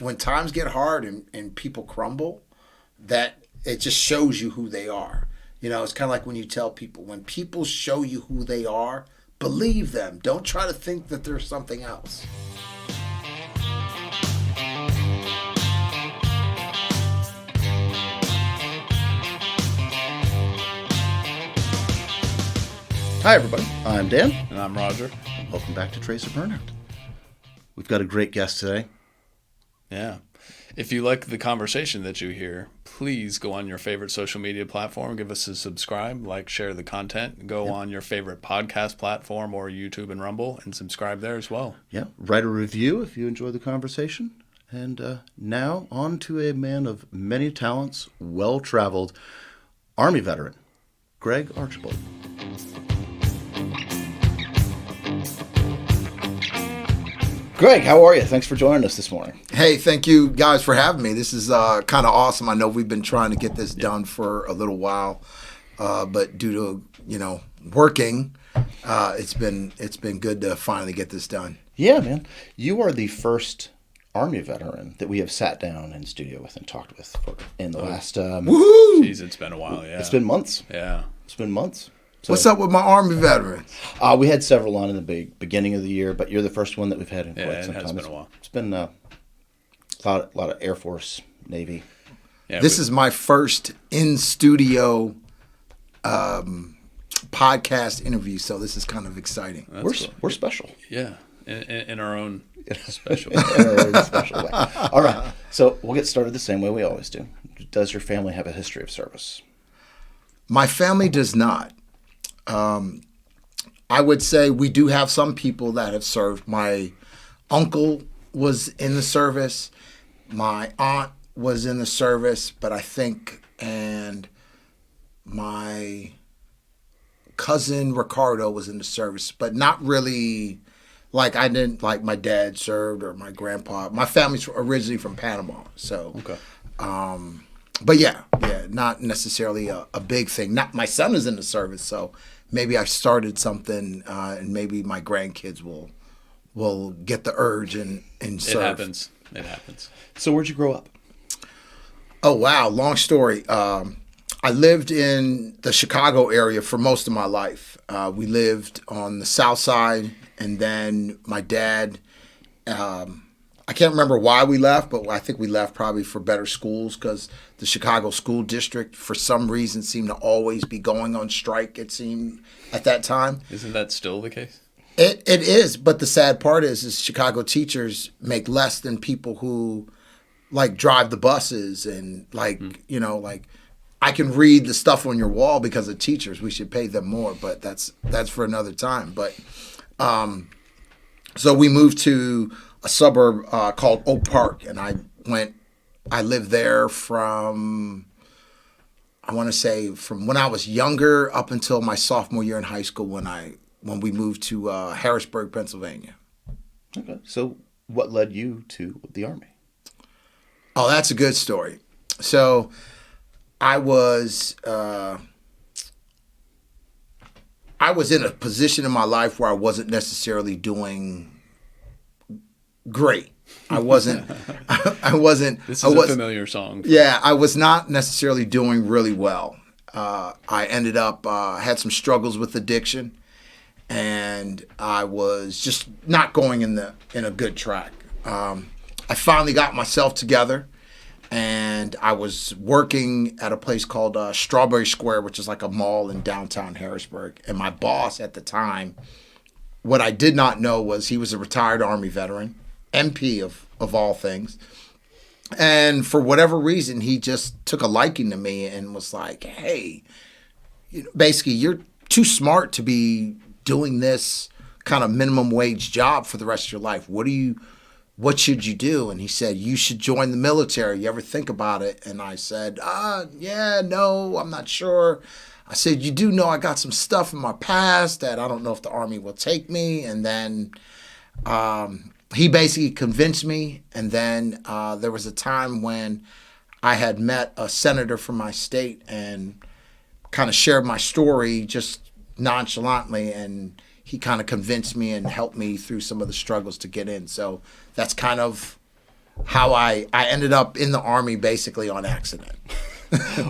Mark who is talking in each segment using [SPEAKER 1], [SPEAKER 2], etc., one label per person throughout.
[SPEAKER 1] when times get hard and people crumble, that it just shows you who they are. It's kind of like when you tell people, when people show you who they are, believe them. Don't try to think that there's something else.
[SPEAKER 2] Hi, everybody. I'm Dan.
[SPEAKER 3] And I'm Roger.
[SPEAKER 2] Welcome back to Tracer Burnout. We've got a great guest today.
[SPEAKER 3] Yeah. If you like the conversation that you hear, please go on your favorite social media platform, give us a subscribe, share the content, go on your favorite podcast platform or YouTube and Rumble and subscribe there as well.
[SPEAKER 2] Yeah. Write a review if you enjoy the conversation. And now on to a man of many talents, well-traveled Army veteran, Greg Archbold. Greg, how are you? Thanks for joining us this morning.
[SPEAKER 1] Hey, thank you guys for having me. This is kind of awesome. I know we've been trying to get this done for a little while, but due to working, it's been good to finally get this done.
[SPEAKER 2] Yeah, man. You are the first Army veteran that we have sat down in studio with and talked with in the last.
[SPEAKER 1] Woohoo!
[SPEAKER 3] Jeez, it's been a while. Yeah,
[SPEAKER 2] it's been months.
[SPEAKER 3] Yeah,
[SPEAKER 2] it's been months. So,
[SPEAKER 1] what's up with my Army veterans?
[SPEAKER 2] We had several on in the beginning of the year, but you're the first one that we've had in quite some time.
[SPEAKER 3] It has been a while.
[SPEAKER 2] It's been a lot of Air Force, Navy.
[SPEAKER 1] Yeah, this is my first in-studio podcast interview, so this is kind of exciting.
[SPEAKER 2] We're special.
[SPEAKER 3] Yeah, in our own special
[SPEAKER 2] special way. All right, so we'll get started the same way we always do. Does your family have a history of service?
[SPEAKER 1] My family does not. I would say we do have some people that have served. My uncle was in the service. My aunt was in the service, but I think, and my cousin Ricardo was in the service, but not really. I didn't, my dad served or my grandpa. My family's originally from Panama, so.
[SPEAKER 2] Okay.
[SPEAKER 1] But yeah, not necessarily a big thing. Not my son is in the service, so maybe I started something, and maybe my grandkids will get the urge and serve.
[SPEAKER 3] It happens.
[SPEAKER 2] So where'd you grow up?
[SPEAKER 1] Oh wow, long story. I lived in the Chicago area for most of my life. We lived on the South Side, and then my dad. I can't remember why we left, but I think we left probably for better schools because the Chicago school district, for some reason, seemed to always be going on strike, it seemed, at that time.
[SPEAKER 3] Isn't that still the case?
[SPEAKER 1] It is, but the sad part is Chicago teachers make less than people who, drive the buses and, I can read the stuff on your wall because of teachers. We should pay them more, but that's for another time. But so we moved to a suburb called Oak Park, and I lived there from when I was younger up until my sophomore year in high school when we moved to Harrisburg, Pennsylvania.
[SPEAKER 2] Okay. So what led you to the Army?
[SPEAKER 1] Oh, that's a good story. So I was in a position in my life where I wasn't necessarily doing great. I wasn't.
[SPEAKER 3] This is a familiar song.
[SPEAKER 1] Yeah, I was not necessarily doing really well. I ended up had some struggles with addiction, and I was just not going in a good track. I finally got myself together, and I was working at a place called Strawberry Square, which is like a mall in downtown Harrisburg. And my boss at the time, what I did not know was he was a retired Army veteran. MP of all things. And for whatever reason, he just took a liking to me and was like, hey, basically, you're too smart to be doing this kind of minimum wage job for the rest of your life. What should you do? And he said, you should join the military. You ever think about it? And I said, yeah, no, I'm not sure. I said, you do know I got some stuff in my past that I don't know if the Army will take me. And then he basically convinced me, and then there was a time when I had met a senator from my state and kind of shared my story just nonchalantly, and he kind of convinced me and helped me through some of the struggles to get in. So that's kind of how I ended up in the Army basically on accident.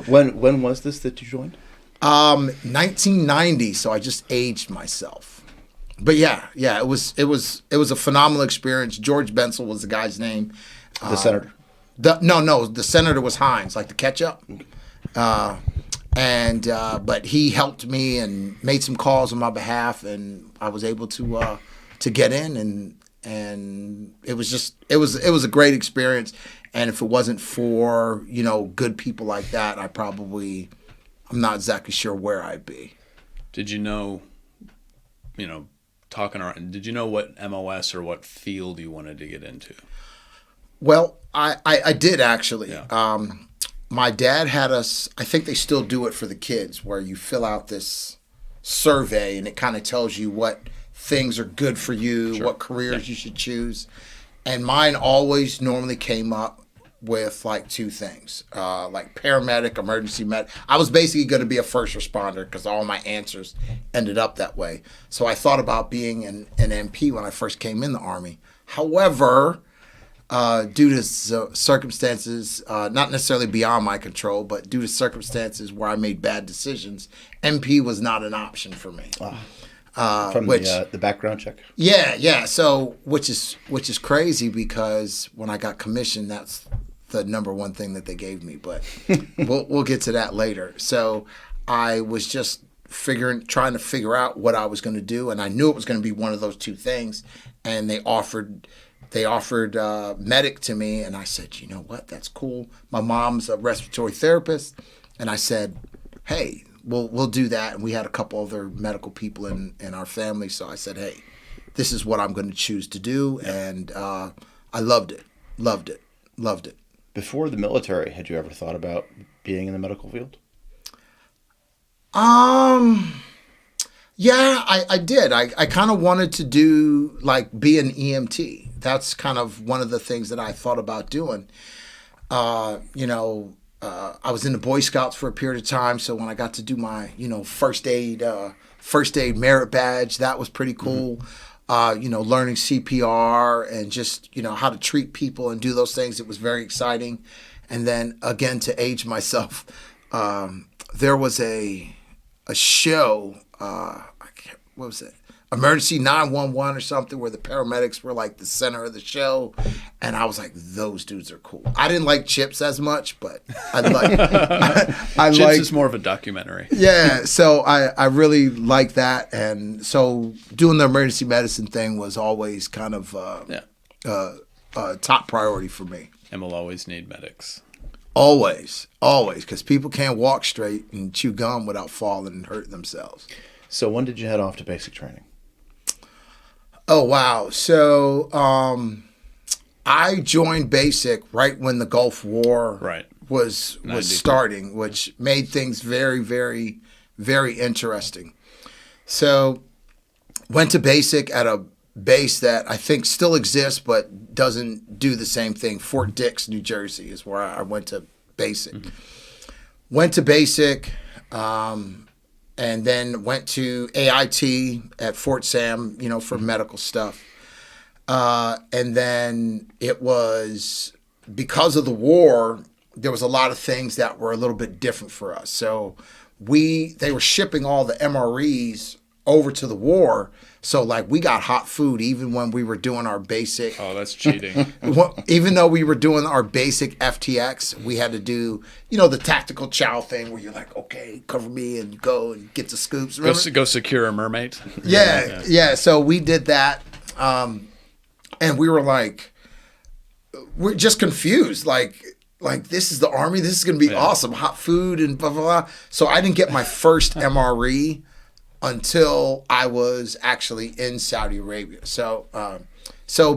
[SPEAKER 2] When was this that you joined?
[SPEAKER 1] 1990. So I just aged myself. But yeah, it was a phenomenal experience. George Bensel was the guy's name.
[SPEAKER 2] The senator.
[SPEAKER 1] No, the senator was Heinz, like the ketchup. But he helped me and made some calls on my behalf, and I was able to get in, and it was a great experience. And if it wasn't for good people like that, I'm not exactly sure where I'd be.
[SPEAKER 3] Did you know, talking around, did you know what MOS or what field you wanted to get into?
[SPEAKER 1] Well, I did actually.
[SPEAKER 3] Yeah.
[SPEAKER 1] My dad had us, I think they still do it for the kids, where you fill out this survey and it kind of tells you what things are good for you,
[SPEAKER 3] Sure.
[SPEAKER 1] what careers you should choose. And mine always normally came up with like two things, like paramedic, emergency med. I was basically going to be a first responder because all my answers ended up that way. So I thought about being an MP when I first came in the Army. However, due to circumstances, not necessarily beyond my control, but due to circumstances where I made bad decisions, MP was not an option for me.
[SPEAKER 2] From the background check.
[SPEAKER 1] Yeah. So which is crazy because when I got commissioned, that's the number one thing that they gave me. But we'll get to that later. So I was just trying to figure out what I was going to do, and I knew it was going to be one of those two things. And they offered medic to me, and I said, you know what, that's cool. My mom's a respiratory therapist, and I said, hey, we'll do that. And we had a couple other medical people in our family, so I said, hey, this is what I'm going to choose to do, and I loved it.
[SPEAKER 2] Before the military, had you ever thought about being in the medical field?
[SPEAKER 1] Yeah, I did. I kind of wanted to be an EMT. That's kind of one of the things that I thought about doing. I was in the Boy Scouts for a period of time, so when I got to do my, first aid merit badge, that was pretty cool. Learning CPR and just, how to treat people and do those things, it was very exciting. And then again, to age myself, there was a show, what was it? Emergency 911 or something, where the paramedics were like the center of the show, and I was like, those dudes are cool. I didn't like Chips as much, but I like
[SPEAKER 3] Chips is more of a documentary.
[SPEAKER 1] Yeah, so I really like that, and so doing the emergency medicine thing was always kind of top priority for me.
[SPEAKER 3] And we'll always need medics.
[SPEAKER 1] Always, because people can't walk straight and chew gum without falling and hurting themselves.
[SPEAKER 2] So when did you head off to basic training?
[SPEAKER 1] Oh, wow. So I joined basic right when the Gulf War was starting, which made things very, very, very interesting. So went to basic at a base that I think still exists but doesn't do the same thing. Fort Dix, New Jersey is where I went to basic. Mm-hmm. Went to basic, and then went to AIT at Fort Sam, for medical stuff. And then it was, because of the war, there was a lot of things that were a little bit different for us. So they were shipping all the MREs over to the war. So we got hot food even when we were doing our basic.
[SPEAKER 3] Oh, that's cheating.
[SPEAKER 1] Even though we were doing our basic FTX, we had to do, the tactical chow thing where you're like, okay, cover me, and you go and get the scoops.
[SPEAKER 3] Go secure a mermaid.
[SPEAKER 1] Yeah. So we did that. And we were we're just confused. Like this is the Army. This is going to be awesome. Hot food and blah, blah, blah. So I didn't get my first MRE until I was actually in Saudi Arabia. So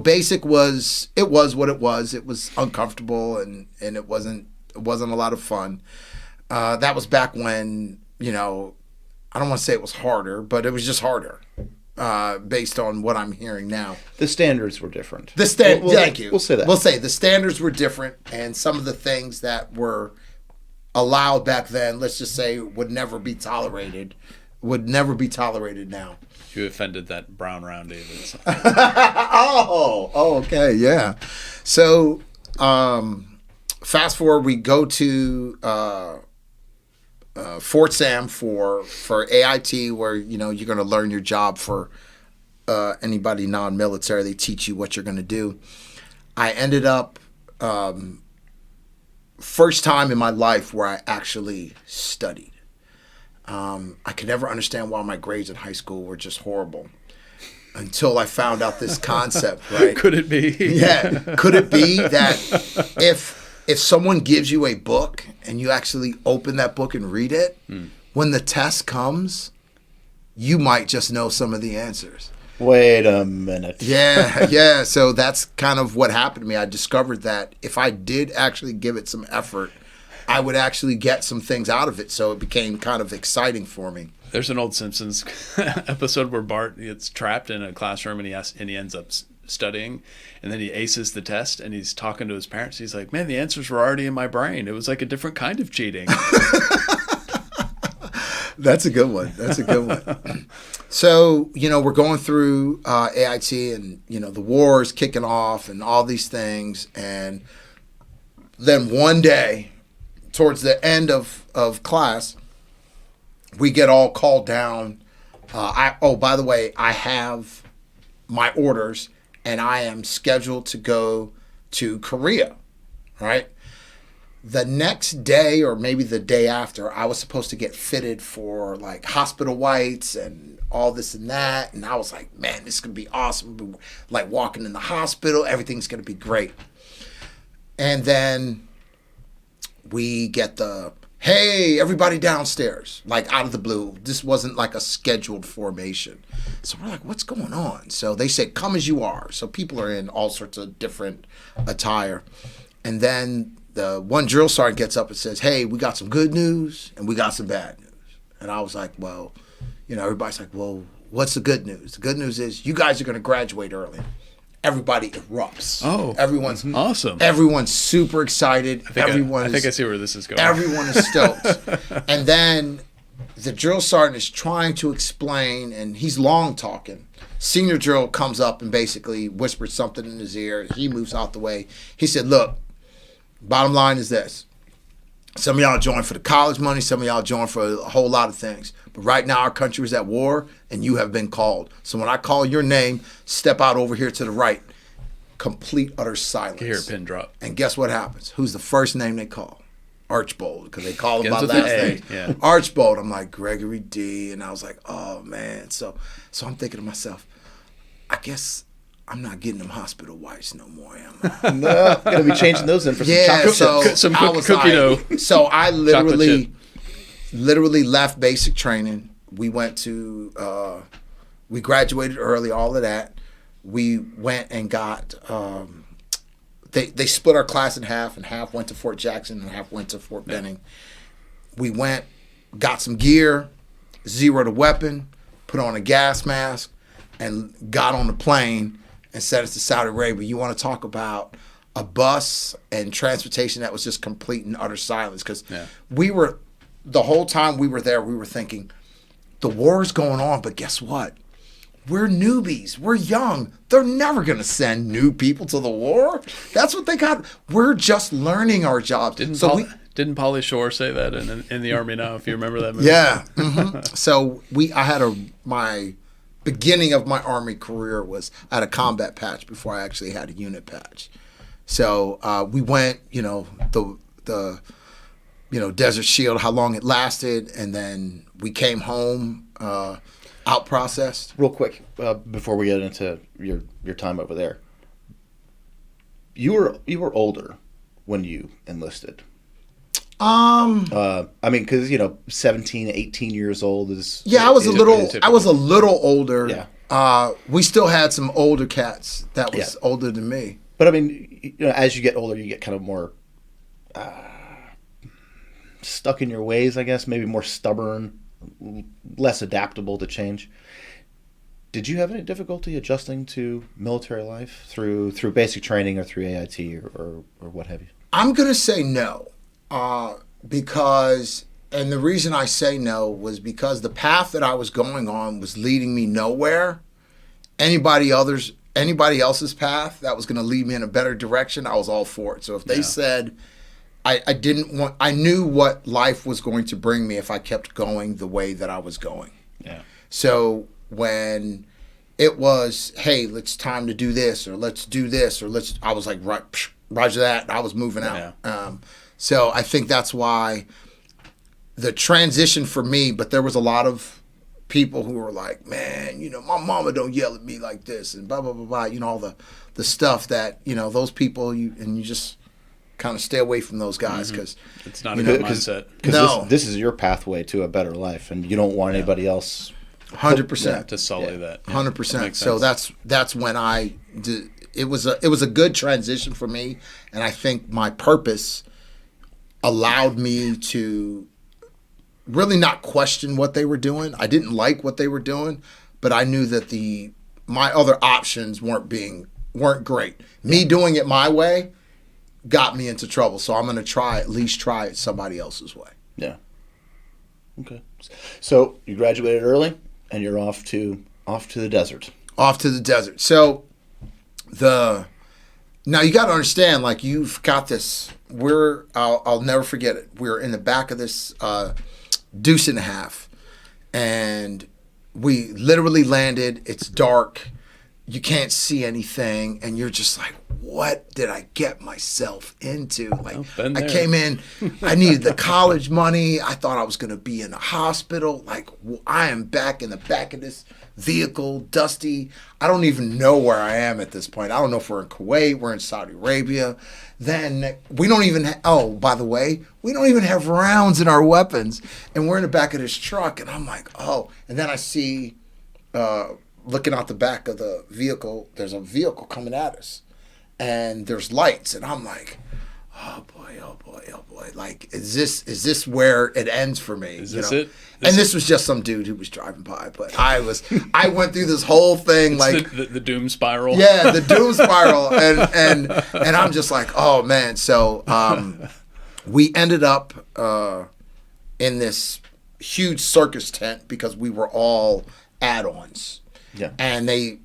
[SPEAKER 1] basic was what it was. It was uncomfortable and it wasn't a lot of fun. That was back when, I don't want to say it was harder, but it was just harder. Based on what I'm hearing now.
[SPEAKER 2] The standards were different.
[SPEAKER 1] Thank you.
[SPEAKER 2] We'll say that.
[SPEAKER 1] We'll say the standards were different, and some of the things that were allowed back then, let's just say, would never be tolerated now.
[SPEAKER 3] You offended that brown round David.
[SPEAKER 1] Oh, okay, yeah. So fast forward, we go to Fort Sam for AIT, where you're going to learn your job. For anybody non-military, they teach you what you're going to do. I ended up first time in my life where I actually studied. I could never understand why my grades in high school were just horrible until I found out this concept, right?
[SPEAKER 3] Could it be?
[SPEAKER 1] Yeah. Could it be that if someone gives you a book and you actually open that book and read it, when the test comes, you might just know some of the answers.
[SPEAKER 2] Wait a minute.
[SPEAKER 1] Yeah. So that's kind of what happened to me. I discovered that if I did actually give it some effort, I would actually get some things out of it. So it became kind of exciting for me.
[SPEAKER 3] There's an old Simpsons episode where Bart gets trapped in a classroom and he ends up studying, and then he aces the test and he's talking to his parents. He's like, "Man, the answers were already in my brain. It was like a different kind of cheating."
[SPEAKER 1] That's a good one. So, we're going through AIT, and, the war is kicking off and all these things. And then one day, towards the end of class, we get all called down. By the way, I have my orders, and I am scheduled to go to Korea, right? The next day, or maybe the day after, I was supposed to get fitted for like hospital whites and all this and that. And I was like, man, this is going to be awesome. Like walking in the hospital, everything's going to be great. And then we get hey, everybody downstairs, like out of the blue. This wasn't like a scheduled formation. So we're like, what's going on? So they said, come as you are. So people are in all sorts of different attire. And then the one drill sergeant gets up and says, hey, we got some good news and we got some bad news. And I was like, well, everybody's like, well, what's the good news? The good news is you guys are going to graduate early. Everybody erupts.
[SPEAKER 3] Oh,
[SPEAKER 1] everyone's
[SPEAKER 3] awesome.
[SPEAKER 1] Everyone's super excited.
[SPEAKER 3] I think I see where this is going.
[SPEAKER 1] Everyone is stoked. And then the drill sergeant is trying to explain, and he's long talking. Senior drill comes up and basically whispers something in his ear. He moves out the way. He said, look, bottom line is this. Some of y'all joined for the college money. Some of y'all joined for a whole lot of things. But right now our country is at war, and you have been called. So when I call your name, step out over here to the right. Complete, utter silence.
[SPEAKER 3] You hear a pin drop.
[SPEAKER 1] And guess what happens? Who's the first name they call? Archbold, because they call him by
[SPEAKER 3] Begins with
[SPEAKER 1] last
[SPEAKER 3] an A,
[SPEAKER 1] name.
[SPEAKER 3] yeah.
[SPEAKER 1] Archbold. I'm like, Gregory D. And I was like, oh, man. So I'm thinking to myself, I guess I'm not getting them hospital whites no more, am I?
[SPEAKER 2] No, gonna be changing those in for some chocolate chips.
[SPEAKER 3] Some
[SPEAKER 1] I was
[SPEAKER 3] cookie dough.
[SPEAKER 1] So I
[SPEAKER 3] Chocolate
[SPEAKER 1] literally left basic training. We went to, we graduated early, all of that. We went and got, they split our class in half, and half went to Fort Jackson and half went to Fort Benning. We went, got some gear, zeroed a weapon, put on a gas mask, and got on the plane and sent us to Saudi Arabia. You want to talk about a bus and transportation that was just complete and utter silence, because we were, the whole time we were there, we were thinking, the war is going on, but guess what? We're newbies. We're young. They're never going to send new people to the war. That's what they got. We're just learning our jobs.
[SPEAKER 3] Didn't Pauly Shore say that in the Army Now, if you remember that movie?
[SPEAKER 1] Yeah. Mm-hmm. So I had my beginning of my Army career was at a combat patch before I actually had a unit patch. So we went, the Desert Shield, how long it lasted, and then we came home, out processed.
[SPEAKER 2] Real quick, before we get into your time over there, you were older when you enlisted. I mean, because 17, 18 years old is. Yeah,
[SPEAKER 1] I was a little older.
[SPEAKER 2] Yeah.
[SPEAKER 1] We still had some older cats that was older than me.
[SPEAKER 2] But I mean, as you get older, you get kind of more stuck in your ways, I guess. Maybe more stubborn, less adaptable to change. Did you have any difficulty adjusting to military life through basic training or through AIT or what have you?
[SPEAKER 1] I'm gonna say no. Because, and the reason I say no was because the path that I was going on was leading me nowhere. Anybody anybody else's path that was going to lead me in a better direction, I was all for it. So if they said I didn't want, I knew what life was going to bring me if I kept going the way that I was going.
[SPEAKER 3] Yeah.
[SPEAKER 1] So when it was, hey, it's time to do this, or let's do this, or I was like, right, roger that. I was moving out.
[SPEAKER 3] Yeah.
[SPEAKER 1] So I think that's why the transition for me, but there was a lot of people who were like, man, my mama don't yell at me like this, and blah, blah, blah, blah, all the stuff that, those people, you just kind of stay away from those guys because
[SPEAKER 3] it's not a good mindset.
[SPEAKER 2] Because this is your pathway to a better life, and you don't want anybody else
[SPEAKER 1] 100%
[SPEAKER 3] to sully that.
[SPEAKER 1] 100%. So that's when I did. It was a good transition for me, and I think my purpose allowed me to really not question what they were doing. I didn't like what they were doing, but I knew that my other options weren't great. Me doing it my way got me into trouble, so I'm going to at least try it somebody else's way.
[SPEAKER 2] Yeah. Okay. So you graduated early, and you're off to the desert.
[SPEAKER 1] Off to the desert. So now you got to understand, like, you've got this. I'll never forget it. We're in the back of this deuce and a half, and we literally landed. It's dark. You can't see anything, and you're just like, what did I get myself into? Like, I came in, I needed the college money. I thought I was going to be in a hospital. Like, I am back in the back of this vehicle, dusty. I don't even know where I am at this point. I don't know if we're in Kuwait, we're in Saudi Arabia. Then we don't even by the way, we don't even have rounds in our weapons, and we're in the back of this truck, and I'm like, and then I see, looking out the back of the vehicle, there's a vehicle coming at us, and there's lights, and I'm like, oh boy, oh boy, oh boy. Like, is this where it ends for me?
[SPEAKER 3] Is this it?
[SPEAKER 1] And this was just some dude who was driving by, but I went through this whole thing, like
[SPEAKER 3] the doom spiral.
[SPEAKER 1] Yeah, the doom spiral, and I'm just like, oh man. So we ended up in this huge circus tent because we were all add-ons.
[SPEAKER 2] Yeah.
[SPEAKER 1] And they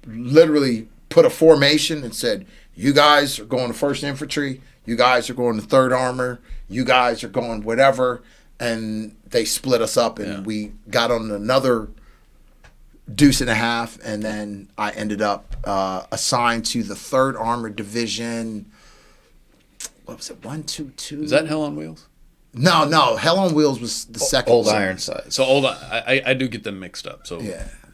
[SPEAKER 1] literally put a formation and said, you guys are going to 1st Infantry, you guys are going to 3rd Armor, you guys are going whatever. And they split us up, and we got on another deuce and a half, and then I ended up assigned to the 3rd Armored Division. What was it, 122?
[SPEAKER 3] Is that Hell on Wheels?
[SPEAKER 1] No. Hell on Wheels was the second.
[SPEAKER 2] Old Ironside.
[SPEAKER 3] So I do get them mixed up. So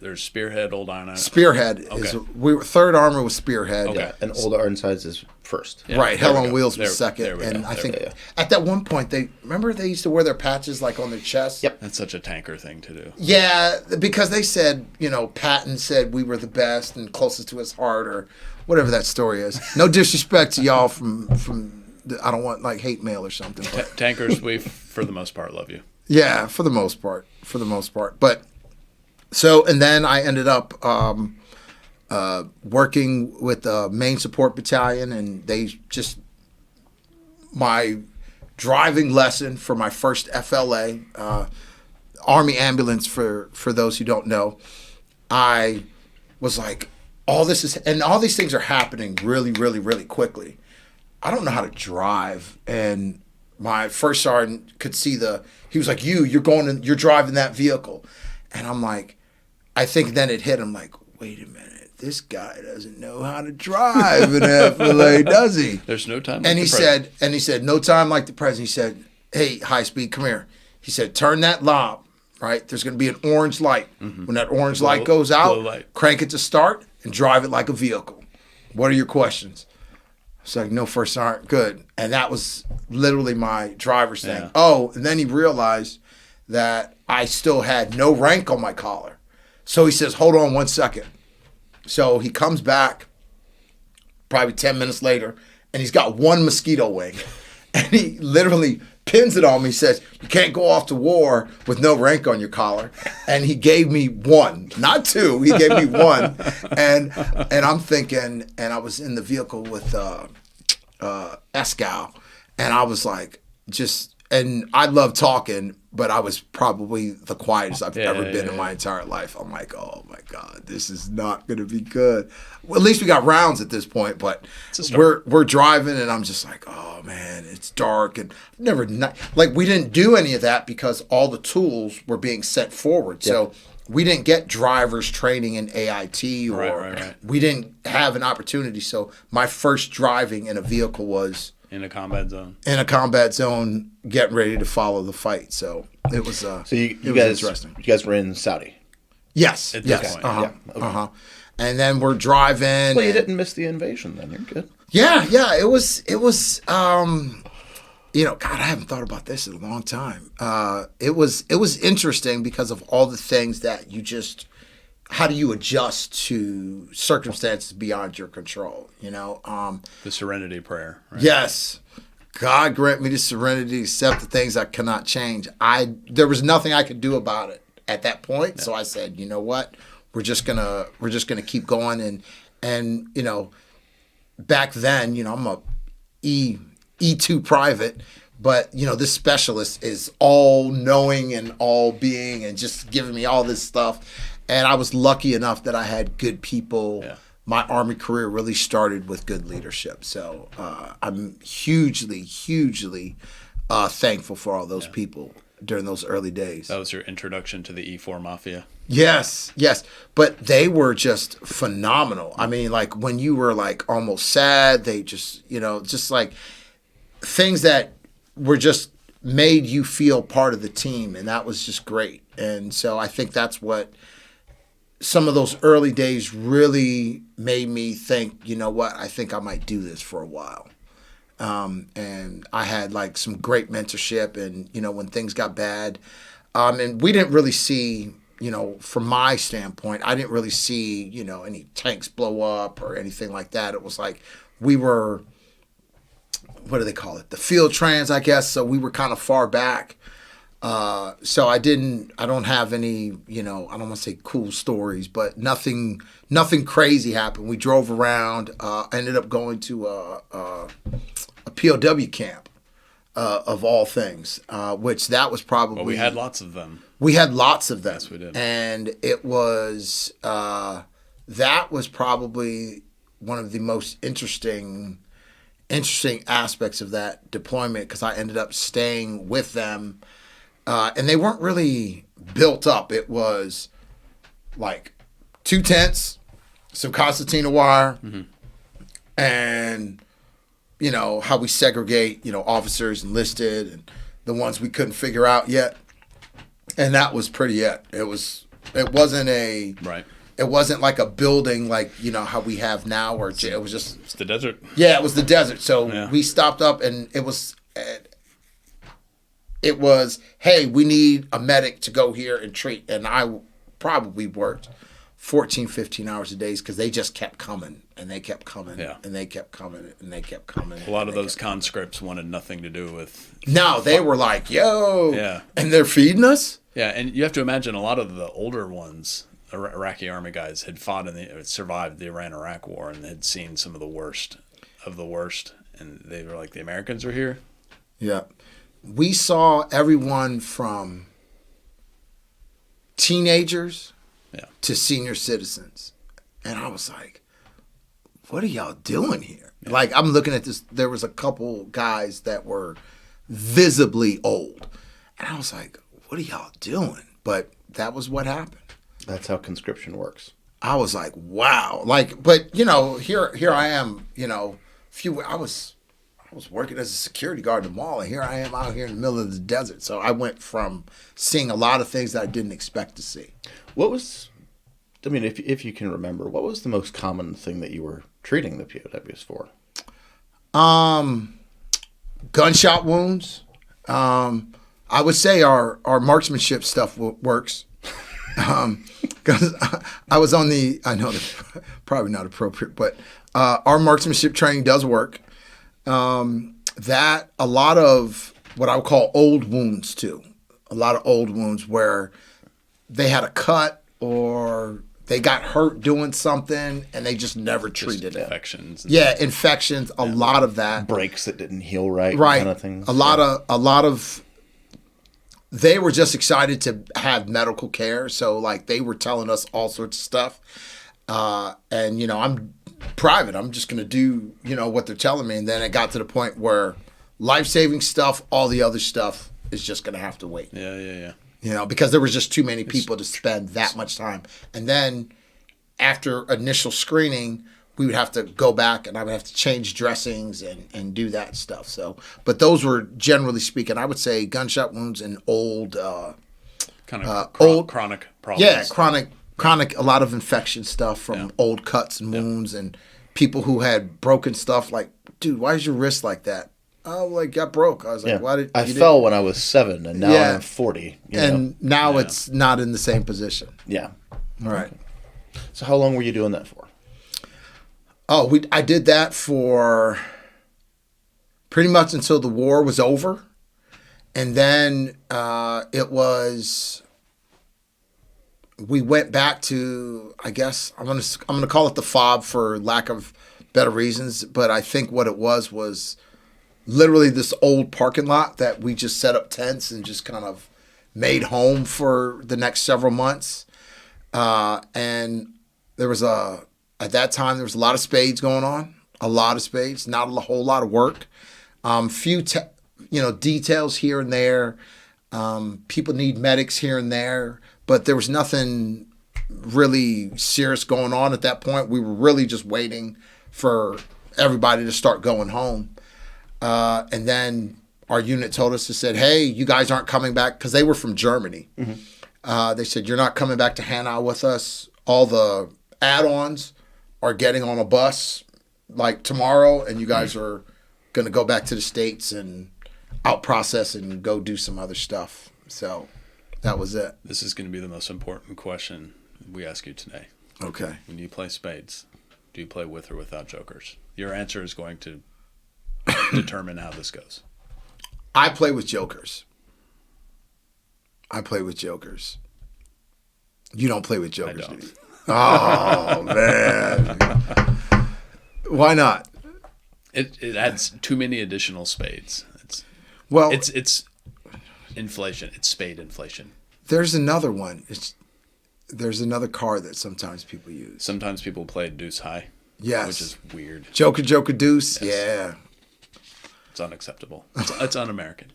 [SPEAKER 3] there's Spearhead, Old Ironside.
[SPEAKER 1] Spearhead is 3rd Armor was Spearhead.
[SPEAKER 3] Okay.
[SPEAKER 2] Yeah, and Old Ironsides is first.
[SPEAKER 1] Yeah, right, Hell on Wheels was second. And I think at that one point, they used to wear their patches like on their chest.
[SPEAKER 2] Yep.
[SPEAKER 3] That's such a tanker thing to do.
[SPEAKER 1] Yeah, because they said, Patton said we were the best and closest to his heart, or whatever that story is. No disrespect to y'all from I don't want like hate mail or something.
[SPEAKER 3] Tankers, we for the most part love you.
[SPEAKER 1] Yeah, for the most part. But so, and then I ended up working with the main support battalion, and my driving lesson for my first FLA, Army ambulance for those who don't know, I was like, all these things are happening really, really, really quickly. I don't know how to drive, and my first sergeant could see he was like, you're driving that vehicle. And I'm like, I think then it hit him like, wait a minute, this guy doesn't know how to drive an FLA, does he?
[SPEAKER 3] There's no time.
[SPEAKER 1] And he said, no time like the president. He said, hey, high speed, come here. He said, turn that knob, right? There's going to be an orange light. Mm-hmm. When that orange light goes out, crank it to start and drive it like a vehicle. What are your questions? It's like, no, first sergeant, good. And that was literally my driver's thing.
[SPEAKER 3] Yeah.
[SPEAKER 1] Oh, and then he realized that I still had no rank on my collar. So he says, hold on 1 second. So he comes back probably 10 minutes later, and he's got one mosquito wing. And he literally pins it on me, says, you can't go off to war with no rank on your collar. And he gave me one, not two. He gave me one. And I'm thinking, and I was in the vehicle with Escal, and I was like, and I love talking, but I was probably the quietest I've ever been in
[SPEAKER 3] yeah.
[SPEAKER 1] my entire life. I'm like, oh my God, this is not going to be good. Well, at least we got rounds at this point, but we're driving, and I'm just like, oh man, it's dark, and we didn't do any of that because all the tools were being sent forward.
[SPEAKER 2] Yeah.
[SPEAKER 1] So we didn't get drivers training in AIT, or
[SPEAKER 3] Right.
[SPEAKER 1] we didn't have an opportunity. So my first driving in a vehicle was
[SPEAKER 3] In a combat zone.
[SPEAKER 1] in a combat zone, getting ready to follow the fight. So it was.
[SPEAKER 2] So
[SPEAKER 1] it
[SPEAKER 2] you
[SPEAKER 1] was
[SPEAKER 2] guys,
[SPEAKER 1] interesting.
[SPEAKER 2] you guys were in Saudi.
[SPEAKER 1] Yes.
[SPEAKER 3] At this
[SPEAKER 1] Yes.
[SPEAKER 3] point.
[SPEAKER 1] Uh-huh.
[SPEAKER 2] Yeah, okay.
[SPEAKER 1] Uh-huh. And then we're driving.
[SPEAKER 2] Well, you
[SPEAKER 1] and-
[SPEAKER 2] didn't miss the invasion then. You're good.
[SPEAKER 1] Yeah. It was. God, I haven't thought about this in a long time. It was interesting because of all the things that you just. How do you adjust to circumstances beyond your control?
[SPEAKER 3] The serenity prayer. Right?
[SPEAKER 1] Yes. God grant me the serenity to accept the things I cannot change. There was nothing I could do about it at that point. So I said, you know what? We're just gonna keep going, and back then, I'm a E2 private, but this specialist is all knowing and all being and just giving me all this stuff. And I was lucky enough that I had good people.
[SPEAKER 3] Yeah.
[SPEAKER 1] My Army career really started with good leadership. So I'm hugely thankful for all those people during those early days.
[SPEAKER 3] That was your introduction to the E4 Mafia.
[SPEAKER 1] Yes. But they were just phenomenal. I mean, like when you were like almost sad, they just, just like things that were just made you feel part of the team. And that was just great. And so I think that's what some of those early days really made me think, you know what, I think I might do this for a while. And I had like some great mentorship, and, when things got bad, and we didn't really see, from my standpoint, I didn't really see, any tanks blow up or anything like that. It was like we were, what do they call it? The field trans, I guess. So we were kind of far back. So I don't have any, I don't want to say cool stories, but nothing crazy happened. We drove around, ended up going to a POW camp, of all things, which that was probably.
[SPEAKER 3] Well, we had lots of them.
[SPEAKER 1] We had lots of them.
[SPEAKER 3] Yes, we did.
[SPEAKER 1] And it was, that was probably one of the most interesting aspects of that deployment, because I ended up staying with them. And they weren't really built up. It was like 2 tents, some concertina wire, and, how we segregate, officers enlisted and the ones we couldn't figure out yet. And that was pretty it. It wasn't like a building like, how we have now, where it was just.
[SPEAKER 3] It's the desert.
[SPEAKER 1] Yeah, it was the desert. So we stopped up, and it was, hey, we need a medic to go here and treat. And I probably worked 14, 15 hours a day because they just kept coming, and they kept coming, and they kept coming, and they kept coming.
[SPEAKER 3] A lot of those conscripts wanted nothing to do with.
[SPEAKER 1] No, they were like, yo.
[SPEAKER 3] Yeah.
[SPEAKER 1] And they're feeding us?
[SPEAKER 3] Yeah, and you have to imagine a lot of the older ones, Iraqi army guys, had survived the Iran-Iraq war, and had seen some of the worst of the worst. And they were like, the Americans are here?
[SPEAKER 1] Yeah. We saw everyone from teenagers to senior citizens. And I was like, what are y'all doing here? Yeah. Like, I'm looking at this. There was a couple guys that were visibly old. And I was like, what are y'all doing? But that was what happened.
[SPEAKER 2] That's how conscription works.
[SPEAKER 1] I was like, wow. Like, but, here I am, I was working as a security guard in the mall, and here I am out here in the middle of the desert. So I went from seeing a lot of things that I didn't expect to see.
[SPEAKER 2] What was, if you can remember, what was the most common thing that you were treating the POWs for?
[SPEAKER 1] Gunshot wounds. I would say our marksmanship stuff works. Because I was on I know that's probably not appropriate, but our marksmanship training does work. That a lot of what I would call old wounds too. A lot of old wounds where they had a cut or they got hurt doing something and they just never treated it.
[SPEAKER 3] Infections.
[SPEAKER 1] Yeah, infections, a lot of that.
[SPEAKER 2] Breaks that didn't heal right.
[SPEAKER 1] Right.
[SPEAKER 2] Kind of things.
[SPEAKER 1] A lot of they were just excited to have medical care. So like they were telling us all sorts of stuff. And I'm private. I'm just going to do, what they're telling me. And then it got to the point where life-saving stuff, all the other stuff is just going to have to wait.
[SPEAKER 3] Yeah.
[SPEAKER 1] Because there was just too many people to spend that much time. And then after initial screening, we would have to go back and I would have to change dressings and do that stuff. So, but those were, generally speaking, I would say gunshot wounds and old,
[SPEAKER 3] kind of
[SPEAKER 1] old
[SPEAKER 3] chronic problems.
[SPEAKER 1] Yeah, chronic, a lot of infection stuff from old cuts and wounds and people who had broken stuff. Like, dude, why is your wrist like that? Oh, like got broke. I was like, why did
[SPEAKER 2] I fell when I was 7 and now I'm 40.
[SPEAKER 1] Now it's not in the same position.
[SPEAKER 2] Yeah.
[SPEAKER 1] All right.
[SPEAKER 2] So how long were you doing that for?
[SPEAKER 1] Oh, I did that for pretty much until the war was over. And then we went back to, I guess, I'm gonna call it the FOB for lack of better reasons. But I think what it was literally this old parking lot that we just set up tents and just kind of made home for the next several months. And there was at that time, there was a lot of spades going on, not a whole lot of work. Few details here and there. People need medics here and there, but there was nothing really serious going on at that point. We were really just waiting for everybody to start going home. And then our unit told us, they said, hey, you guys aren't coming back, because they were from Germany. Mm-hmm. They said, you're not coming back to Hanau with us. All the add-ons are getting on a bus like tomorrow, and you guys are going to go back to the States and out-process and go do some other stuff. So that was it.
[SPEAKER 3] This is going to be the most important question we ask you today.
[SPEAKER 1] Okay.
[SPEAKER 3] When you play spades, do you play with or without jokers? Your answer is going to determine how this goes.
[SPEAKER 1] I play with jokers. You don't play with jokers,
[SPEAKER 3] I don't.
[SPEAKER 1] do you? Oh, man. Why not?
[SPEAKER 3] It adds too many additional spades. It's inflation. It's spade inflation.
[SPEAKER 1] There's another one. There's another card that sometimes people use.
[SPEAKER 3] Sometimes people play deuce high.
[SPEAKER 1] Yes.
[SPEAKER 3] Which is weird.
[SPEAKER 1] Joker, deuce.
[SPEAKER 3] Yes.
[SPEAKER 1] Yeah.
[SPEAKER 3] It's unacceptable. It's un-American.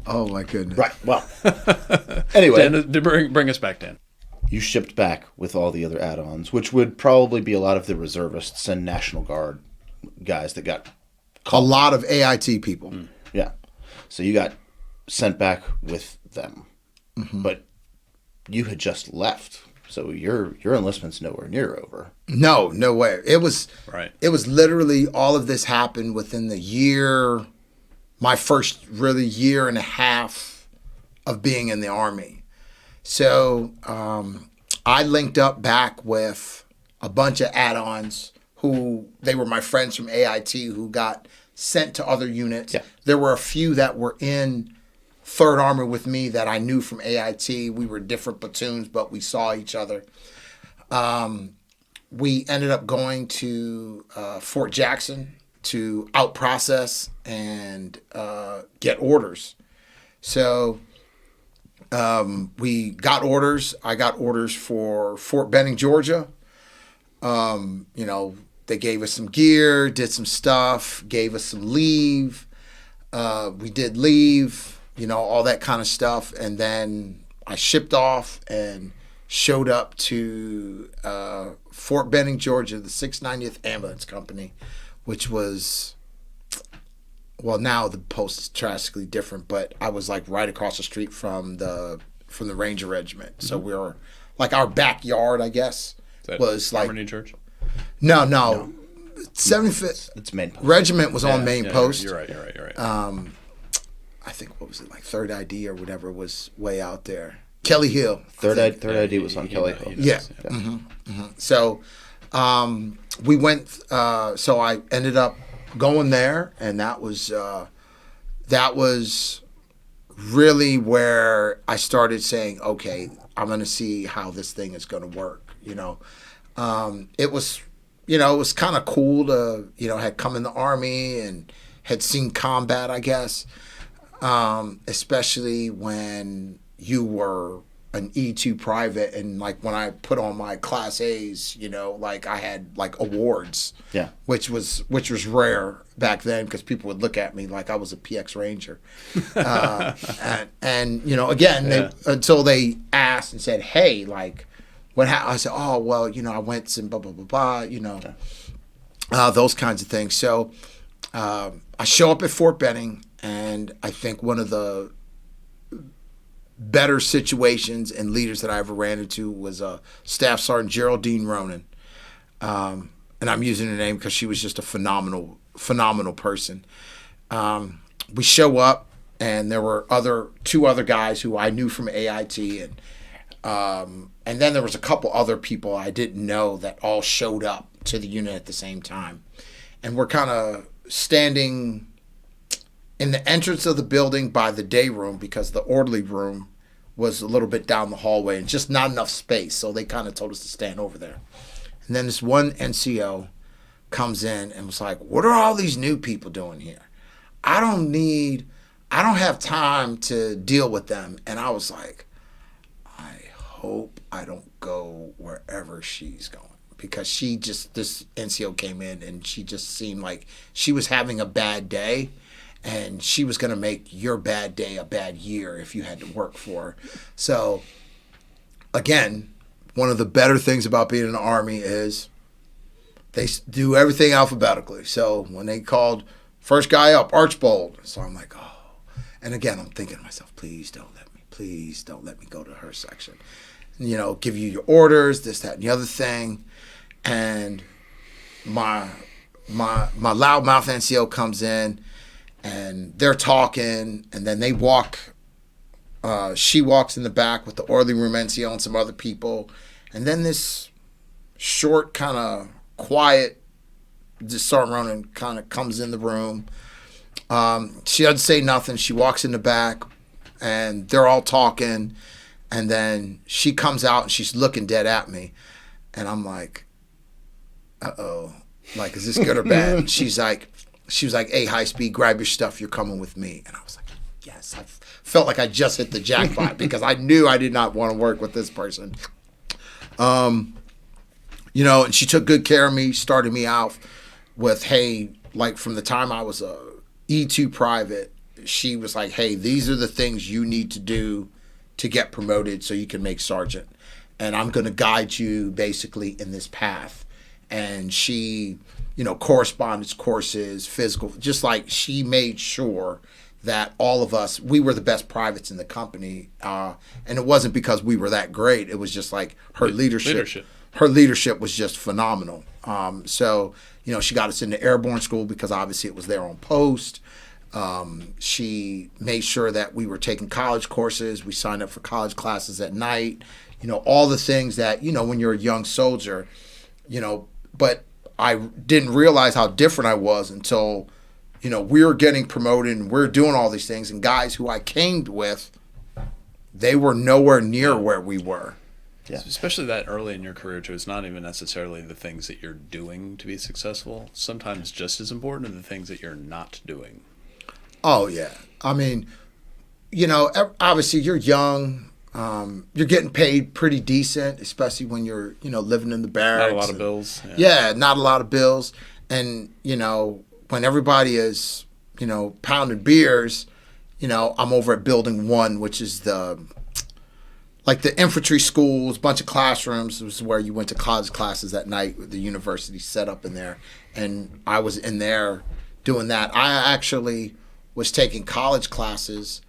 [SPEAKER 1] Oh, my goodness.
[SPEAKER 2] Right. Well, anyway.
[SPEAKER 3] Dan, bring us back, Dan.
[SPEAKER 2] You shipped back with all the other add-ons, which would probably be a lot of the reservists and National Guard guys that got
[SPEAKER 1] called. A lot of AIT people.
[SPEAKER 2] Yeah. So you got sent back with them. Mm-hmm. But you had just left. So your enlistment's nowhere near over.
[SPEAKER 1] No way. It was
[SPEAKER 3] right.
[SPEAKER 1] It was literally all of this happened within the year, my first really year and a half of being in the Army. So I linked up back with a bunch of add-ons who they were my friends from AIT who got sent to other units.
[SPEAKER 2] Yeah.
[SPEAKER 1] There were a few that were in Third Army with me that I knew from AIT. We were different platoons, but we saw each other. We ended up going to Fort Jackson to out-process and get orders. So we got orders. I got orders for Fort Benning, Georgia. They gave us some gear, did some stuff, gave us some leave. We did leave, all that kind of stuff. And then I shipped off and showed up to Fort Benning, Georgia, the 690th Ambulance Company, which was, well, now the post is drastically different, but I was like right across the street from the Ranger Regiment. Mm-hmm. So we were like our backyard, I guess, was like
[SPEAKER 3] Harmony Church.
[SPEAKER 1] No. 75th.
[SPEAKER 2] It's main post.
[SPEAKER 1] Regiment was on main post.
[SPEAKER 3] You're right.
[SPEAKER 1] I think, what was it, like Third ID or whatever was way out there. Kelly Hill.
[SPEAKER 2] Third ID was on Kelly Hill.
[SPEAKER 1] Yeah. Mm-hmm. Mm-hmm. So we went. So I ended up going there, and that was really where I started saying, okay, I'm going to see how this thing is going to work. It was, it was kind of cool to, had come in the Army and had seen combat, I guess, especially when you were an E2 private, and like when I put on my Class A's, like I had like awards, which was rare back then because people would look at me like I was a PX Ranger, and again until they asked and said, hey, like what happened? I said, oh well, I went and blah blah blah blah, those kinds of things. So I show up at Fort Benning, and I think one of the better situations and leaders that I ever ran into was Staff Sergeant Geraldine Ronan. And I'm using her name because she was just a phenomenal person. We show up, and there were two other guys who I knew from AIT, and then there was a couple other people I didn't know that all showed up to the unit at the same time. And we're kind of standing in the entrance of the building by the day room because the orderly room was a little bit down the hallway and just not enough space. So they kind of told us to stand over there. And then this one NCO comes in and was like, what are all these new people doing here? I don't have time to deal with them. And I was like, I hope I don't go wherever she's going. Because this NCO came in and she just seemed like she was having a bad day. And she was going to make your bad day a bad year if you had to work for her. So, again, one of the better things about being in the Army is they do everything alphabetically. So when they called first guy up, Archbold. So I'm like, oh. And again, I'm thinking to myself, please don't let me go to her section. Give you your orders, this, that, and the other thing. And my loudmouth NCO comes in, and they're talking, and then she walks in the back with the orderly room NCO and some other people. And then this short, kind of quiet Sergeant Ronan kind of comes in the room. She doesn't say nothing. She walks in the back, and they're all talking. And then she comes out, and she's looking dead at me. And I'm like, uh-oh. Like, is this good or bad? And she was like, hey, high speed, grab your stuff, you're coming with me. And I was like, yes. I felt like I just hit the jackpot because I knew I did not want to work with this person. And she took good care of me, started me out with, hey, like from the time I was a E2 private, she was like, hey, these are the things you need to do to get promoted so you can make sergeant. And I'm going to guide you basically in this path. And she, correspondence courses, physical, just like she made sure that all of us, we were the best privates in the company. And it wasn't because we were that great. It was just like her leadership. Her leadership was just phenomenal. So, she got us into airborne school because obviously it was there on post. She made sure that we were taking college courses. We signed up for college classes at night. All the things that, when you're a young soldier, but I didn't realize how different I was until, we were getting promoted and we're doing all these things. And guys who I came with, they were nowhere near where we were.
[SPEAKER 3] Yeah. Especially that early in your career, too. It's not even necessarily the things that you're doing to be successful. Sometimes just as important are the things that you're not doing.
[SPEAKER 1] Oh, yeah. I mean, obviously you're young. You're getting paid pretty decent, especially when you're, living in the barracks.
[SPEAKER 3] Not a lot of bills.
[SPEAKER 1] Yeah, not a lot of bills. And, when everybody is, pounding beers, I'm over at Building 1, which is the infantry schools, bunch of classrooms. It was where you went to college classes at night with the university set up in there. And I was in there doing that. I actually was taking college classes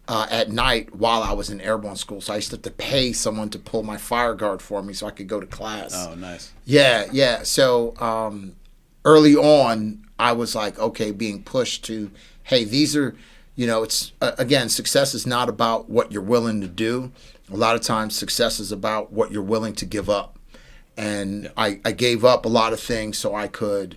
[SPEAKER 1] at night while I was in airborne school. So I used to have to pay someone to pull my fire guard for me so I could go to class.
[SPEAKER 3] Oh, nice.
[SPEAKER 1] Yeah. So early on, I was like, okay, being pushed to, hey, these are, it's, again, success is not about what you're willing to do. A lot of times success is about what you're willing to give up. And I gave up a lot of things so I could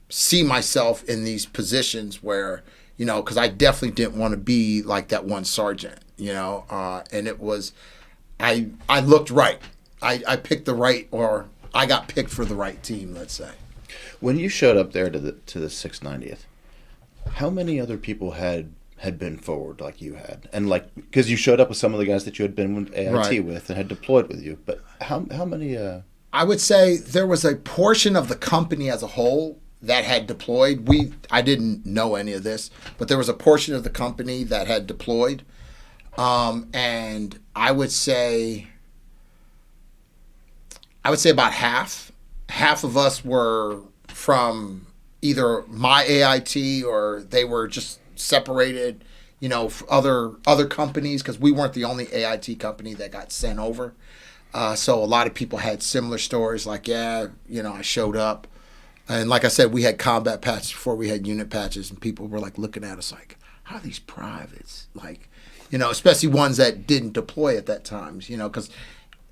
[SPEAKER 1] see myself in these positions where, because I definitely didn't want to be like that one sergeant, and it was, I looked right. I picked the right, or I got picked for the right team, let's say.
[SPEAKER 2] When you showed up there to the 690th, how many other people had been forward like you had? And like, because you showed up with some of the guys that you had been with AIT
[SPEAKER 1] Right.
[SPEAKER 2] with and had deployed with you, but how many?
[SPEAKER 1] I would say there was a portion of the company as a whole that had deployed. I didn't know any of this, but there was a portion of the company that had deployed, and I would say about half of us were from either my AIT or they were just separated, for other companies, because we weren't the only AIT company that got sent over. So a lot of people had similar stories, like, I showed up. And like I said, we had combat patches before we had unit patches, and people were like looking at us like, how are these privates? Like, especially ones that didn't deploy at that time, because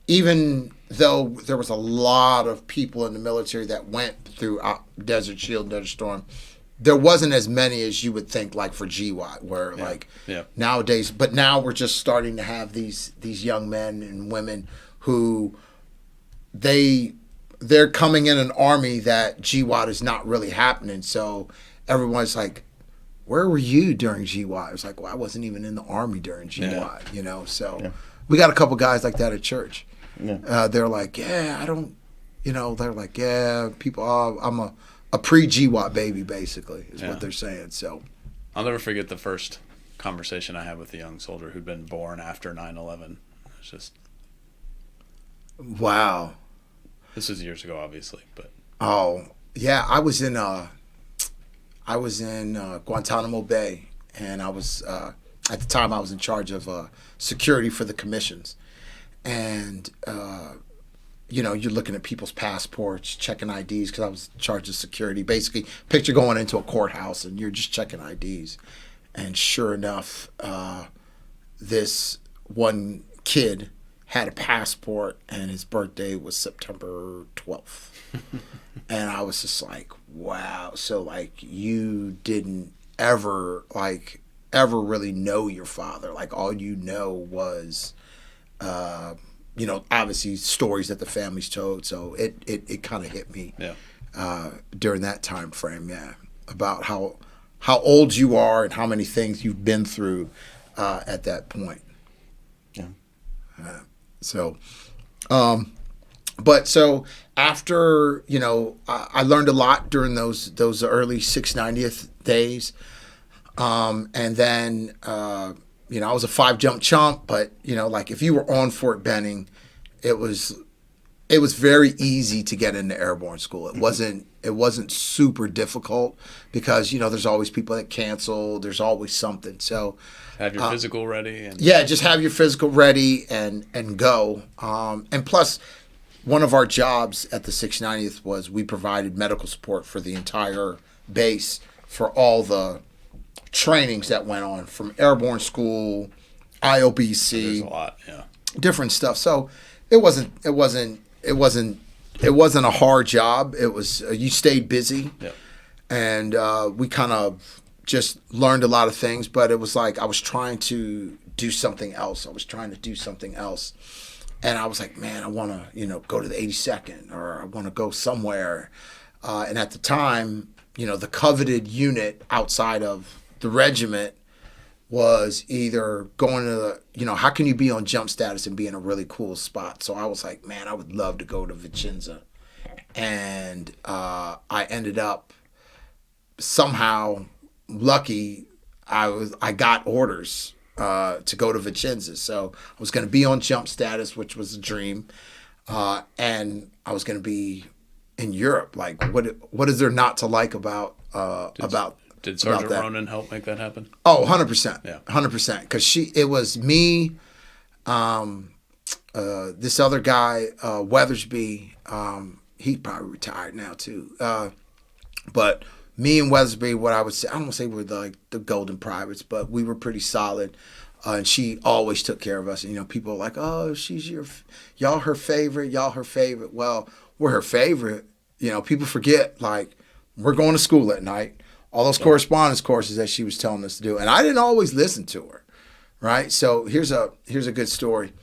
[SPEAKER 1] even though there was a lot of people in the military that went through Desert Shield, Desert Storm, there wasn't as many as you would think, like for GWAT, where nowadays, but now we're just starting to have these young men and women who they're coming in an army that GWAT is not really happening. So everyone's like, where were you during GWAT? It's like, well, I wasn't even in the army during GWAT, So we got a couple guys like that at church. Yeah. They're like, I don't, they're like, people, I'm a pre-GWAT baby, basically, is what they're saying. So
[SPEAKER 3] I'll never forget the first conversation I had with a young soldier who'd been born after 9/11. It's just,
[SPEAKER 1] wow.
[SPEAKER 3] This was years ago, obviously, but
[SPEAKER 1] oh yeah, I was in Guantanamo Bay, and I was at the time I was in charge of security for the commissions, and you're looking at people's passports, checking IDs, because I was in charge of security. Basically, picture going into a courthouse and you're just checking IDs, and sure enough, this one kid had a passport, and his birthday was September 12th. And I was just like, wow. So, like, you didn't ever really know your father. Like, all you know was, obviously stories that the families told. So it kind of hit me during that time frame, about how old you are and how many things you've been through at that point.
[SPEAKER 2] Yeah.
[SPEAKER 1] But so after, I learned a lot during those early 690th days. And then, I was a 5-jump chump, but, like if you were on Fort Benning, it was very easy to get into airborne school. It wasn't super difficult because, there's always people that cancel. There's always something. So
[SPEAKER 3] have your physical ready.
[SPEAKER 1] Just have your physical ready and go. And plus, one of our jobs at the 690th was we provided medical support for the entire base for all the trainings that went on, from airborne school, IOBC.
[SPEAKER 3] There's a lot,
[SPEAKER 1] different stuff. So it wasn't a hard job. It was you stayed busy, and we kind of just learned a lot of things. But it was like I was trying to do something else. And I was like, man, I want to go to the 82nd, or I want to go somewhere. And at the time, the coveted unit outside of the regiment was either going to how can you be on jump status and be in a really cool spot? So I was like, man, I would love to go to Vicenza. And I ended up somehow lucky. I got orders to go to Vicenza. So I was going to be on jump status, which was a dream. And I was going to be in Europe. Like, what is there not to like about
[SPEAKER 3] Did Sergeant Ronan help make that happen?
[SPEAKER 1] Oh, 100%.
[SPEAKER 3] Yeah.
[SPEAKER 1] 100%. Because it was me, this other guy, Weathersby, he probably retired now too. But me and Weathersby, what I would say, I don't want to say we're the golden privates, but we were pretty solid. And she always took care of us. And, people are like, oh, she's y'all her favorite. Well, we're her favorite. People forget, like, we're going to school at night. All those correspondence courses that she was telling us to do. And I didn't always listen to her, right? So here's a good story.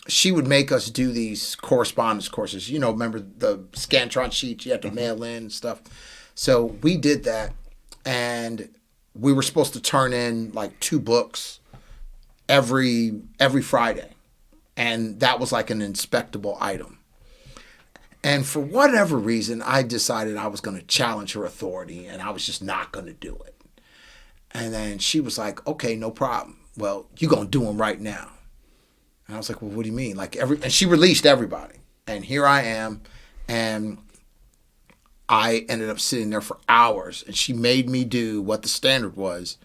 [SPEAKER 1] she would make us do these correspondence courses. You know, remember the Scantron sheets you had to mail in and stuff. So we did that, and we were supposed to turn in like 2 books every Friday, and that was like an inspectable item. And for whatever reason, I decided I was going to challenge her authority, and I was just not going to do it. And then she was like, "Okay, no problem. Well, you're going to do them right now." And I was like, "Well, what do you mean?" And she released everybody. And here I am, and I ended up sitting there for hours, and she made me do what the standard was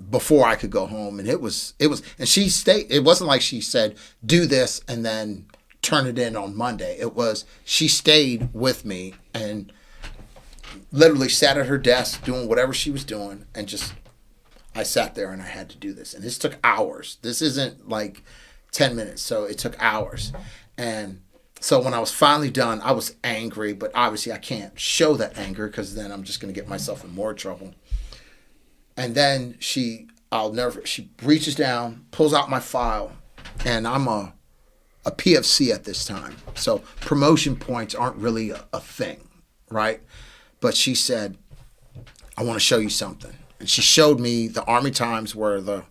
[SPEAKER 1] before I could go home. And and she stayed. It wasn't like she said, "Do this," and then turn it in on Monday. It was, she stayed with me and literally sat at her desk doing whatever she was doing, and just, I sat there and I had to do this. And this took hours. This isn't like 10 minutes. So it took hours. And so when I was finally done, I was angry, but obviously I can't show that anger because then I'm just going to get myself in more trouble. And then she reaches down, pulls out my file, and I'm a PFC at this time. So promotion points aren't really a thing, right? But she said, "I want to show you something." And she showed me the Army Times where the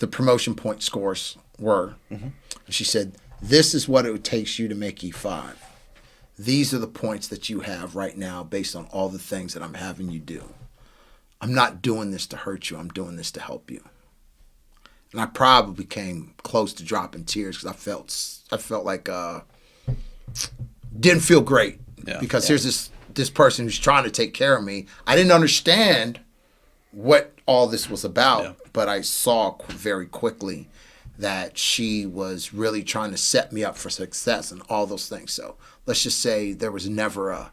[SPEAKER 1] promotion point scores were. Mm-hmm. And she said, "This is what it takes you to make E5. These are the points that you have right now based on all the things that I'm having you do. I'm not doing this to hurt you. I'm doing this to help you." And I probably came close to dropping tears because I felt like didn't feel great.
[SPEAKER 3] Yeah.
[SPEAKER 1] Because here's this person who's trying to take care of me. I didn't understand what all this was about, but I saw very quickly that she was really trying to set me up for success and all those things. So let's just say there was never a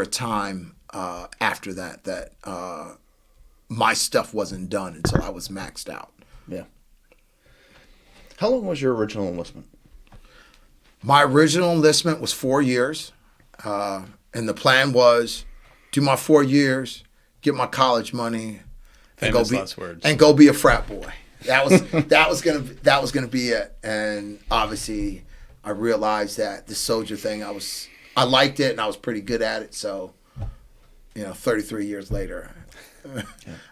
[SPEAKER 1] time after that my stuff wasn't done until I was maxed out.
[SPEAKER 2] Yeah. How long was your original enlistment?
[SPEAKER 1] My original enlistment was 4 years. And the plan was do my 4 years, get my college money,
[SPEAKER 3] Famous last words.
[SPEAKER 1] And go be a frat boy. That was gonna be it. And obviously I realized that the soldier thing, I liked it and I was pretty good at it. So, 33 years later,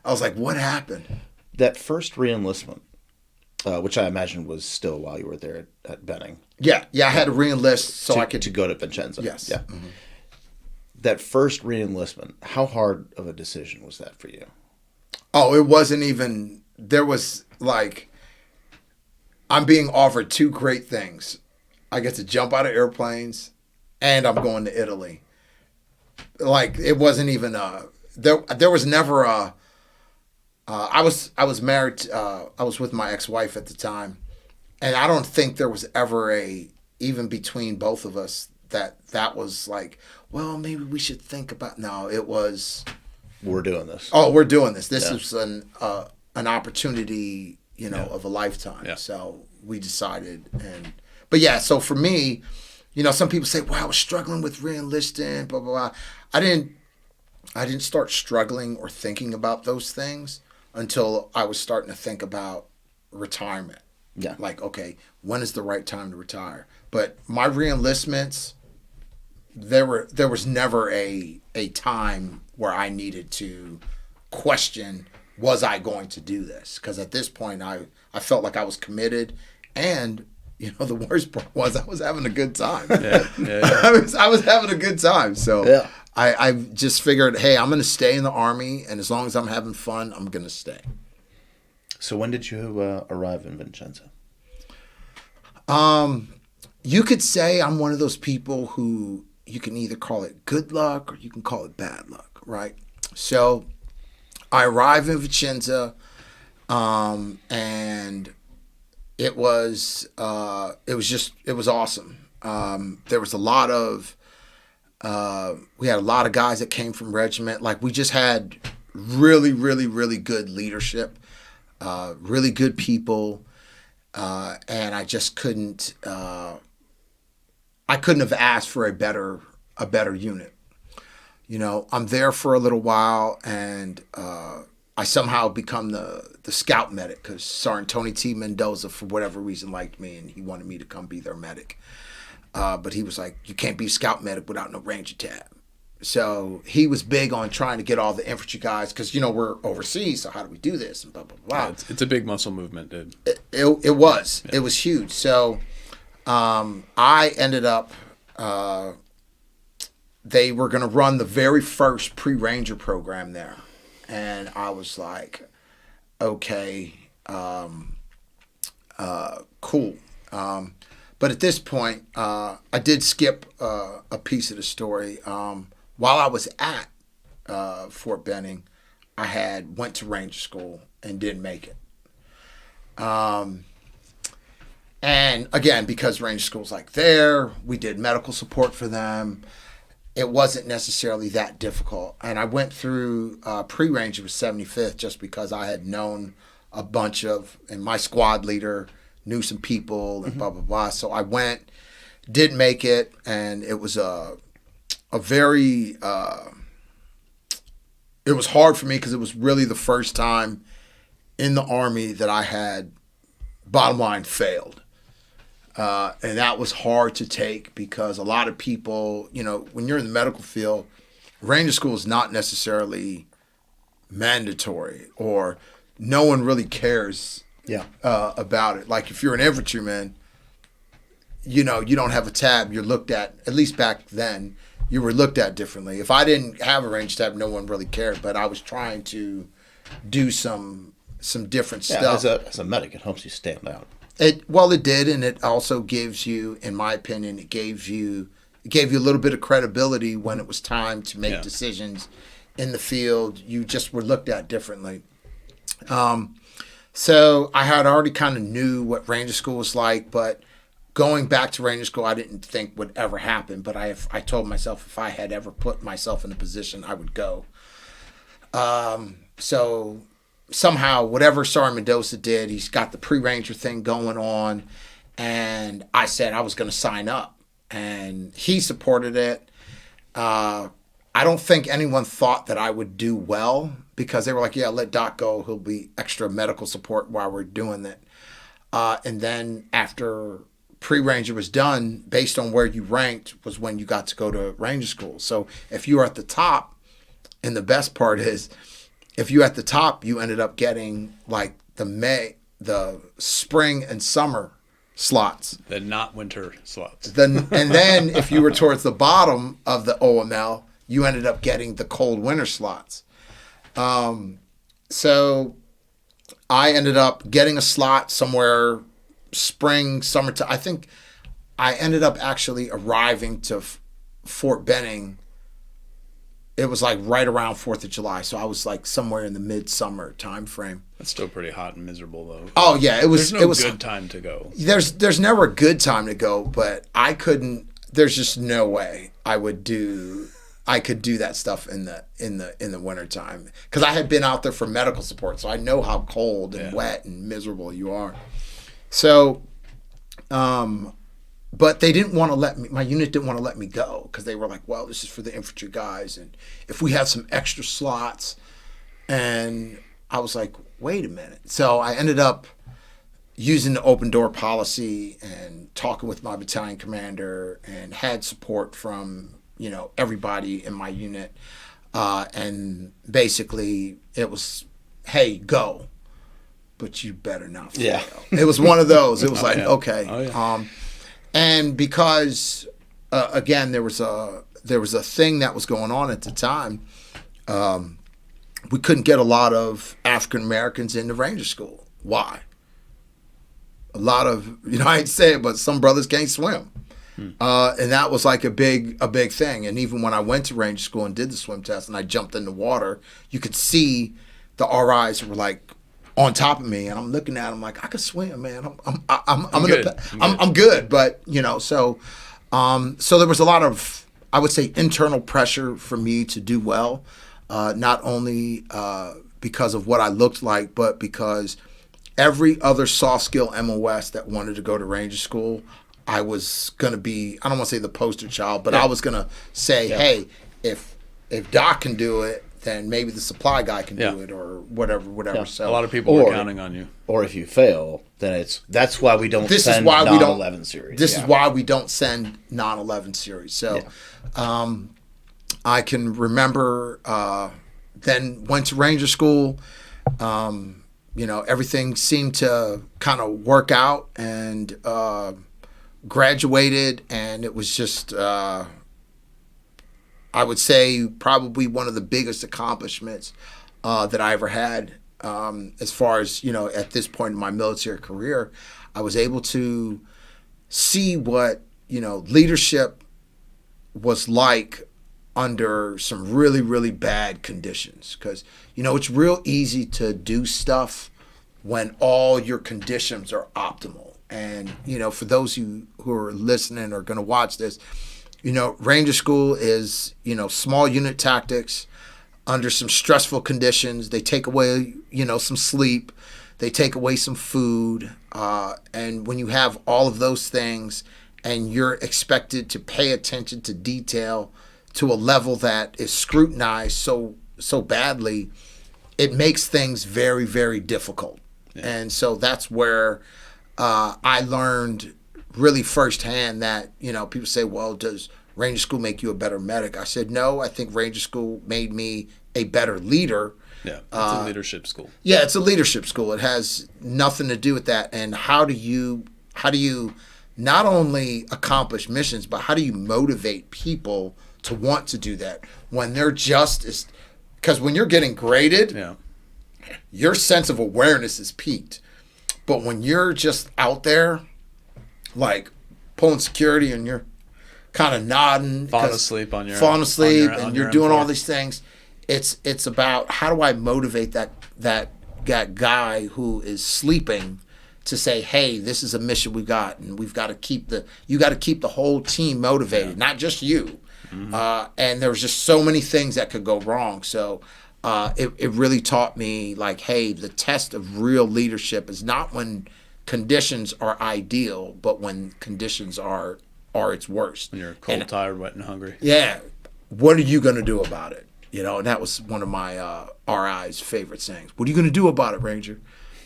[SPEAKER 1] I was like, what happened?
[SPEAKER 2] That first re-enlistment, which I imagine was still while you were there at Benning.
[SPEAKER 1] Yeah, I had to re-enlist so I could
[SPEAKER 2] to go to Vincenzo.
[SPEAKER 1] Yes.
[SPEAKER 2] Yeah. Mm-hmm. That first re-enlistment, how hard of a decision was that for you?
[SPEAKER 1] Oh, it wasn't even. There was like, I'm being offered 2 great things. I get to jump out of airplanes, and I'm going to Italy. Like, it wasn't even there was never a. I was married. I was with my ex-wife at the time, and I don't think there was ever even between both of us that was like, well, maybe we should think about. No, it was.
[SPEAKER 2] We're doing this.
[SPEAKER 1] Oh, we're doing this. This is an opportunity, of a lifetime. Yeah. So we decided, but yeah. So for me, some people say, "Well, I was struggling with re-enlisting." Blah blah blah. I didn't start struggling or thinking about those things until I was starting to think about retirement.
[SPEAKER 2] Yeah.
[SPEAKER 1] Like, okay, when is the right time to retire? But my re-enlistments, there was never a time where I needed to question, was I going to do this? Because at this point, I felt like I was committed, and the worst part was I was having a good time.
[SPEAKER 3] Yeah.
[SPEAKER 1] I was having a good time. So
[SPEAKER 2] yeah.
[SPEAKER 1] I just figured, hey, I'm going to stay in the Army, and as long as I'm having fun, I'm going to stay.
[SPEAKER 2] So when did you arrive in Vincenzo?
[SPEAKER 1] You could say I'm one of those people who you can either call it good luck or you can call it bad luck, right? So I arrived in Vicenza, and it was awesome. There was we had a lot of guys that came from regiment. Like, we just had really, really, really good leadership, really good people. And I just couldn't have asked for a better unit. I'm there for a little while, and I somehow become the scout medic because Sergeant Tony T. Mendoza, for whatever reason, liked me and he wanted me to come be their medic. But he was like, you can't be a scout medic without no Ranger tab. So he was big on trying to get all the infantry guys because, we're overseas, so how do we do this? And blah, blah, blah.
[SPEAKER 3] Yeah, it's a big muscle movement, dude.
[SPEAKER 1] It was. Yeah. It was huge. So I ended up, they were going to run the very first pre-Ranger program there. And I was like, okay, cool. But at this point, I did skip a piece of the story. While I was at Fort Benning, I went to Ranger School and didn't make it. And again, because Ranger School's like there, we did medical support for them. It wasn't necessarily that difficult. And I went through pre-Ranger with 75th just because I had known a bunch of, and my squad leader knew some people and blah, blah, blah. So I went, did make it, and it was a very, it was hard for me because it was really the first time in the Army that I had, bottom line, failed. And that was hard to take because a lot of people, when you're in the medical field, Ranger School is not necessarily mandatory or no one really cares about it. Like if you're an infantryman, you don't have a tab, you're looked at least back then, you were looked at differently. If I didn't have a Ranger tab, no one really cared, but I was trying to do some different stuff.
[SPEAKER 2] As a medic, it helps you stand out.
[SPEAKER 1] It did, and it also gives you, in my opinion, it gave you a little bit of credibility when it was time to make decisions in the field. You just were looked at differently. So I had already kind of knew what Ranger School was like, but going back to Ranger School, I didn't think would ever happen. But I told myself if I had ever put myself in a position, I would go. So somehow, whatever Sergeant Mendoza did, he's got the pre-Ranger thing going on, and I said I was going to sign up, and he supported it. I don't think anyone thought that I would do well because they were like, yeah, let Doc go. He'll be extra medical support while we're doing it. And then after pre-Ranger was done, based on where you ranked was when you got to go to Ranger School. So if you were at the top, and the best part is, if you at the top, you ended up getting like the spring and summer slots.
[SPEAKER 3] The not winter slots.
[SPEAKER 1] And then if you were towards the bottom of the OML, you ended up getting the cold winter slots. So I ended up getting a slot somewhere spring, summertime. I think I ended up actually arriving to Fort Benning. It was like right around 4th of July. So I was like somewhere in the midsummer time frame.
[SPEAKER 3] That's still pretty hot and miserable though.
[SPEAKER 1] Oh yeah.
[SPEAKER 3] There's no good time to go.
[SPEAKER 1] There's never a good time to go, but I couldn't, there's just no way I could do that stuff in the wintertime. Cause I had been out there for medical support. So I know how cold and wet and miserable you are. So, but they didn't want to let me, my unit didn't want to let me go because they were like, well, this is for the infantry guys. And if we have some extra slots, and I was like, wait a minute. So I ended up using the open door policy and talking with my battalion commander and had support from, everybody in my unit. And basically it was, hey, go, but you better not fail. Yeah. It was one of those. It was okay. Oh, yeah. And because, again, there was a thing that was going on at the time. We couldn't get a lot of African Americans into Ranger School. Why? A lot of, I hate to say it, but some brothers can't swim. And that was like a big thing. And even when I went to Ranger School and did the swim test and I jumped in the water, you could see the RIs were like on top of me, and I'm looking at them like, I could swim, man. I'm good. But so there was a lot of, I would say, internal pressure for me to do well, not only because of what I looked like, but because every other soft skill MOS that wanted to go to Ranger School, I was gonna be, I don't want to say the poster child, but I was gonna say, hey, if Doc can do it, then maybe the supply guy can
[SPEAKER 3] Yeah.
[SPEAKER 1] do it or whatever.
[SPEAKER 2] Yeah.
[SPEAKER 1] So
[SPEAKER 3] A lot of people
[SPEAKER 2] Or-
[SPEAKER 3] are counting on you.
[SPEAKER 2] Or if you fail, then that's why we don't
[SPEAKER 1] This is
[SPEAKER 2] send
[SPEAKER 1] why we don't-
[SPEAKER 2] non-11 series.
[SPEAKER 1] this
[SPEAKER 2] Yeah.
[SPEAKER 1] is why we don't send non-11 series. So I can remember then went to Ranger School. Everything seemed to kind of work out, and graduated, and it was just I would say probably one of the biggest accomplishments that I ever had. As far as, at this point in my military career, I was able to see what, leadership was like under some really, really bad conditions. Because, it's real easy to do stuff when all your conditions are optimal. And, for those who are listening or going to watch this, Ranger School is, small unit tactics under some stressful conditions. They take away, some sleep. They take away some food. And when you have all of those things and you're expected to pay attention to detail to a level that is scrutinized so badly, it makes things very, very difficult. Yeah. And so that's where I learned really firsthand that, people say, well, does Ranger School make you a better medic? I said, no, I think Ranger School made me a better leader.
[SPEAKER 3] Yeah, it's a leadership school.
[SPEAKER 1] Yeah, it's a leadership school. It has nothing to do with that. And how do you not only accomplish missions, but how do you motivate people to want to do that when they're just because when you're getting graded, your sense of awareness is peaked. But when you're just out there, like pulling security and you're kind of nodding,
[SPEAKER 3] falling asleep, and
[SPEAKER 1] you're doing all these things, it's about how do I motivate that guy who is sleeping to say, hey, this is a mission we got, and you got to keep the whole team motivated, not just you. Mm-hmm. And there was just so many things that could go wrong. So it really taught me, like, hey, the test of real leadership is not when conditions are ideal, but when conditions are its worst.
[SPEAKER 3] When you're cold, tired, wet, and hungry.
[SPEAKER 1] Yeah. What are you going to do about it? And that was one of my RI's favorite sayings. What are you going to do about it, Ranger?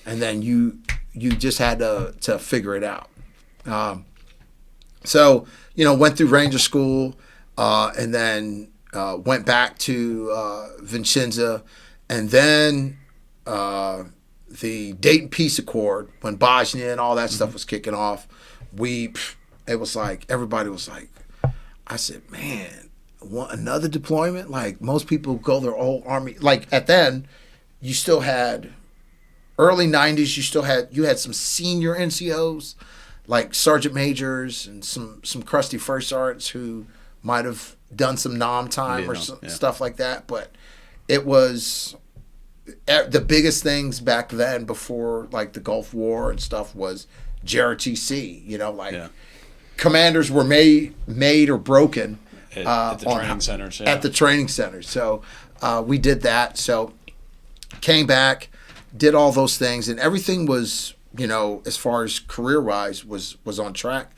[SPEAKER 1] And then you just had to figure it out. So, went through Ranger School, and then went back to Vincenza, and then the Dayton Peace Accord, when Bosnia and all that stuff was kicking off, it was like, everybody was like, I said, man, another deployment? Like, most people go their whole army. Like, at then, you still had, early 90s, you had some senior NCOs, like sergeant majors and some crusty first sergeants who might have done some nom time stuff like that. But it was the biggest things back then, before like the Gulf War and stuff, was JRTC. Commanders were made or broken
[SPEAKER 3] at the training centers. Yeah.
[SPEAKER 1] At the training centers. So we did that. So came back, did all those things, and everything was, as far as career-wise, was on track.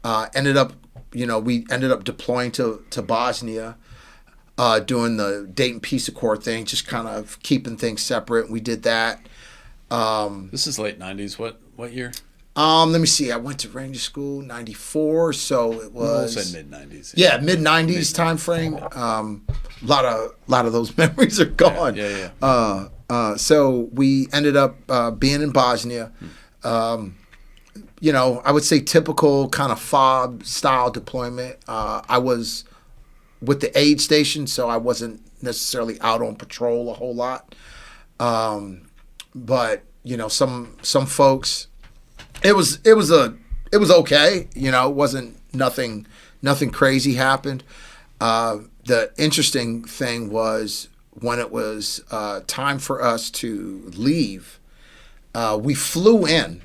[SPEAKER 1] We ended up deploying to Bosnia, doing the Dayton Peace Accord thing, just kind of keeping things separate. We did that.
[SPEAKER 3] This is late 90s. What year?
[SPEAKER 1] Let me see. I went to Ranger School '94, so it was.
[SPEAKER 3] We'll say mid '90s.
[SPEAKER 1] Yeah, mid '90s time frame. A lot of those memories are gone.
[SPEAKER 3] Yeah.
[SPEAKER 1] So we ended up being in Bosnia. I would say typical kind of FOB style deployment. I was with the aid station, so I wasn't necessarily out on patrol a whole lot. But some folks. It was okay. It wasn't nothing crazy happened. The interesting thing was when it was time for us to leave, we flew in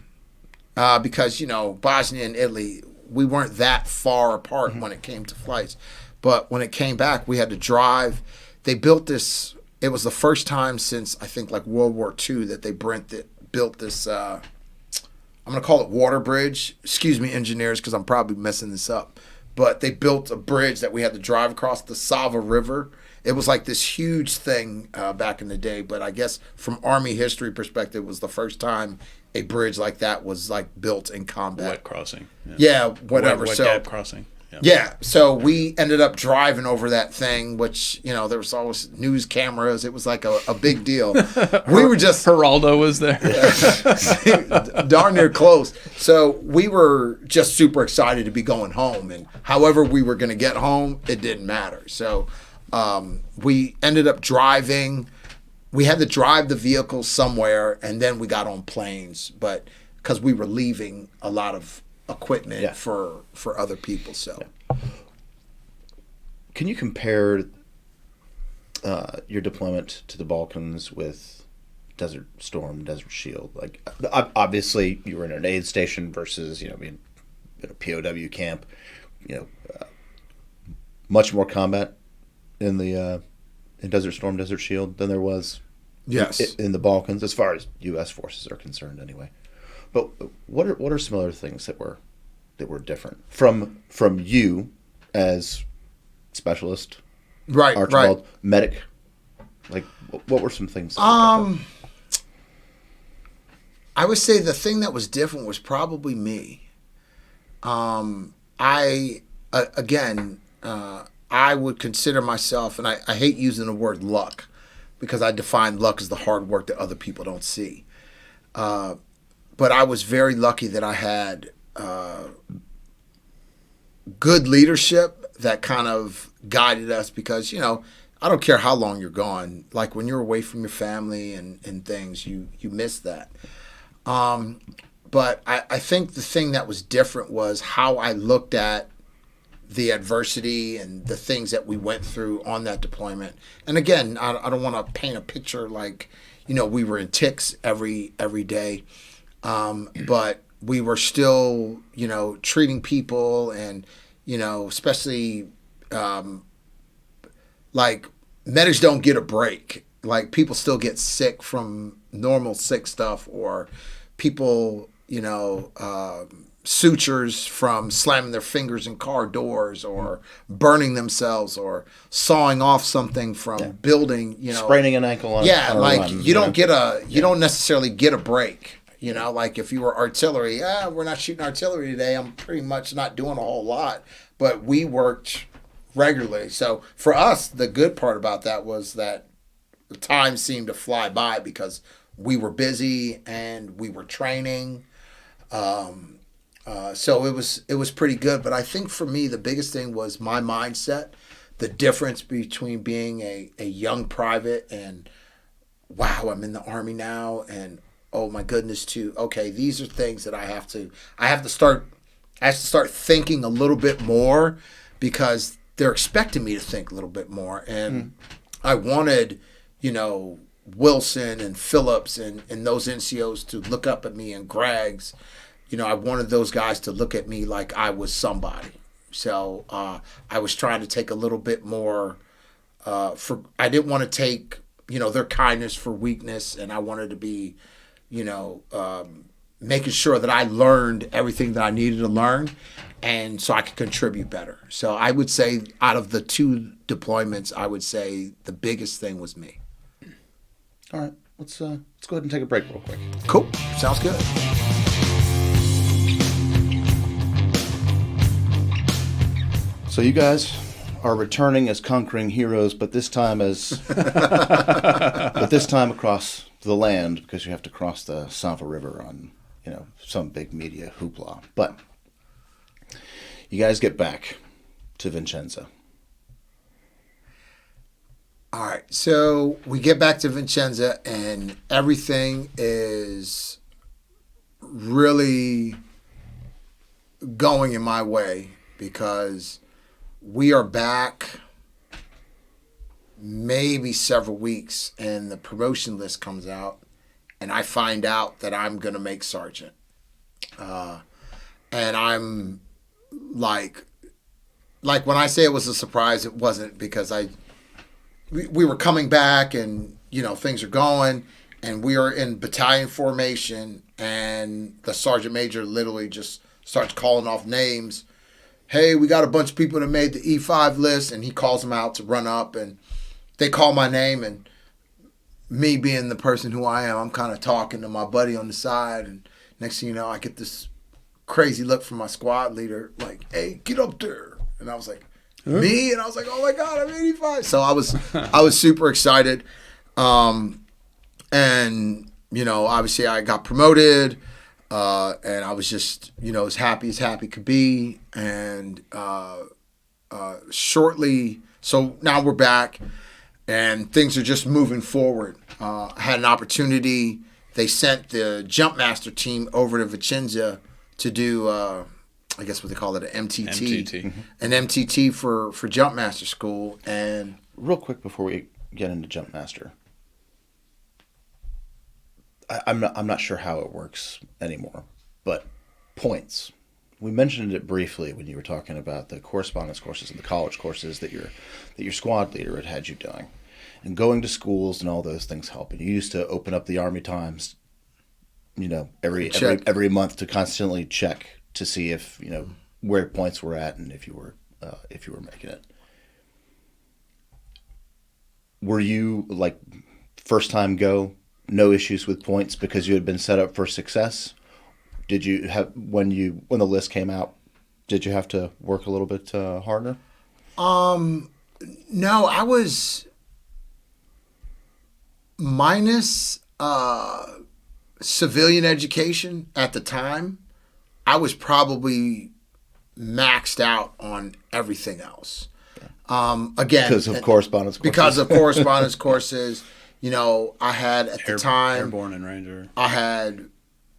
[SPEAKER 1] because Bosnia and Italy, we weren't that far apart when it came to flights. But when it came back, we had to drive. They built this. It was the first time since I think like World War II that they built this. I'm going to call it water bridge. Excuse me, engineers, because I'm probably messing this up. But they built a bridge that we had to drive across the Sava River. it was like this huge thing back in the day. But I guess from Army history perspective, it was the first time a bridge like that was like built in combat.
[SPEAKER 3] Wet crossing.
[SPEAKER 1] Yeah, whatever.
[SPEAKER 3] Wet
[SPEAKER 1] so
[SPEAKER 3] gap crossing.
[SPEAKER 1] yeah, so we ended up driving over that thing, which, you know, there was always news cameras. It was like a big deal. We were just
[SPEAKER 3] Geraldo was there.
[SPEAKER 1] darn near close. So we were just super excited to be going home. And however we were going to get home, it didn't matter. So we ended up driving. We had to drive the vehicle somewhere, and then we got on planes. But because we were leaving a lot of equipment for other people. So
[SPEAKER 2] can you compare your deployment to the Balkans with Desert Storm, Desert Shield? Like, obviously you were in an aid station versus, you know, being in a POW camp, you know, much more combat in the in Desert Storm, Desert Shield than there was in the Balkans, as far as U.S. forces are concerned anyway. But what are some other things that were different from you as specialist, Archbold, medic? Like, what were some things?
[SPEAKER 1] I would say the thing that was different was probably me. I would consider myself, and I hate using the word luck because I define luck as the hard work that other people don't see. But I was very lucky that I had good leadership that kind of guided us because, you know, I don't care how long you're gone. Like when you're away from your family and things, you miss that. But I think the thing that was different was how I looked at the adversity and the things that we went through on that deployment. And again, I don't want to paint a picture like, you know, we were in ticks every day. But we were still, you know, treating people and, you know, especially like medics don't get a break. Like people still get sick from normal sick stuff, or people, you know, sutures from slamming their fingers in car doors or burning themselves or sawing off something from building, you know.
[SPEAKER 2] Spraining an ankle on on a
[SPEAKER 1] like
[SPEAKER 2] run,
[SPEAKER 1] you don't get you don't necessarily get a break. You know, like if you were artillery, we're not shooting artillery today. I'm pretty much not doing a whole lot, but we worked regularly. So for us, the good part about that was that the time seemed to fly by because we were busy and we were training. So it was pretty good. But I think for me, the biggest thing was my mindset, the difference between being a young private and, wow, I'm in the Army now, and oh my goodness, okay, these are things that I have to start thinking a little bit more because they're expecting me to think a little bit more. And I wanted, you know, Wilson and Phillips and those NCOs to look up at me, and Greg's, you know, I wanted those guys to look at me like I was somebody. So I was trying to take a little bit more I didn't want to take, you know, their kindness for weakness, and I wanted to be, you know, making sure that I learned everything that I needed to learn, and so I could contribute better. So I would say out of the two deployments, I would say the biggest thing was me.
[SPEAKER 2] All right, let's go ahead and take a break real quick.
[SPEAKER 1] Cool, sounds good.
[SPEAKER 2] So you guys are returning as conquering heroes, but this time across the land, because you have to cross the Sava River on, you know, some big media hoopla. But you guys get back to Vincenza.
[SPEAKER 1] All right, so we get back to Vincenza, and everything is really going in my way because we are back maybe several weeks, and the promotion list comes out, and I find out that I'm going to make sergeant. And I'm like when I say it was a surprise, it wasn't, because we were coming back, and, you know, things are going, and we are in battalion formation, and the sergeant major literally just starts calling off names. Hey, we got a bunch of people that made the E5 list, and he calls them out to run up, and they call my name, and me being the person who I am, I'm kind of talking to my buddy on the side, and next thing you know, I get this crazy look from my squad leader, like, "Hey, get up there!" And I was like, "Me?" And I was like, "Oh my God, I'm 85!" So I was super excited, and obviously I got promoted, and I was just as happy could be, and shortly, so now we're back. And things are just moving forward. I had an opportunity. They sent the Jumpmaster team over to Vicenza to do, I guess what they call it, an MTT.
[SPEAKER 3] MTT.
[SPEAKER 1] An MTT for Jumpmaster school. And
[SPEAKER 2] real quick before we get into Jumpmaster, I'm not sure how it works anymore, but points. We mentioned it briefly when you were talking about the correspondence courses and the college courses that your squad leader had you doing. And going to schools and all those things help. And you used to open up the Army Times, every month to constantly check to see if where points were at and if you were making it. Were you like first time go, no issues with points because you had been set up for success? Did you have when the list came out? Did you have to work a little bit harder?
[SPEAKER 1] No, I was minus civilian education at the time. I was probably maxed out on everything else. Again,
[SPEAKER 2] because of correspondence courses.
[SPEAKER 1] Because of correspondence courses, I had at the time
[SPEAKER 3] Airborne and Ranger.
[SPEAKER 1] I had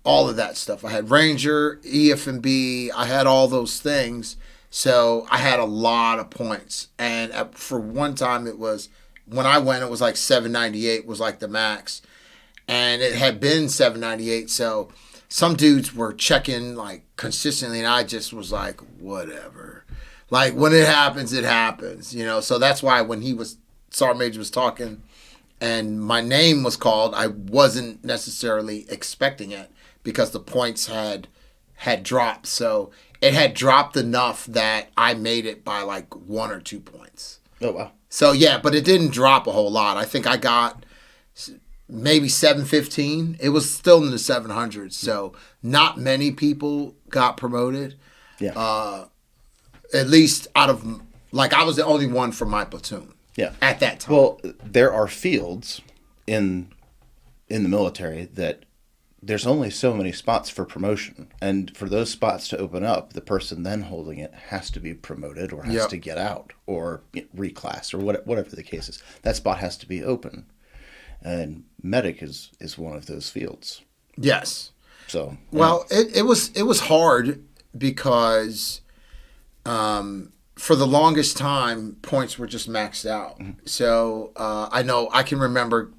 [SPEAKER 1] all of that stuff. I had Ranger, EF&B. I had all those things. So I had a lot of points. And for one time, when I went, it was like 798 was like the max. And it had been 798. So some dudes were checking like consistently. And I just was like, whatever. Like when it happens, it happens. So that's why when Sergeant Major was talking and my name was called, I wasn't necessarily expecting it because the points had dropped. So it had dropped enough that I made it by like 1 or 2 points.
[SPEAKER 2] Oh, wow.
[SPEAKER 1] So, yeah, but it didn't drop a whole lot. I think I got maybe 715. It was still in the 700s. So not many people got promoted.
[SPEAKER 2] Yeah.
[SPEAKER 1] At least out of, like, I was the only one from my platoon.
[SPEAKER 2] Yeah.
[SPEAKER 1] At that time.
[SPEAKER 2] Well, there are fields in the military that there's only so many spots for promotion. And for those spots to open up, the person then holding it has to be promoted or has to get out or reclass or whatever the case is. That spot has to be open. And medic is one of those fields.
[SPEAKER 1] Yes.
[SPEAKER 2] So
[SPEAKER 1] well, it was hard because for the longest time points were just maxed out. Mm-hmm. So I can remember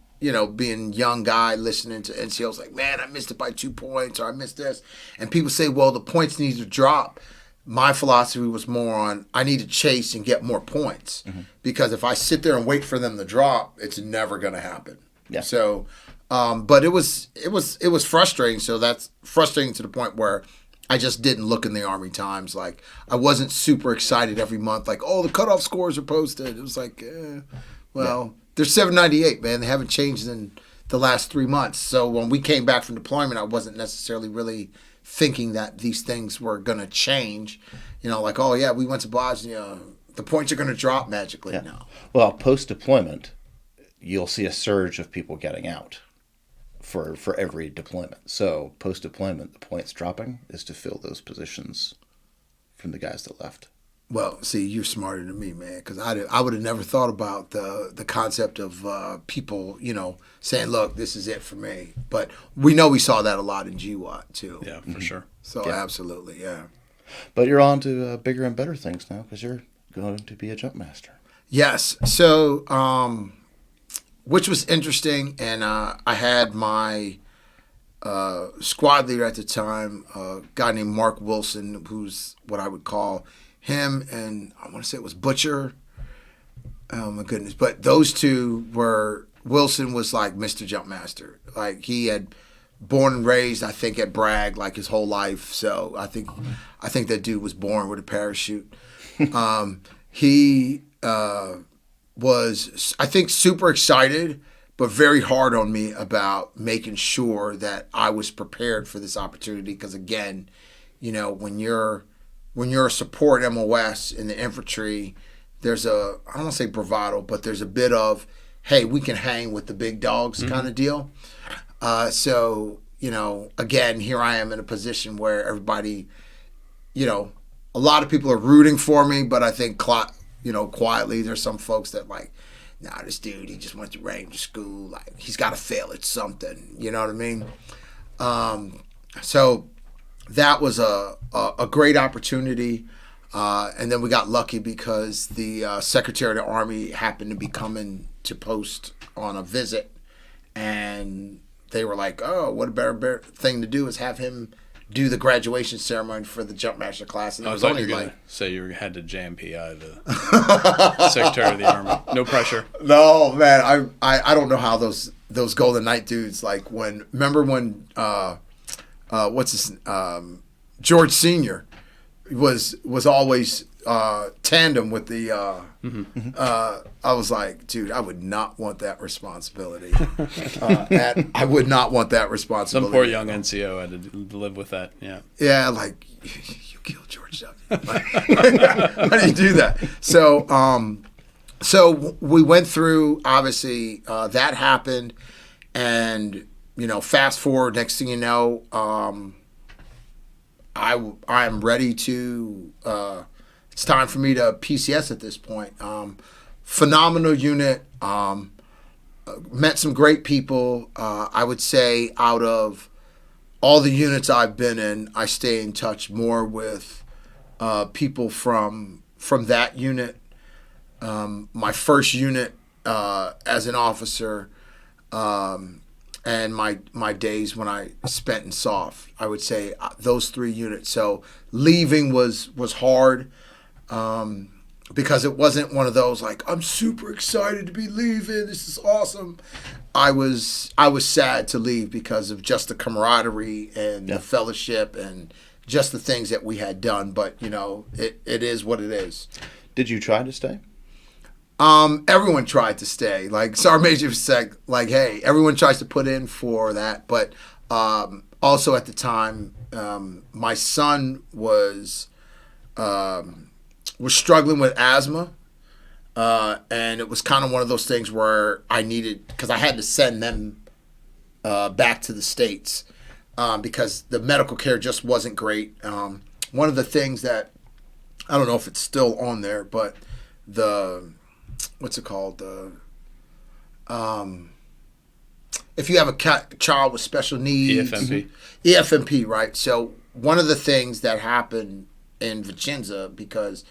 [SPEAKER 1] being a young guy listening to NCOs like, man, I missed it by 2 points or I missed this. And people say, well, the points need to drop. My philosophy was more on I need to chase and get more points. Mm-hmm. Because if I sit there and wait for them to drop, it's never going to happen.
[SPEAKER 2] Yeah.
[SPEAKER 1] So, but it was frustrating. So that's frustrating to the point where I just didn't look in the Army Times. Like I wasn't super excited every month. Like, oh, the cutoff scores are posted. It was like, they're 798, man. They haven't changed in the last 3 months. So when we came back from deployment, I wasn't necessarily really thinking that these things were going to change. Like, oh, yeah, we went to Bosnia. The points are going to drop magically.
[SPEAKER 2] Yeah.
[SPEAKER 1] No.
[SPEAKER 2] Well, post-deployment, you'll see a surge of people getting out for every deployment. So post-deployment, the points dropping is to fill those positions from the guys that left.
[SPEAKER 1] Well, see, you're smarter than me, man, because I would have never thought about the concept of people, saying, look, this is it for me. But we saw that a lot in GWAT, too.
[SPEAKER 3] Yeah, for sure.
[SPEAKER 1] So, absolutely, yeah.
[SPEAKER 2] But you're on to bigger and better things now because you're going to be a Jumpmaster.
[SPEAKER 1] Yes. So, which was interesting, and I had my squad leader at the time, a guy named Mark Wilson, who's what I would call him, and I want to say it was Butcher. Oh my goodness! But those two were. Wilson was like Mr. Jumpmaster. Like he had born and raised, I think, at Bragg like his whole life. So I think that dude was born with a parachute. He was, I think, super excited, but very hard on me about making sure that I was prepared for this opportunity. Because again, when you're a support MOS in the infantry, there's I don't want to say bravado, but there's a bit of, hey, we can hang with the big dogs kind of deal. So, again, here I am in a position where everybody, a lot of people are rooting for me, but I think, quietly there's some folks that like, nah, this dude, he just went to Ranger school. Like, he's got to fail at something. You know what I mean? So that was a great opportunity. And then we got lucky because the Secretary of the Army happened to be coming to post on a visit. And they were like, oh, what a better thing to do is have him do the graduation ceremony for the jump master class. And
[SPEAKER 3] I
[SPEAKER 1] it
[SPEAKER 3] was
[SPEAKER 1] was
[SPEAKER 3] only
[SPEAKER 1] only
[SPEAKER 3] going
[SPEAKER 1] like,
[SPEAKER 3] to say you had to JMPI the Secretary of the Army. No pressure.
[SPEAKER 1] no, man, I don't know how those Golden Knight dudes, like remember when George Sr. was always tandem with the I was like, dude, I would not want that responsibility. I would not want that responsibility.
[SPEAKER 3] Some poor young NCO had to live with that. Yeah.
[SPEAKER 1] Yeah, like, you killed George W. Like, how do you do that? So we went through, obviously, that happened, and fast forward, next thing you know, I'm ready to. It's time for me to PCS at this point. Phenomenal unit. Met some great people. I would say out of all the units I've been in, I stay in touch more with people from that unit. My first unit as an officer, and my days when I spent in SOF, I would say those 3 units. So leaving was hard. Because it wasn't one of those like, I'm super excited to be leaving, this is awesome. I was sad to leave because of just the camaraderie and the fellowship and just the things that we had done. But it is what it is.
[SPEAKER 2] Did you try to stay?
[SPEAKER 1] Everyone tried to stay. Like Sergeant Major said, like, hey, everyone tries to put in for that. But also at the time, my son was struggling with asthma, and it was kind of one of those things where I needed, because I had to send them back to the States because the medical care just wasn't great. One of the things that, I don't know if it's still on there, but what's it called? If you have a child with special needs.
[SPEAKER 3] EFMP.
[SPEAKER 1] EFMP, right? So one of the things that happened in Vicenza, because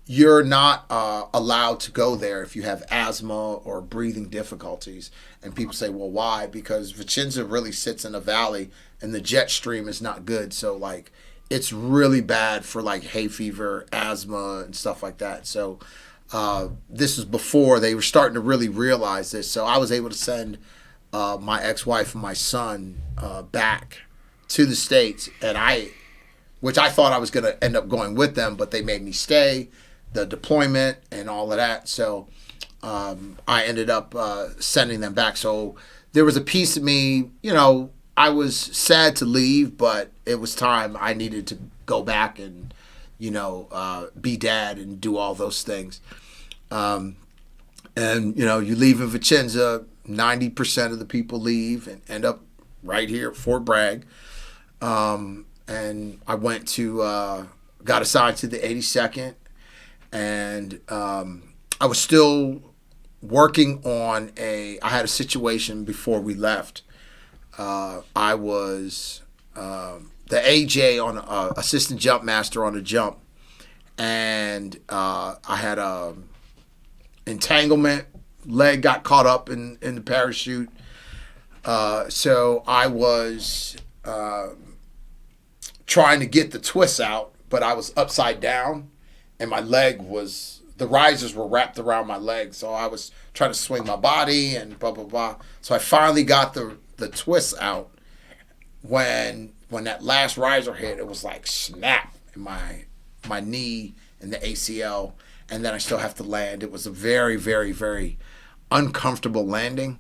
[SPEAKER 1] you're not allowed to go there if you have asthma or breathing difficulties. And people say, well, why? Because Vicenza really sits in a valley and the jet stream is not good. So like, it's really bad for like hay fever, asthma, and stuff like that. So this is before they were starting to really realize this. So I was able to send my ex-wife and my son back to the States, and which I thought I was going to end up going with them, but they made me stay, the deployment and all of that. So I ended up sending them back. So there was a piece of me, I was sad to leave, but it was time. I needed to go back and, be dad and do all those things. And, you leave in Vicenza, 90% of the people leave and end up right here at Fort Bragg. And I went to, got assigned to the 82nd, and I was still working on I had a situation before we left. I was the AJ on assistant jump master on a jump, and I had a entanglement, leg got caught up in the parachute. So I was trying to get the twists out, but I was upside down, and my leg the risers were wrapped around my leg. So I was trying to swing my body and blah, blah, blah. So I finally got the twists out. When that last riser hit, it was like snap in my knee and the ACL. and then I still have to land. It was a very, very, very uncomfortable landing.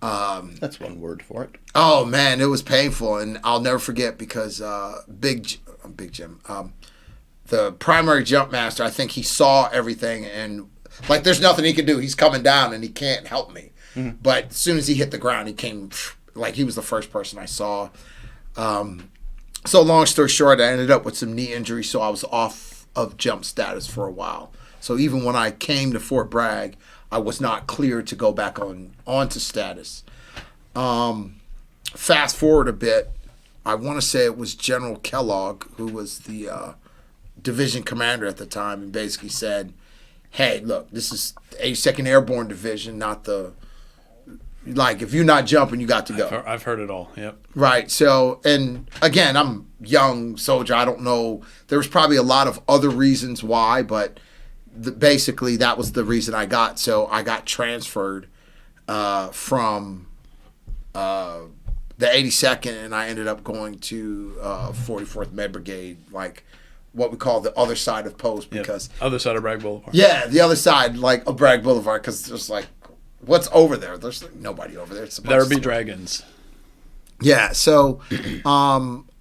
[SPEAKER 2] That's one word for it.
[SPEAKER 1] Oh man, it was painful, and I'll never forget because Big Jim, the primary jump master, I think he saw everything, and like there's nothing he can do. He's coming down, and he can't help me. Mm-hmm. But as soon as he hit the ground, he came like he was the first person I saw. So long story short, I ended up with some knee injury, so I was off of jump status for a while. So even when I came to Fort Bragg, I was not cleared to go back onto status. Fast forward a bit, I want to say it was General Kellogg, who was the division commander at the time, and basically said, hey, look, this is the 82nd Airborne Division, not the, like, if you're not jumping, you got to go.
[SPEAKER 3] I've heard it all, yep.
[SPEAKER 1] Right, so, and again, I'm young soldier, I don't know, there was probably a lot of other reasons why, but basically that was the reason I got. So I got transferred from the 82nd, and I ended up going to 44th Med Brigade, like what we call the other side of post, because
[SPEAKER 3] other side of Bragg Boulevard.
[SPEAKER 1] Yeah, the other side, like of Bragg Boulevard, because there's like, what's over there? There's like nobody over there.
[SPEAKER 3] There be dragons.
[SPEAKER 1] Yeah, so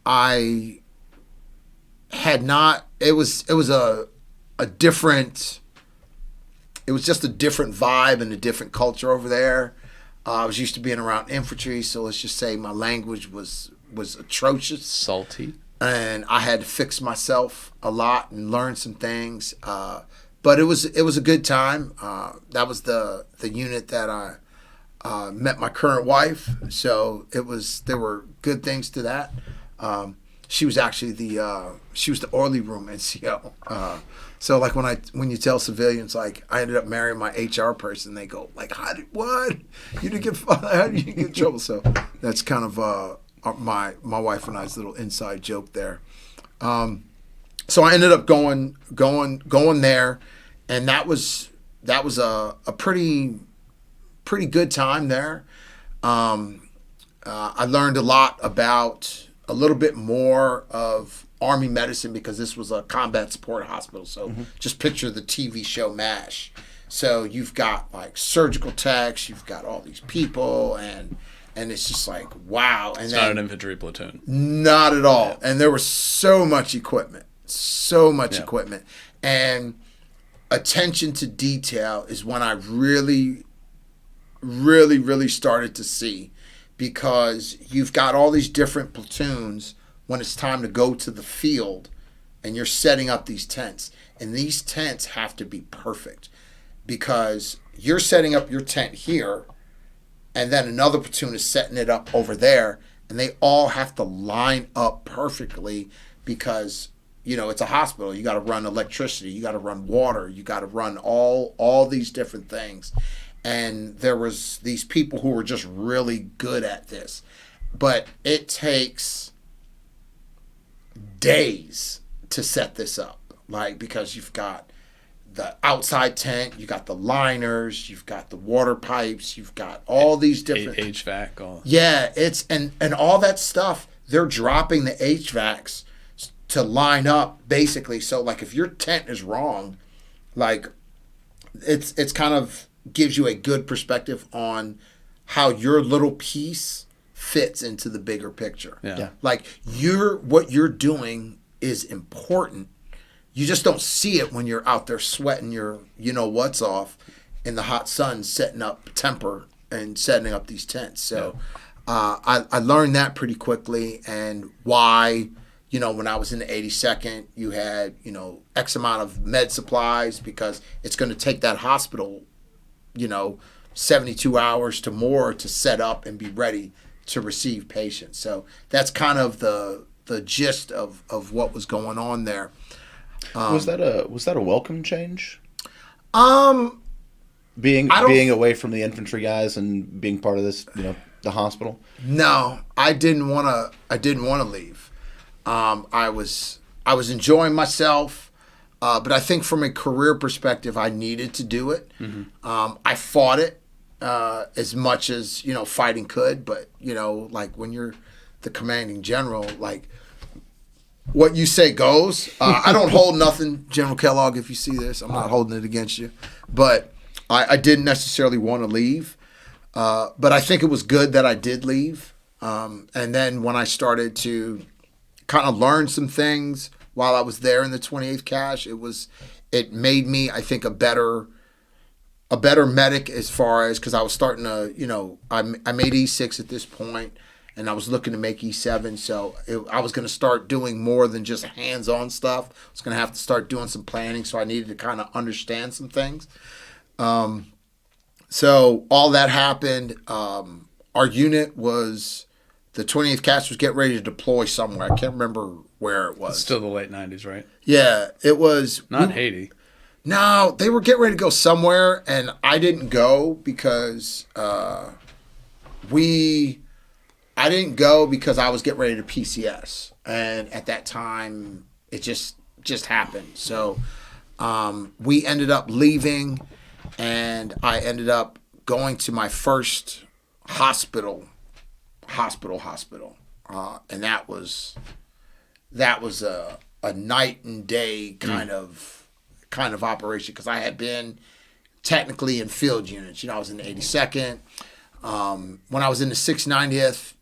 [SPEAKER 1] I had not. It was a different. It was just a different vibe and a different culture over there. I was used to being around infantry, so let's just say my language was atrocious,
[SPEAKER 3] salty,
[SPEAKER 1] and I had to fix myself a lot and learn some things. But it was a good time. That was the unit that I met my current wife, so there were good things to that. She was actually the orderly room NCO. So like when you tell civilians like I ended up marrying my HR person, they go like, how did you get in trouble? So that's kind of my wife and I's little inside joke there. So I ended up going there, and that was a pretty good time there. I learned a lot about a little bit more of Army medicine because this was a combat support hospital. So just picture the TV show MASH. So you've got like surgical techs, you've got all these people, and it's just like, wow. And
[SPEAKER 3] it's not an infantry platoon.
[SPEAKER 1] Not at all. Yeah. And there was so much equipment. And attention to detail is when I really, really, really started to see, because you've got all these different platoons when it's time to go to the field and you're setting up these tents. And these tents have to be perfect because you're setting up your tent here and then another platoon is setting it up over there, and they all have to line up perfectly because, you know, it's a hospital. You got to run electricity, you got to run water, you got to run all these different things. And there was these people who were just really good at this. But it takes days to set this up, like, because you've got the outside tent, you got the liners, you've got the water pipes, you've got all these different
[SPEAKER 3] HVAC. All.
[SPEAKER 1] Yeah, it's and all that stuff. They're dropping the HVACs to line up basically. So like if your tent is wrong, like it's kind of gives you a good perspective on how your little piece fits into the bigger picture.
[SPEAKER 3] Yeah.
[SPEAKER 1] Like what you're doing is important. You just don't see it when you're out there sweating your what's off in the hot sun, setting up temper and setting up these tents. So I learned that pretty quickly, and why, when I was in the 82nd, you had, X amount of med supplies, because it's going to take that hospital 72 hours to more to set up and be ready to receive patients. So that's kind of the gist of what was going on there.
[SPEAKER 2] Was that a welcome change? Being away from the infantry guys and being part of this, the hospital?
[SPEAKER 1] No, I didn't want to leave. I was enjoying myself. But I think from a career perspective, I needed to do it. Mm-hmm. I fought it as much as, fighting could. But, like when you're the commanding general, like what you say goes. I don't hold nothing, General Kellogg. If you see this, I'm not holding it against you. But I didn't necessarily want to leave. But I think it was good that I did leave. And then when I started to kind of learn some things while I was there in the 28th Cash, it made me, I think, a better medic as far as, because I was starting to, I made E6 at this point, and I was looking to make E7. So I was going to start doing more than just hands-on stuff. I was going to have to start doing some planning. So I needed to kind of understand some things. So all that happened. Our unit was, the 28th Cash was getting ready to deploy somewhere. I can't remember where it was.
[SPEAKER 3] It's still the late 90s, right?
[SPEAKER 1] Yeah, it was.
[SPEAKER 3] Not Haiti.
[SPEAKER 1] No, they were getting ready to go somewhere, and I didn't go because I didn't go because I was getting ready to PCS, and at that time it just happened. So we ended up leaving, and I ended up going to my first hospital, and that was a night and day kind of operation, because I had been technically in field units. I was in the 82nd. When I was in the 690th,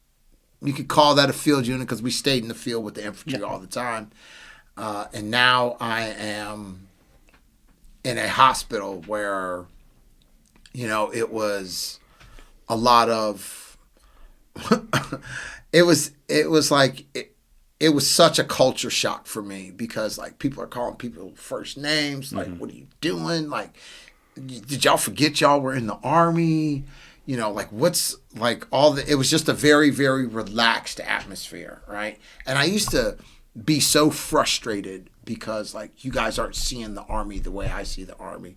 [SPEAKER 1] you could call that a field unit because we stayed in the field with the infantry all the time. And now I am in a hospital where, it was a lot of, it was such a culture shock for me, because like people are calling people first names. Like, what are you doing? Like, did y'all forget y'all were in the Army? Like what's like it was just a very, very relaxed atmosphere. Right. And I used to be so frustrated because like you guys aren't seeing the Army the way I see the Army.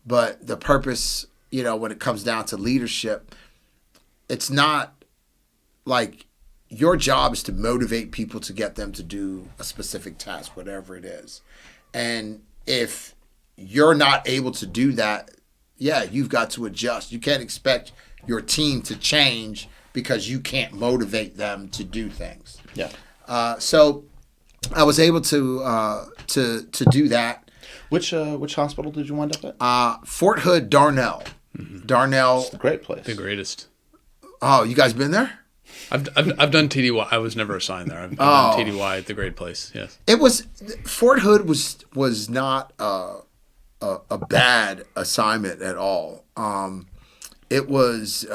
[SPEAKER 1] But the purpose, when it comes down to leadership, it's not like, your job is to motivate people to get them to do a specific task, whatever it is. And if you're not able to do that, you've got to adjust. You can't expect your team to change because you can't motivate them to do things.
[SPEAKER 2] Yeah.
[SPEAKER 1] So I was able to do that.
[SPEAKER 2] Which hospital did you wind up
[SPEAKER 1] at? Fort Hood, Darnell. Darnell.
[SPEAKER 2] It's a great place.
[SPEAKER 3] The greatest.
[SPEAKER 1] Oh, you guys been there?
[SPEAKER 3] I've done TDY. I was never assigned there. I've done TDY at the great place. Yes.
[SPEAKER 1] It was, Fort Hood was not a bad assignment at all. It was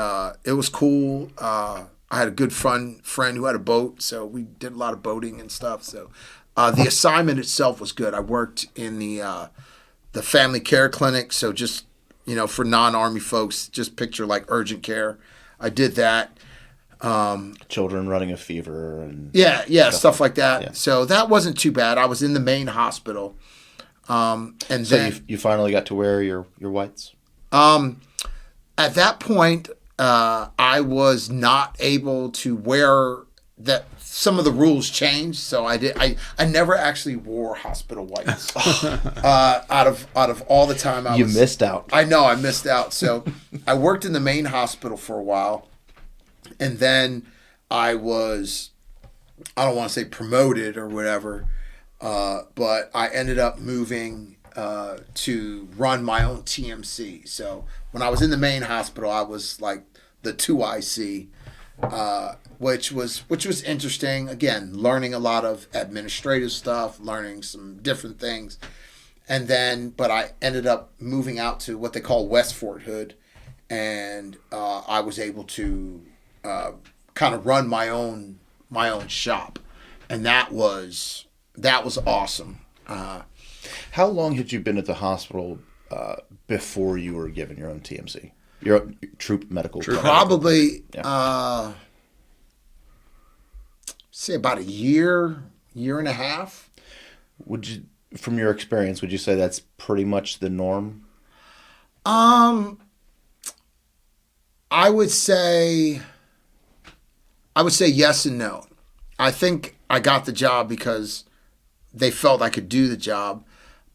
[SPEAKER 1] cool. I had a good friend who had a boat, so we did a lot of boating and stuff. So the assignment itself was good. I worked in the family care clinic, so just for non-Army folks, just picture like urgent care. I did that.
[SPEAKER 2] Children running a fever and
[SPEAKER 1] stuff like that.
[SPEAKER 2] Yeah.
[SPEAKER 1] So that wasn't too bad. I was in the main hospital, and
[SPEAKER 2] so
[SPEAKER 1] then
[SPEAKER 2] you finally got to wear your whites.
[SPEAKER 1] At that point, I was not able to wear that. Some of the rules changed, so I never actually wore hospital whites. Out of all the time
[SPEAKER 2] You missed out.
[SPEAKER 1] I know I missed out. So I worked in the main hospital for a while. And then I don't want to say promoted or whatever, but I ended up moving to run my own TMC. So when I was in the main hospital, I was like the 2IC, which was interesting. Again, learning a lot of administrative stuff, learning some different things. But I ended up moving out to what they call West Fort Hood, and I was able to kind of run my own shop, and that was awesome.
[SPEAKER 2] How long had you been at the hospital before you were given your own TMC, your own troop medical?
[SPEAKER 1] Probably, say about a year and a half.
[SPEAKER 2] Would you, from your experience, would you say that's pretty much the norm?
[SPEAKER 1] I would say yes and no. I think I got the job because they felt I could do the job,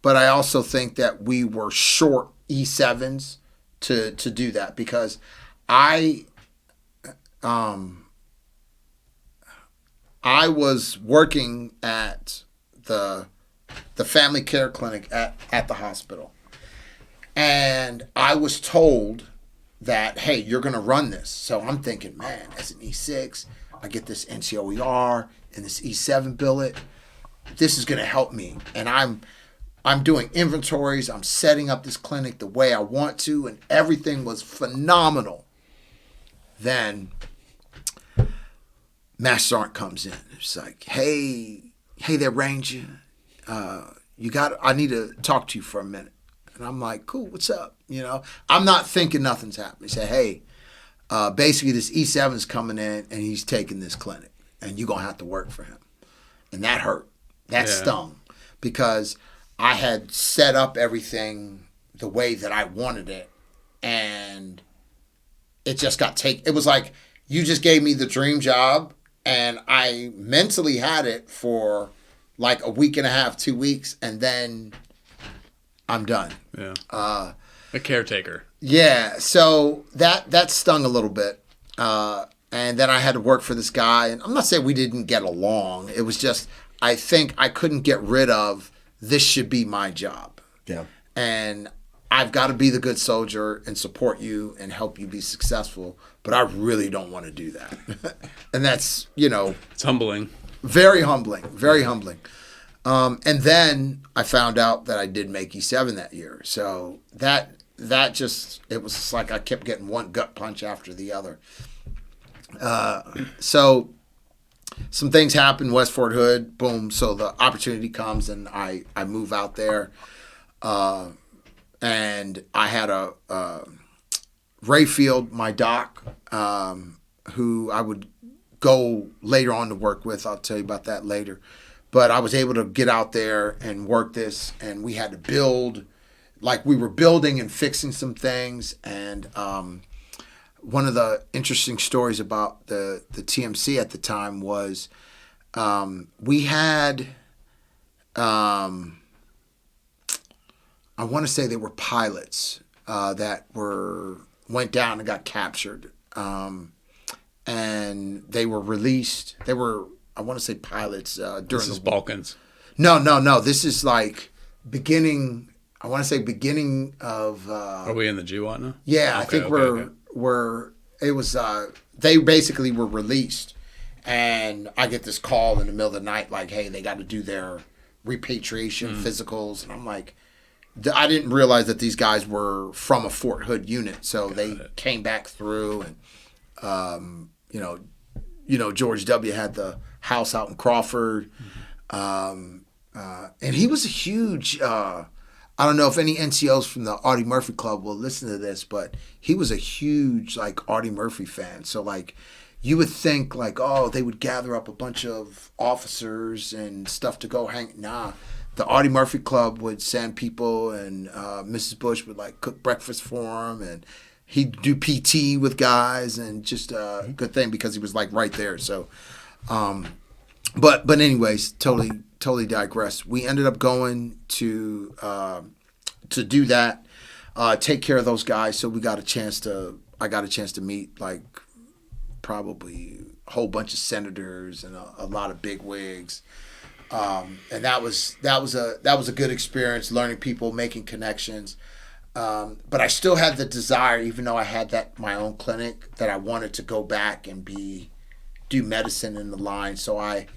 [SPEAKER 1] but I also think that we were short E7s to do that, because I I was working at the family care clinic at the hospital. And I was told that, hey, you're going to run this. So I'm thinking, man, as an E6, I get this NCOER and this E7 billet. This is going to help me. And I'm doing inventories. I'm setting up this clinic the way I want to, and everything was phenomenal. Then Master Sergeant comes in. It's like, hey there, Ranger. I need to talk to you for a minute. And I'm like, cool, what's up? I'm not thinking nothing's happening. He said, hey, basically this E7 is coming in and he's taking this clinic and you're going to have to work for him. And that hurt. That stung because I had set up everything the way that I wanted it. And it just got taken. It was like, you just gave me the dream job and I mentally had it for like a week and a half, 2 weeks, and then I'm done.
[SPEAKER 3] Yeah. A caretaker.
[SPEAKER 1] Yeah. So that stung a little bit. And then I had to work for this guy. And I'm not saying we didn't get along. It was just, I think I couldn't get rid of, this should be my job.
[SPEAKER 2] Yeah.
[SPEAKER 1] And I've got to be the good soldier and support you and help you be successful. But I really don't want to do that. And that's,
[SPEAKER 3] It's humbling.
[SPEAKER 1] Very humbling. Very humbling. And then I found out that I did make E7 that year. So that just, it was just like I kept getting one gut punch after the other. So some things happened, West Fort Hood, boom. So the opportunity comes and I move out there. And I had a Rayfield, my doc, who I would go later on to work with. I'll tell you about that later. But I was able to get out there and work this, and we had to build, like we were building and fixing some things. And one of the interesting stories about the TMC at the time was we had, I want to say they were pilots that went down and got captured. And they were released. They were, I want to say pilots during
[SPEAKER 3] This is Balkans.
[SPEAKER 1] No. This is like beginning. I want to say beginning of.
[SPEAKER 3] Are we in the GWAT now?
[SPEAKER 1] Yeah, I think we're. It was. They basically were released, and I get this call in the middle of the night, like, "Hey, they got to do their repatriation physicals," and I'm like, I didn't realize that these guys were from a Fort Hood unit, so they came back through, and George W. had the house out in Crawford, and he was a huge. I don't know if any NCOs from the Audie Murphy Club will listen to this, but he was a huge like Audie Murphy fan. So like, you would think like, oh, they would gather up a bunch of officers and stuff to go hang. Nah. The Audie Murphy Club would send people, and Mrs. Bush would like cook breakfast for him, and he'd do PT with guys, and just a good thing because he was like right there. So, but anyways, totally digress. We ended up going to do that, take care of those guys. So I got a chance to meet like probably a whole bunch of senators and a lot of big wigs. And that was a good experience, learning people, making connections. But I still had the desire, even though I had my own clinic, that I wanted to go back and do medicine in the line. So I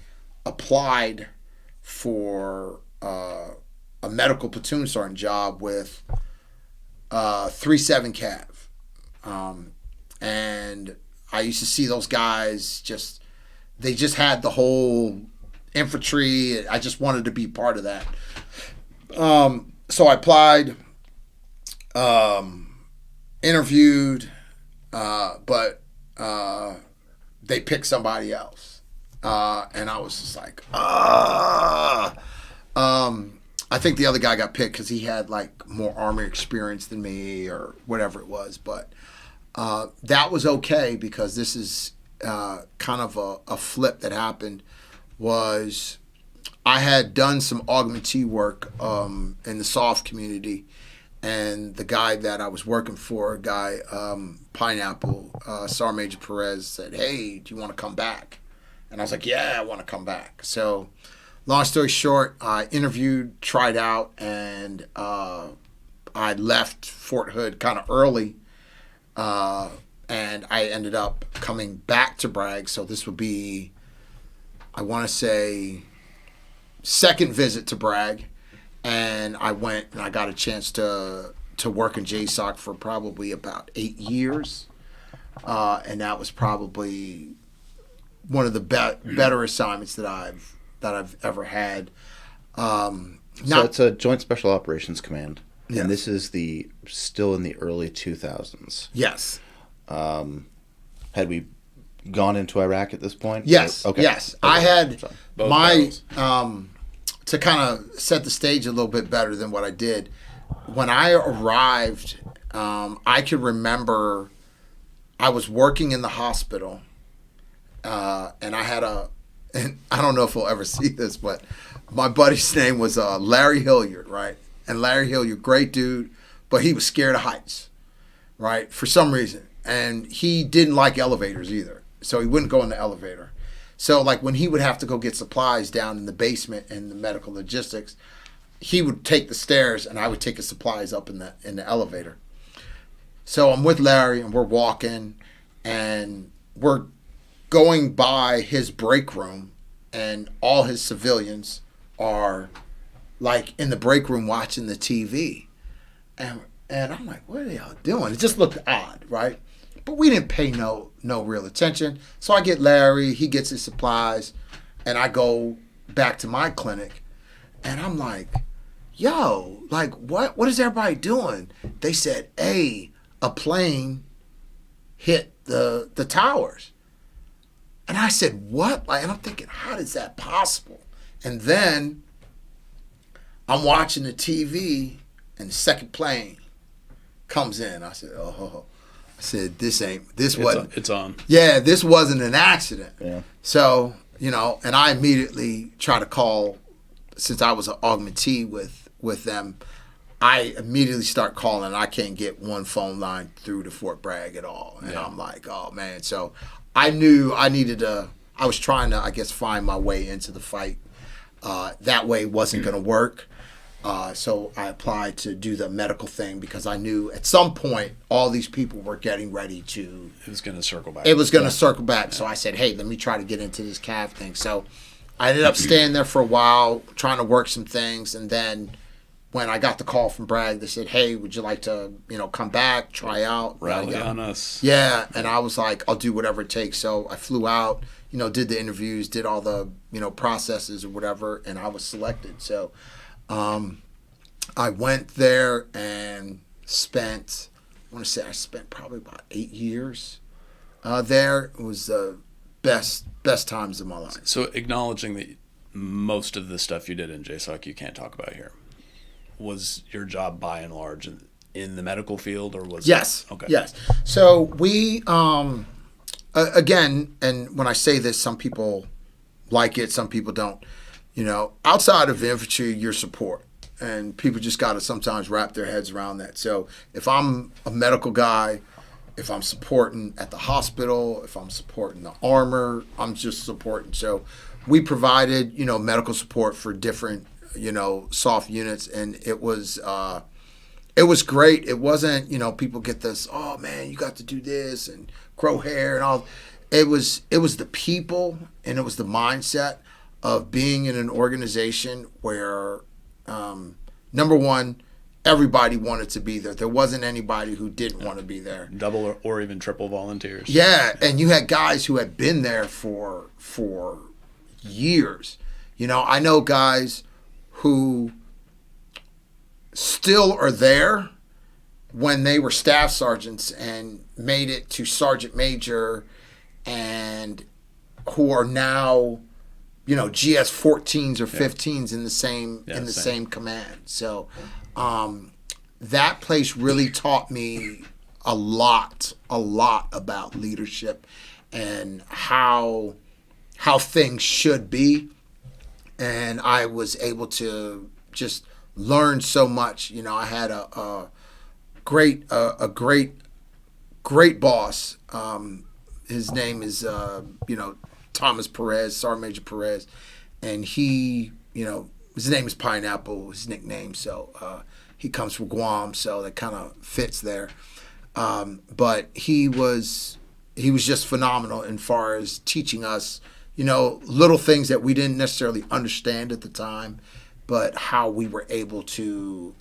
[SPEAKER 1] applied for a medical platoon sergeant job with 3-7 Cav. And I used to see those guys they just had the whole infantry. I just wanted to be part of that. So I applied, interviewed, but they picked somebody else. And I was just like, I think the other guy got picked because he had like more Army experience than me or whatever it was. But that was okay, because this is kind of a flip that happened. Was I had done some augmentee work in the soft community, and the guy that I was working for, Pineapple, Sergeant Major Perez, said, "Hey, do you want to come back?" And I was like, yeah, I want to come back. So long story short, I interviewed, tried out, and I left Fort Hood kind of early. And I ended up coming back to Bragg. So this would be, I want to say, second visit to Bragg. And I went and I got a chance to work in JSOC for probably about 8 years. And that was probably one of the better assignments that I've ever had.
[SPEAKER 2] So it's a Joint Special Operations Command,
[SPEAKER 1] Yes.
[SPEAKER 2] and this is still in the early 2000s.
[SPEAKER 1] Yes.
[SPEAKER 2] Had we gone into Iraq at this point?
[SPEAKER 1] Yes.
[SPEAKER 2] Okay.
[SPEAKER 1] Yes.
[SPEAKER 2] Okay.
[SPEAKER 1] I had
[SPEAKER 2] Sorry.
[SPEAKER 3] Both
[SPEAKER 1] my
[SPEAKER 3] battles.
[SPEAKER 1] to kind of set the stage a little bit better than what I did. When I arrived, I could remember I was working in the hospital, and I had and I don't know if we'll ever see this, but my buddy's name was Larry Hilliard, right? And Larry Hilliard, great dude, but he was scared of heights, right? For some reason. And he didn't like elevators either. So he wouldn't go in the elevator. So like when he would have to go get supplies down in the basement in the medical logistics, he would take the stairs and I would take his supplies up in the elevator. So I'm with Larry and we're walking and we're going by his break room and all his civilians are like in the break room watching the TV. And I'm like, what are y'all doing? It just looked odd, right? But we didn't pay no real attention. So I get Larry, he gets his supplies, and I go back to my clinic. And I'm like, yo, like what is everybody doing? They said, hey, a plane hit the towers. And I said, what? Like, and I'm thinking, how is that possible? And then I'm watching the TV and the second plane comes in. I said, oh. I said, this wasn't.
[SPEAKER 3] It's on.
[SPEAKER 1] Yeah, this wasn't an accident.
[SPEAKER 2] Yeah.
[SPEAKER 1] So, and I immediately try to call, since I was an augmentee with them, I immediately start calling. I can't get one phone line through to Fort Bragg at all. And I'm like, oh, man. So I knew I was trying to, I guess, find my way into the fight. That way wasn't going to work. So I applied to do the medical thing because I knew at some point all these people were getting ready to.
[SPEAKER 3] It was going to circle back.
[SPEAKER 1] It was going to circle back. So I said, hey, let me try to get into this CAV thing. So I ended up staying there for a while, trying to work some things. And then when I got the call from Bragg, they said, hey, would you like to, come back, try out?
[SPEAKER 3] Rally on us.
[SPEAKER 1] Yeah. And I was like, I'll do whatever it takes. So I flew out, did the interviews, did all the, processes or whatever. And I was selected. So, I went there and spent probably about 8 years there. It was the best times of my life.
[SPEAKER 3] So acknowledging that most of the stuff you did in JSOC you can't talk about here, was your job by and large in the medical field or was
[SPEAKER 1] Yes.
[SPEAKER 3] it? Okay.
[SPEAKER 1] Yes. So we, again, and when I say this, some people like it, some people don't. Outside of infantry, you're support. And people just got to sometimes wrap their heads around that. So if I'm a medical guy, if I'm supporting at the hospital, if I'm supporting the armor, I'm just supporting. So we provided, medical support for different, soft units. And it was great. It wasn't, people get this, oh man, you got to do this and grow hair and all. It was the people and it was the mindset of being in an organization where, number one, everybody wanted to be there. There wasn't anybody who didn't want to be there.
[SPEAKER 3] Double or even triple volunteers.
[SPEAKER 1] Yeah, and you had guys who had been there for years. I know guys who still are there when they were staff sergeants and made it to sergeant major and who are now GS 14s or 15s in the same command. So that place really taught me a lot about leadership and how things should be. And I was able to just learn so much. I had a great boss. His name is Thomas Perez, Sergeant Major Perez, and he, his name is Pineapple, his nickname. So he comes from Guam, so that kind of fits there. But he was just phenomenal as far as teaching us, little things that we didn't necessarily understand at the time, but how we were able to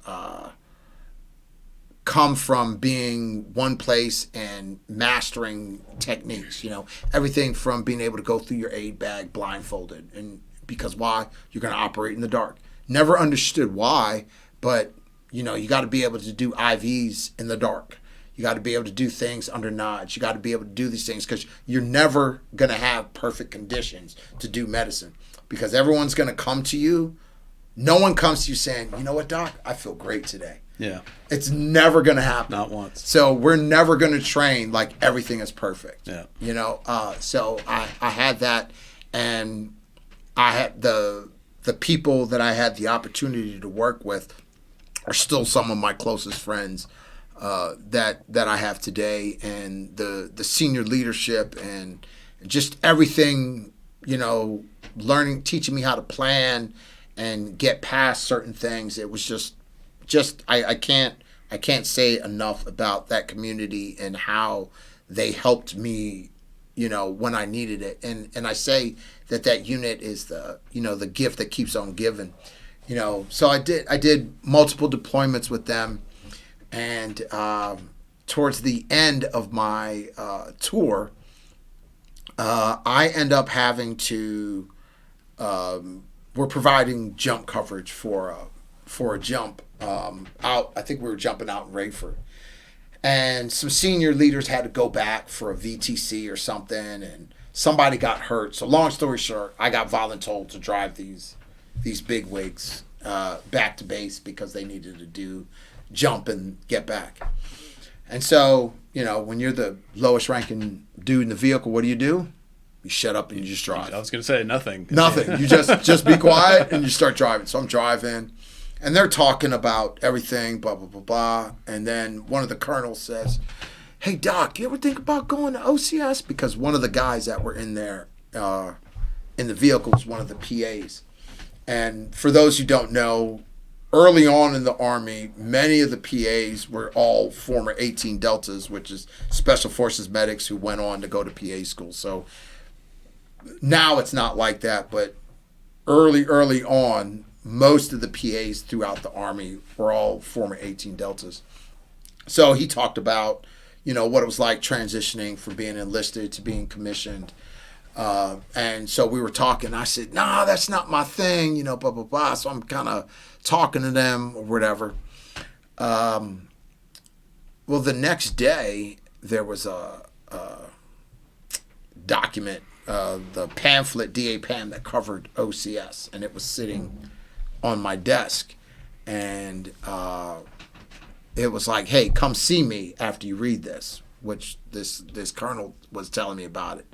[SPEAKER 1] come from being one place and mastering techniques, everything from being able to go through your aid bag blindfolded. And because why? You're going to operate in the dark. Never understood why, but, you got to be able to do IVs in the dark. You got to be able to do things under nods. You got to be able to do these things because you're never going to have perfect conditions to do medicine because everyone's going to come to you. No one comes to you saying, you know what, doc, I feel great today.
[SPEAKER 3] Yeah.
[SPEAKER 1] It's never going to happen.
[SPEAKER 3] Not once.
[SPEAKER 1] So we're never going to train like everything is perfect.
[SPEAKER 3] Yeah.
[SPEAKER 1] So I had that, and I had the people that I had the opportunity to work with are still some of my closest friends that I have today, and the senior leadership and just everything, learning, teaching me how to plan and get past certain things. It was just I can't say enough about that community and how they helped me, when I needed it. And I say that unit is the gift that keeps on giving. So I did multiple deployments with them, and towards the end of my tour, I end up having to we're providing jump coverage for a jump out. I think we were jumping out in Rayford, and some senior leaders had to go back for a VTC or something, and somebody got hurt. So long story short, I got voluntold to drive these big wigs back to base because they needed to do jump and get back. And so, when you're the lowest ranking dude in the vehicle, what do? You shut up and you just drive.
[SPEAKER 3] I was going to say nothing.
[SPEAKER 1] Nothing. You just be quiet and you start driving. So I'm driving, and they're talking about everything, blah, blah, blah, blah. And then one of the colonels says, hey, Doc, you ever think about going to OCS? Because one of the guys that were in there in the vehicle was one of the PAs. And for those who don't know, early on in the Army, many of the PAs were all former 18 Deltas, which is Special Forces medics who went on to go to PA school. So now it's not like that, but early on, most of the PAs throughout the Army were all former 18 Deltas. So he talked about, what it was like transitioning from being enlisted to being commissioned. And so we were talking. I said, nah, that's not my thing, blah, blah, blah. So I'm kind of talking to them or whatever. Well, the next day, there was a document, the pamphlet, DA PAM, that covered OCS, and it was sitting on my desk. And it was like, hey, come see me after you read this, which this colonel was telling me about it.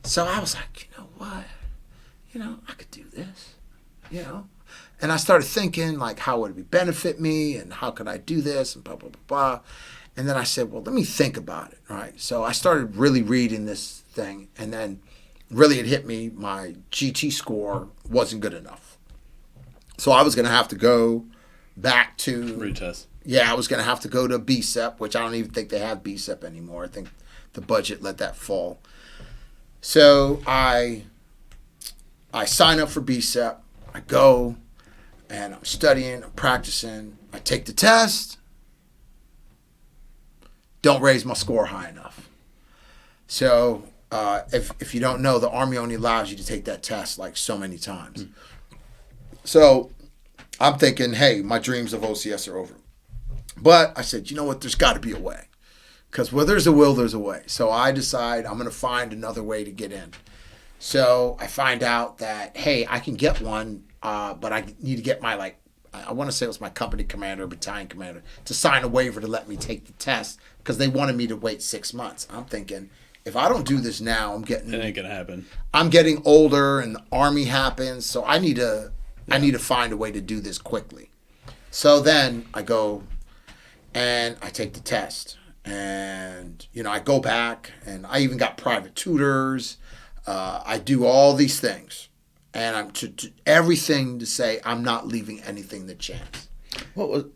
[SPEAKER 1] So I was like, you know what? I could do this, And I started thinking, like, how would it benefit me and how could I do this and blah, blah, blah, blah. And then I said, well, let me think about it, right? So I started really reading this thing, and then really it hit me, my GT score wasn't good enough. So I was going to have to go back to...
[SPEAKER 3] retest.
[SPEAKER 1] Yeah, I was going to have to go to BSEP, which I don't even think they have BSEP anymore. I think the budget let that fall. So I sign up for BSEP. I go, and I'm studying, I'm practicing. I take the test. Don't raise my score high enough. So if you don't know, the Army only allows you to take that test like so many times. So I'm thinking, hey, my dreams of OCS are over. But I said, you know what? There's got to be a way. Because where there's a will, there's a way. So I decide I'm going to find another way to get in. So I find out that, hey, I can get one, but I need to get my, I want to say it was my company commander, battalion commander, to sign a waiver to let me take the test because they wanted me to wait 6 months. I'm thinking, if I don't do this now, it
[SPEAKER 3] ain't going to happen.
[SPEAKER 1] I'm getting older and the Army happens, so I need to find a way to do this quickly. So then I go and I take the test. And, I go back, and I even got private tutors. I do all these things, and I'm to everything to say I'm not leaving anything to chance.
[SPEAKER 2] What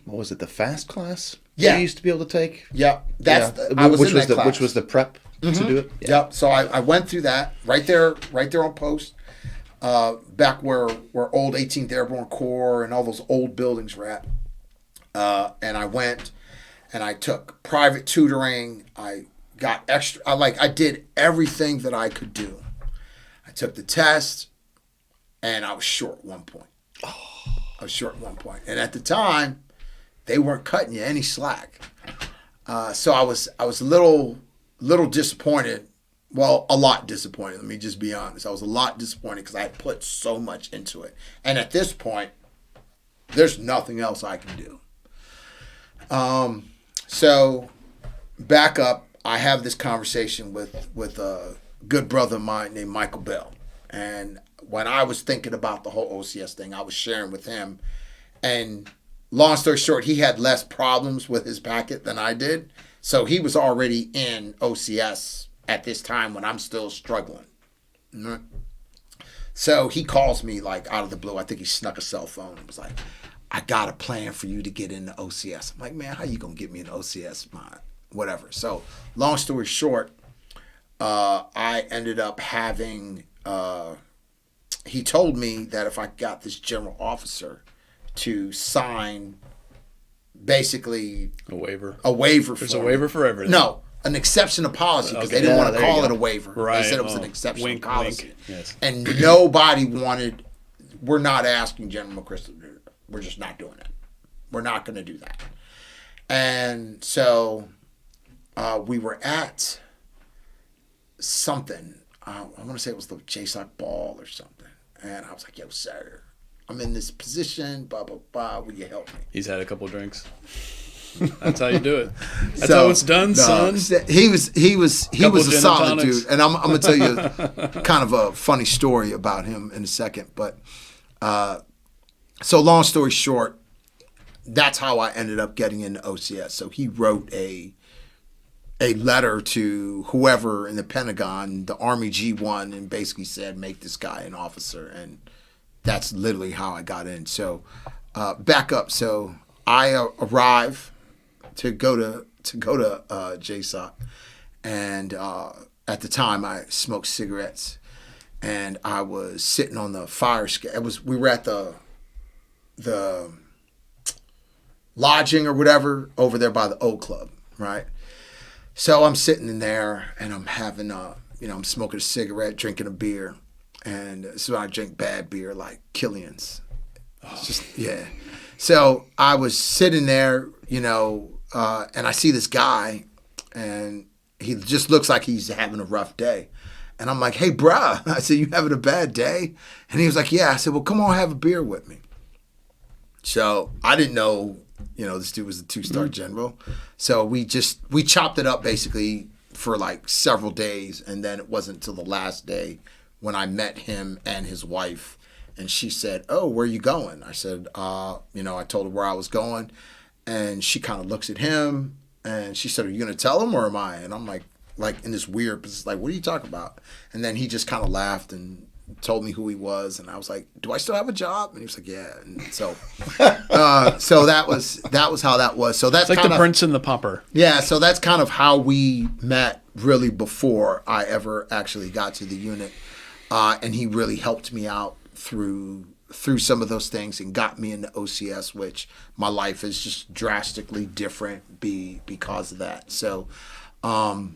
[SPEAKER 2] was it? The fast class?
[SPEAKER 1] Yeah.
[SPEAKER 2] You used to be able to take.
[SPEAKER 1] Yeah,
[SPEAKER 2] I was
[SPEAKER 1] in that
[SPEAKER 2] the
[SPEAKER 1] class.
[SPEAKER 2] which was the prep to do it.
[SPEAKER 1] Yep. So I went through that right there on post, back where old 18th Airborne Corps and all those old buildings were at. And I went and I took private tutoring. I got extra. I did everything that I could do. I took the test, and I was short at one point. I was short at one point, and at the time, they weren't cutting you any slack. So I was a little disappointed. Well, a lot disappointed. Let me just be honest. I was a lot disappointed because I had put so much into it, and at this point, there's nothing else I can do. So back up, I have this conversation with a good brother of mine named Michael Bell. And when I was thinking about the whole OCS thing, I was sharing with him. And long story short, he had less problems with his packet than I did. So he was already in OCS at this time when I'm still struggling. So he calls me like out of the blue. I think he snuck a cell phone and was like, I got a plan for you to get into OCS. I'm like, man, how you going to get me into OCS? Whatever. So long story short, I ended up having, he told me that if I got this general officer to sign basically
[SPEAKER 3] A waiver.
[SPEAKER 1] There's
[SPEAKER 3] a waiver for everything.
[SPEAKER 1] No, an exception of policy because
[SPEAKER 3] Okay.
[SPEAKER 1] they didn't want to
[SPEAKER 2] there you
[SPEAKER 1] call
[SPEAKER 2] go.
[SPEAKER 1] it a waiver.
[SPEAKER 3] Right.
[SPEAKER 1] They said it was an exception
[SPEAKER 3] Wink,
[SPEAKER 1] of policy.
[SPEAKER 3] wink. Yes.
[SPEAKER 1] And nobody wanted, we're not asking General McChrystal to do it. We're just not doing it. We're not going to do that. And so we were at something. I want to say it was the JSOC ball or something. And I was like, yo, sir, I'm in this position, blah, blah, blah. Will you help me?
[SPEAKER 3] He's had a couple of drinks. That's how you do it. That's
[SPEAKER 1] So,
[SPEAKER 3] how it's done, son.
[SPEAKER 1] He was
[SPEAKER 3] Couple
[SPEAKER 1] a
[SPEAKER 3] gin and
[SPEAKER 1] solid
[SPEAKER 3] tonics.
[SPEAKER 1] dude. And I'm going to tell you kind of a funny story about him in a second. But so long story short, that's how I ended up getting into OCS. So he wrote a letter to whoever in the Pentagon, the Army G1, and basically said, make this guy an officer. And that's literally how I got in. So back up. So I arrive to go to JSOC, and at the time I smoked cigarettes, and I was sitting on the fire escape. We were at the lodging or whatever over there by the O Club, right? So I'm sitting in there and I'm having I'm smoking a cigarette, drinking a beer, and so I drink bad beer like Killian's. It's just, yeah. So I was sitting there, and I see this guy, and he just looks like he's having a rough day. And I'm like, hey, bruh. I said, you having a bad day? And he was like, yeah. I said, well, come on, have a beer with me. So I didn't know, this dude was a 2-star general. So we chopped it up basically for like several days. And then it wasn't until the last day when I met him and his wife. And she said, oh, where are you going? I said, I told her where I was going. And she kind of looks at him and she said, are you going to tell him or am I? And I'm like in this weird position, like, what are you talking about? And then he just kind of laughed and told me who he was. And I was like, do I still have a job? And he was like, yeah. And so, so that was how that was. So that's
[SPEAKER 3] It's like
[SPEAKER 1] kind
[SPEAKER 3] the
[SPEAKER 1] of,
[SPEAKER 3] Prince and the Pauper.
[SPEAKER 1] yeah. So that's kind of how we met really before I ever actually got to the unit. And he really helped me out through some of those things and got me into OCS, which my life is just drastically different because of that. So I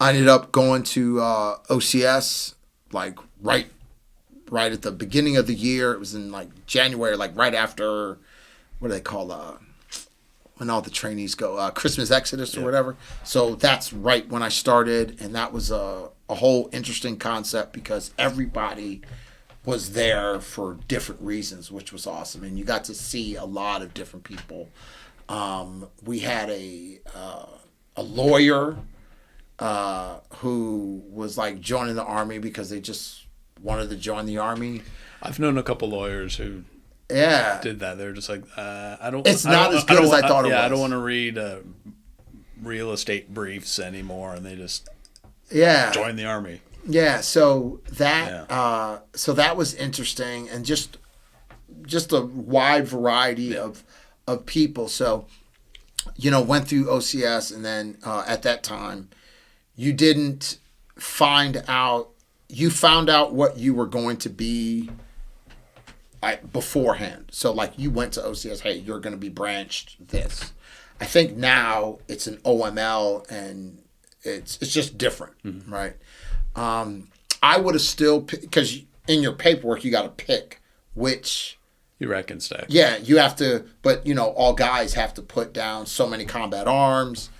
[SPEAKER 1] ended up going to OCS like right at the beginning of the year. It was in like January, like right after, what do they call when all the trainees go, Christmas Exodus or whatever. So that's right when I started, and that was a whole interesting concept because everybody was there for different reasons, which was awesome. And you got to see a lot of different people. We had a lawyer who was like joining the Army because they just wanted to join the Army.
[SPEAKER 3] I've known a couple lawyers who
[SPEAKER 1] Yeah.
[SPEAKER 3] did that. They're just like, I don't.
[SPEAKER 1] It's not as good as I thought it was.
[SPEAKER 3] Yeah, I don't want to read real estate briefs anymore, and they just
[SPEAKER 1] Yeah.
[SPEAKER 3] join the Army.
[SPEAKER 1] Yeah, so that
[SPEAKER 3] Yeah.
[SPEAKER 1] so that was interesting, and just a wide variety of people. So went through OCS, and then at that time, you didn't find out. You found out what you were going to be beforehand. So like you went to OCS, hey, you're going to be branched this. I think now it's an OML, and it's just different, right? I would have still, because in your paperwork you got to pick which.
[SPEAKER 3] You reckon stack.
[SPEAKER 1] Yeah, you have to, but all guys have to put down so many combat arms.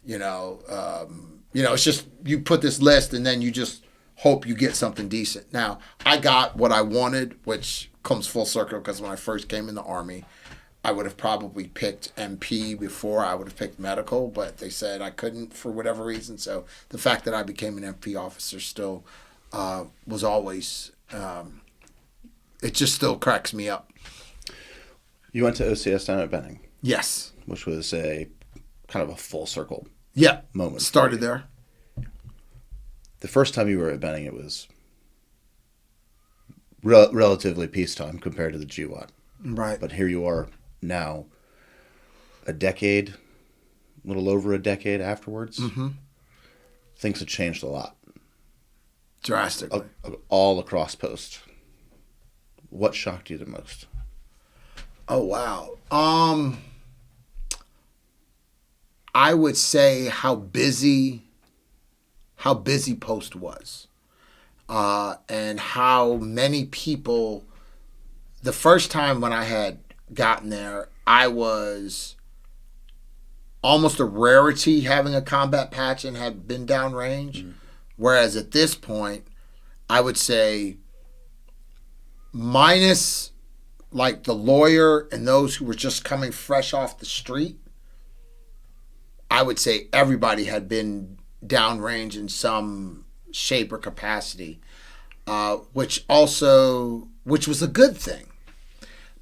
[SPEAKER 1] It's just you put this list, and then you just hope you get something decent. Now, I got what I wanted, which comes full circle, because when I first came in the Army, I would have probably picked MP before I would have picked medical, but they said I couldn't for whatever reason. So the fact that I became an MP officer still was always, it just still cracks me up.
[SPEAKER 2] You went to OCS down at Benning,
[SPEAKER 1] Yes.
[SPEAKER 2] which was a kind of a full circle
[SPEAKER 1] Yeah.
[SPEAKER 2] moment.
[SPEAKER 1] Started there.
[SPEAKER 2] The first time you were at Benning, it was relatively peacetime compared to the GWAT.
[SPEAKER 1] Right.
[SPEAKER 2] But here you are now, a decade, a little over a decade afterwards.
[SPEAKER 1] Mm-hmm.
[SPEAKER 2] Things have changed a lot,
[SPEAKER 1] Drastically.
[SPEAKER 2] all across post. What shocked you the most?
[SPEAKER 1] Oh, wow. I would say how busy post was, and how many people. The first time when I had gotten there, I was almost a rarity having a combat patch and had been downrange. Whereas at this point, I would say minus like the lawyer and those who were just coming fresh off the street, I would say everybody had been downrange in some shape or capacity, which was a good thing,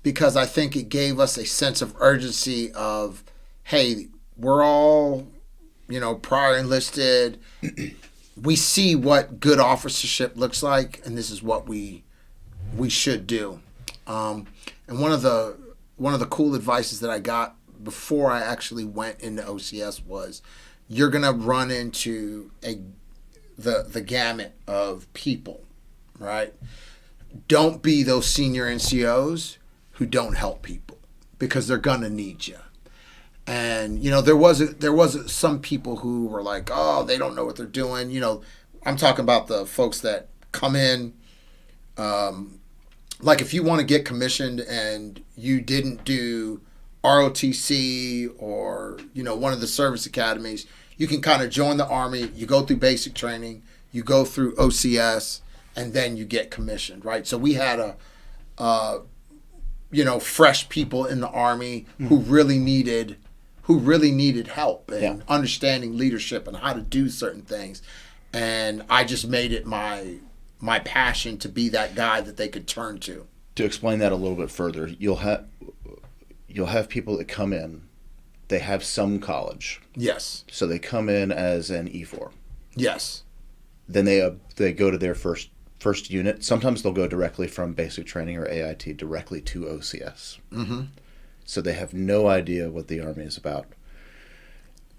[SPEAKER 1] because I think it gave us a sense of urgency of, hey, we're all, prior enlisted. We see what good officership looks like, and this is what we should do. And one of the cool advices that I got before I actually went into OCS was, you're gonna run into the gamut of people, right? Don't be those senior NCOs who don't help people, because they're gonna need you. And there was some people who were like, oh, they don't know what they're doing. I'm talking about the folks that come in. Like if you want to get commissioned and you didn't do ROTC or one of the service academies, you can kind of join the Army. You go through basic training, you go through OCS, and then you get commissioned, right? So we had fresh people in the Army who really needed help and understanding leadership and how to do certain things. And I just made it my passion to be that guy that they could turn to.
[SPEAKER 2] To explain that a little bit further, you'll have people that come in, they have some college.
[SPEAKER 1] Yes.
[SPEAKER 2] So they come in as an E4.
[SPEAKER 1] Yes.
[SPEAKER 2] Then they go to their first unit. Sometimes they'll go directly from basic training or AIT directly to OCS.
[SPEAKER 1] Mm-hmm.
[SPEAKER 2] So they have no idea what the Army is about,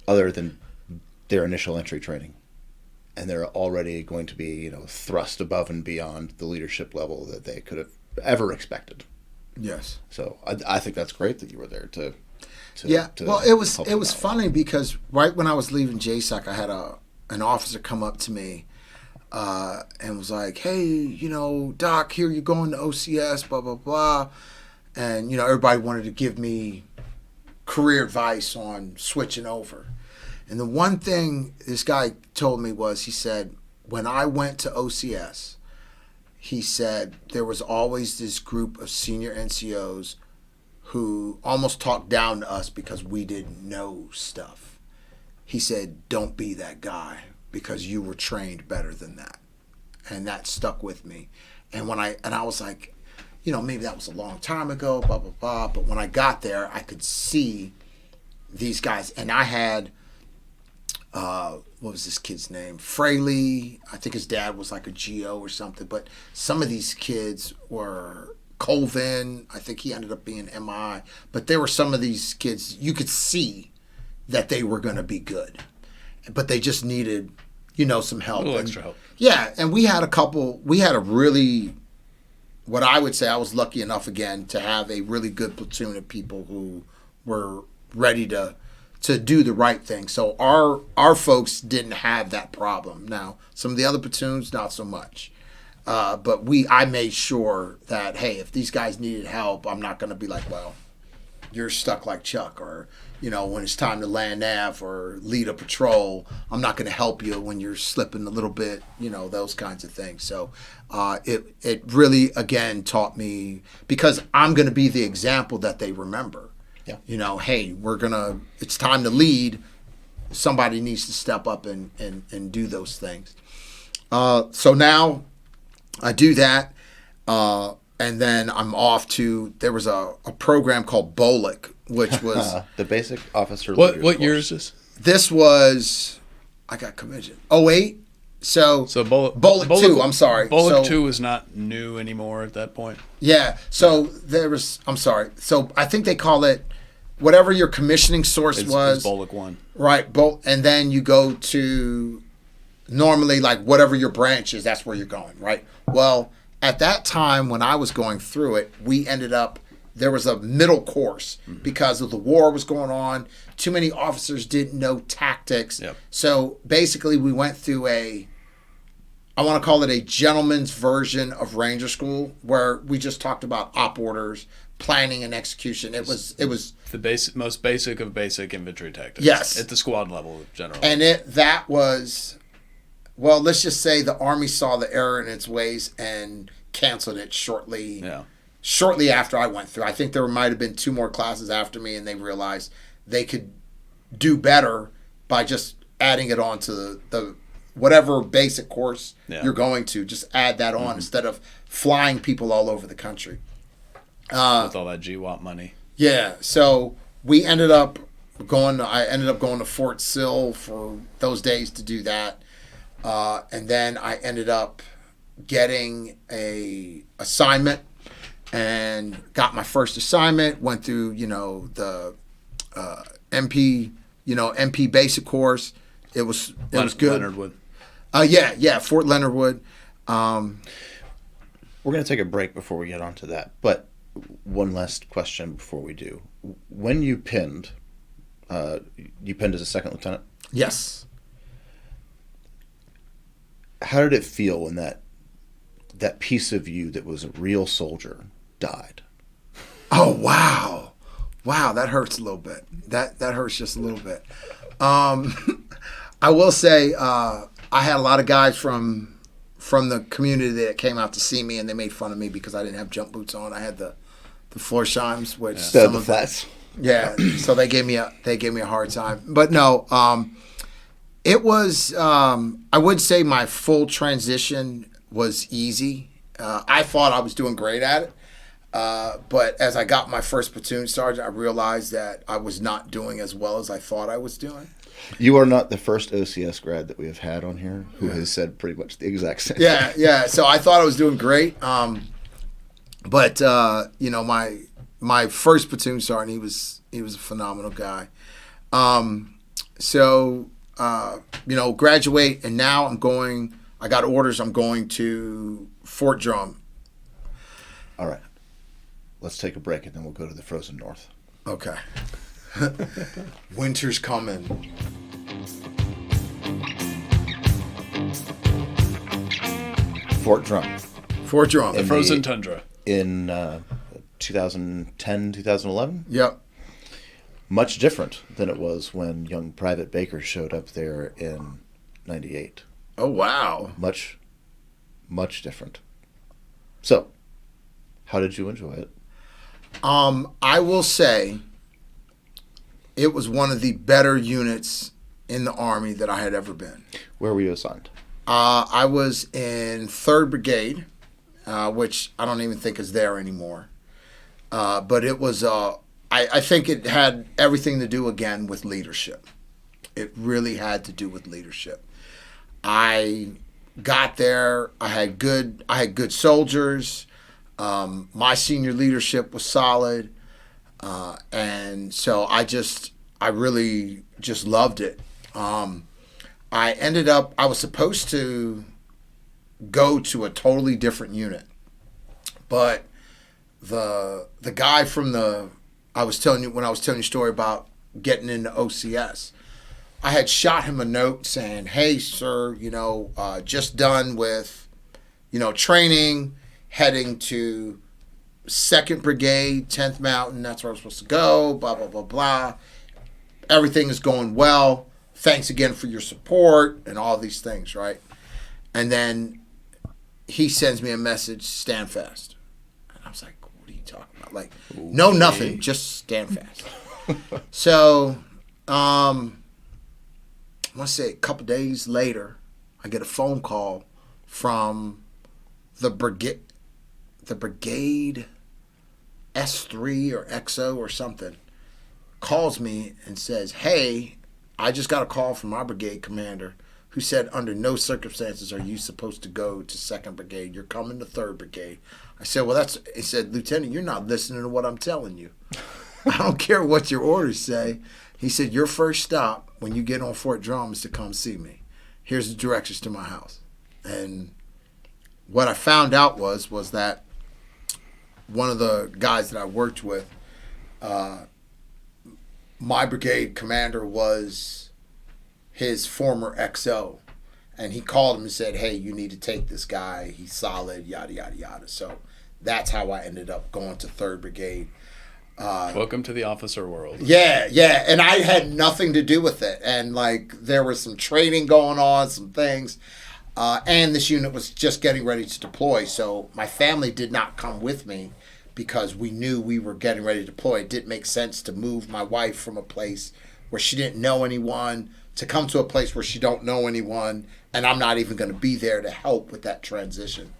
[SPEAKER 2] other than their initial entry training. And they're already going to be, thrust above and beyond the leadership level that they could have ever expected.
[SPEAKER 1] Yes.
[SPEAKER 2] So I think that's great that you were there to
[SPEAKER 1] well, it was funny, because right when I was leaving JSOC, I had an officer come up to me and was like, hey, Doc, here you're going to OCS, blah, blah, blah. And, everybody wanted to give me career advice on switching over. And the one thing this guy told me was, he said, when I went to OCS, he said there was always this group of senior NCOs who almost talked down to us because we didn't know stuff. He said, don't be that guy, because you were trained better than that. And that stuck with me. And I was like, maybe that was a long time ago, blah, blah, blah. But when I got there, I could see these guys. And I had what was this kid's name? Fraley. I think his dad was like a GO or something. But some of these kids were Colvin. I think he ended up being MI. But there were some of these kids, you could see that they were going to be good. But they just needed, some help.
[SPEAKER 3] A little extra help.
[SPEAKER 1] Yeah, and we had a really, what I would say, I was lucky enough again to have a really good platoon of people who were ready to do the right thing. So our folks didn't have that problem. Now, some of the other platoons, not so much. But I made sure that, hey, if these guys needed help, I'm not going to be like, well, you're stuck like Chuck, or, when it's time to land nav or lead a patrol, I'm not going to help you when you're slipping a little bit, those kinds of things. So it really, again, taught me, because I'm going to be the example that they remember. Yeah. Hey, it's time to lead. Somebody needs to step up and do those things. So now I do that. And then I'm off to, there was a program called BOLIC, which was
[SPEAKER 2] the Basic Officer
[SPEAKER 3] What
[SPEAKER 2] Leaders
[SPEAKER 3] year
[SPEAKER 2] Course.
[SPEAKER 3] is this?
[SPEAKER 1] This was, I got commissioned, 08. So BOLIC 2, I'm sorry.
[SPEAKER 3] BOLIC 2 is not new anymore at that point.
[SPEAKER 1] Yeah. So there was, I'm sorry. So I think they call it, whatever your commissioning source was.
[SPEAKER 3] It's BOLIC 1.
[SPEAKER 1] Right. And then you go to, normally, like, whatever your branch is, that's where you're going, right? Well, at that time when I was going through it, there was a middle course because of the war was going on. Too many officers didn't know tactics.
[SPEAKER 3] Yep.
[SPEAKER 1] So basically we went through I want to call it a gentleman's version of Ranger School, where we just talked about op orders, planning and execution. It was
[SPEAKER 3] the most basic of basic infantry tactics.
[SPEAKER 1] Yes.
[SPEAKER 3] At the squad level, generally.
[SPEAKER 1] And that was, well, let's just say the Army saw the error in its ways and canceled it shortly after I went through. I think there might have been 2 more classes after me, and they realized they could do better by just adding it on to the whatever basic course you're going to. Just add that on instead of flying people all over the country.
[SPEAKER 3] With all that GWAP money.
[SPEAKER 1] Yeah, so I ended up going to Fort Sill for those days to do that. And then I ended up getting a assignment and got my first assignment, went through, the MP, MP basic course. It was good.
[SPEAKER 3] Leonard Wood.
[SPEAKER 1] Fort Leonard Wood.
[SPEAKER 2] We're going to take a break before we get onto that, but one last question before we do. When you pinned as a second lieutenant?
[SPEAKER 1] Yes.
[SPEAKER 2] How did it feel when that piece of you that was a real soldier died?
[SPEAKER 1] Oh, wow. Wow, that hurts a little bit. That hurts just a little bit. I will say I had a lot of guys from the community that came out to see me, and they made fun of me because I didn't have jump boots on. I had the Florsheim's, which
[SPEAKER 2] the flats.
[SPEAKER 1] Yeah, so they gave me a hard time. But no, it was, I would say my full transition was easy. I thought I was doing great at it. But as I got my first platoon sergeant, I realized that I was not doing as well as I thought I was doing.
[SPEAKER 2] You are not the first OCS grad that we have had on here who has said pretty much the exact same thing.
[SPEAKER 1] Yeah. So I thought I was doing great. But my first platoon sergeant, he was a phenomenal guy. Graduate, and now I got orders, I'm going to Fort Drum.
[SPEAKER 2] All right. Let's take a break, and then we'll go to the frozen north.
[SPEAKER 1] Okay. Winter's coming.
[SPEAKER 2] Fort Drum.
[SPEAKER 3] The frozen tundra.
[SPEAKER 2] In 2010, 2011?
[SPEAKER 1] Yep.
[SPEAKER 2] Much different than it was when young Private Baker showed up there in 98.
[SPEAKER 1] Oh, wow.
[SPEAKER 2] Much, much different. So, how did you enjoy it?
[SPEAKER 1] I will say it was one of the better units in the Army that I had ever been.
[SPEAKER 2] Where were you assigned?
[SPEAKER 1] I was in 3rd Brigade, which I don't even think is there anymore. But it was, I think it had everything to do, again, with leadership. it really had to do with leadership. I got there. I had good soldiers. My senior leadership was solid, and so I really just loved it. I was supposed to go to a totally different unit, but the guy from when I was telling you a story about getting into OCS, I had shot him a note saying, "Hey, sir, just done with, training, heading to 2nd Brigade, 10th Mountain. That's where I'm supposed to go, blah, blah, blah, blah. Everything is going well. Thanks again for your support," and all these things, right? And then he sends me a message, "Stand fast." And I was like, what are you talking about? Like, no, nothing, just stand fast. So, I want to say a couple days later, I get a phone call from the brigade S3 or XO or something, calls me and says, "Hey, I just got a call from our brigade commander who said under no circumstances are you supposed to go to 2nd Brigade. You're coming to 3rd Brigade." I said, he said, "Lieutenant, you're not listening to what I'm telling you. I don't care what your orders say." He said, "Your first stop when you get on Fort Drum is to come see me. Here's the directions to my house." And what I found out was that one of the guys that I worked with, my brigade commander was his former XO. And he called him and said, "Hey, you need to take this guy. He's solid, yada, yada, yada." So that's how I ended up going to 3rd Brigade.
[SPEAKER 3] Welcome to the officer world.
[SPEAKER 1] Yeah. And I had nothing to do with it. And, there was some training going on, some things. And this unit was just getting ready to deploy. So my family did not come with me because we knew we were getting ready to deploy. It didn't make sense to move my wife from a place where she didn't know anyone to come to a place where she don't know anyone, and I'm not even going to be there to help with that transition.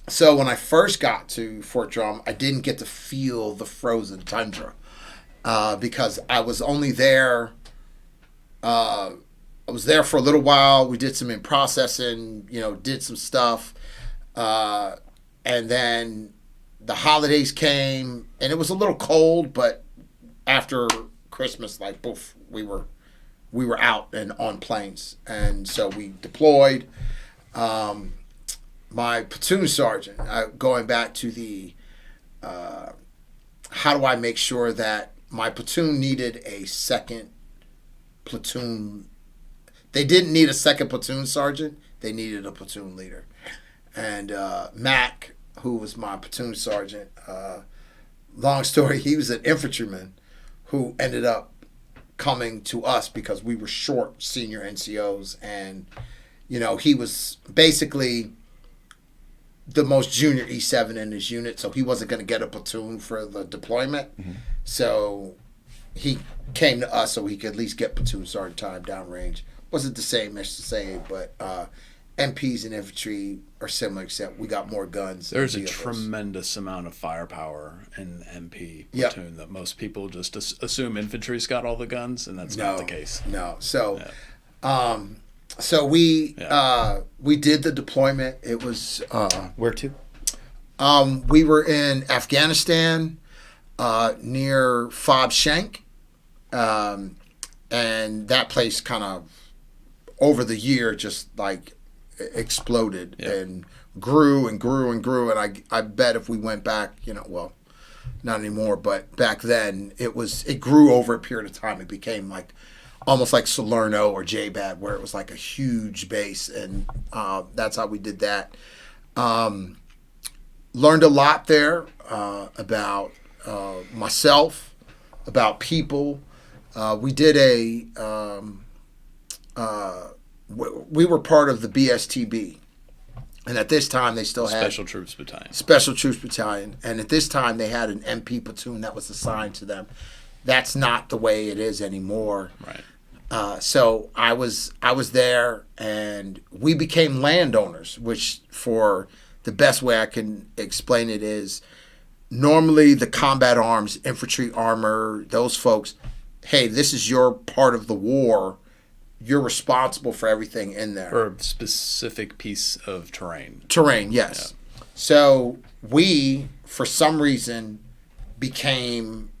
[SPEAKER 1] So when I first got to Fort Drum, I didn't get to feel the frozen tundra because I was only there. I was there for a little while. We did some in processing, did some stuff. And then the holidays came, and it was a little cold, but after Christmas, poof, we were out and on planes. And so we deployed. My platoon sergeant, going back to the how do I make sure that my platoon needed a second platoon. They didn't need a second platoon sergeant. They needed a platoon leader. And Mac, who was my platoon sergeant, long story, he was an infantryman who ended up coming to us because we were short senior NCOs. And, he was basically the most junior E7 in his unit, so he wasn't going to get a platoon for the deployment. Mm-hmm. So he came to us so he could at least get platoon sergeant time downrange. Wasn't the same as to say, but MPs and infantry are similar, except we got more guns.
[SPEAKER 3] There's a tremendous amount of firepower in MP platoon that most people just assume infantry's got all the guns, and that's not the case.
[SPEAKER 1] No. So, so we did the deployment. It was
[SPEAKER 2] where to?
[SPEAKER 1] We were in Afghanistan, near Fob Shank, and that place kind of over the year just exploded and grew and grew and grew. And I bet if we went back, not anymore, but back then it grew over a period of time. It became almost like Salerno or J-Bad, where it was a huge base. And that's how we did that. Learned a lot there about myself, about people. We did we were part of the BSTB, and at this time they still had
[SPEAKER 3] Special Troops Battalion. And at this time they had an MP platoon that was assigned to them. That's not the way it is anymore. Right.
[SPEAKER 1] So I was there, and we became landowners, which, for the best way I can explain it, is normally the combat arms, infantry, armor, those folks hey, this is your part of the war. You're responsible for everything in there.
[SPEAKER 3] For a specific piece of terrain.
[SPEAKER 1] Terrain, yes. Yeah. So we, for some reason, became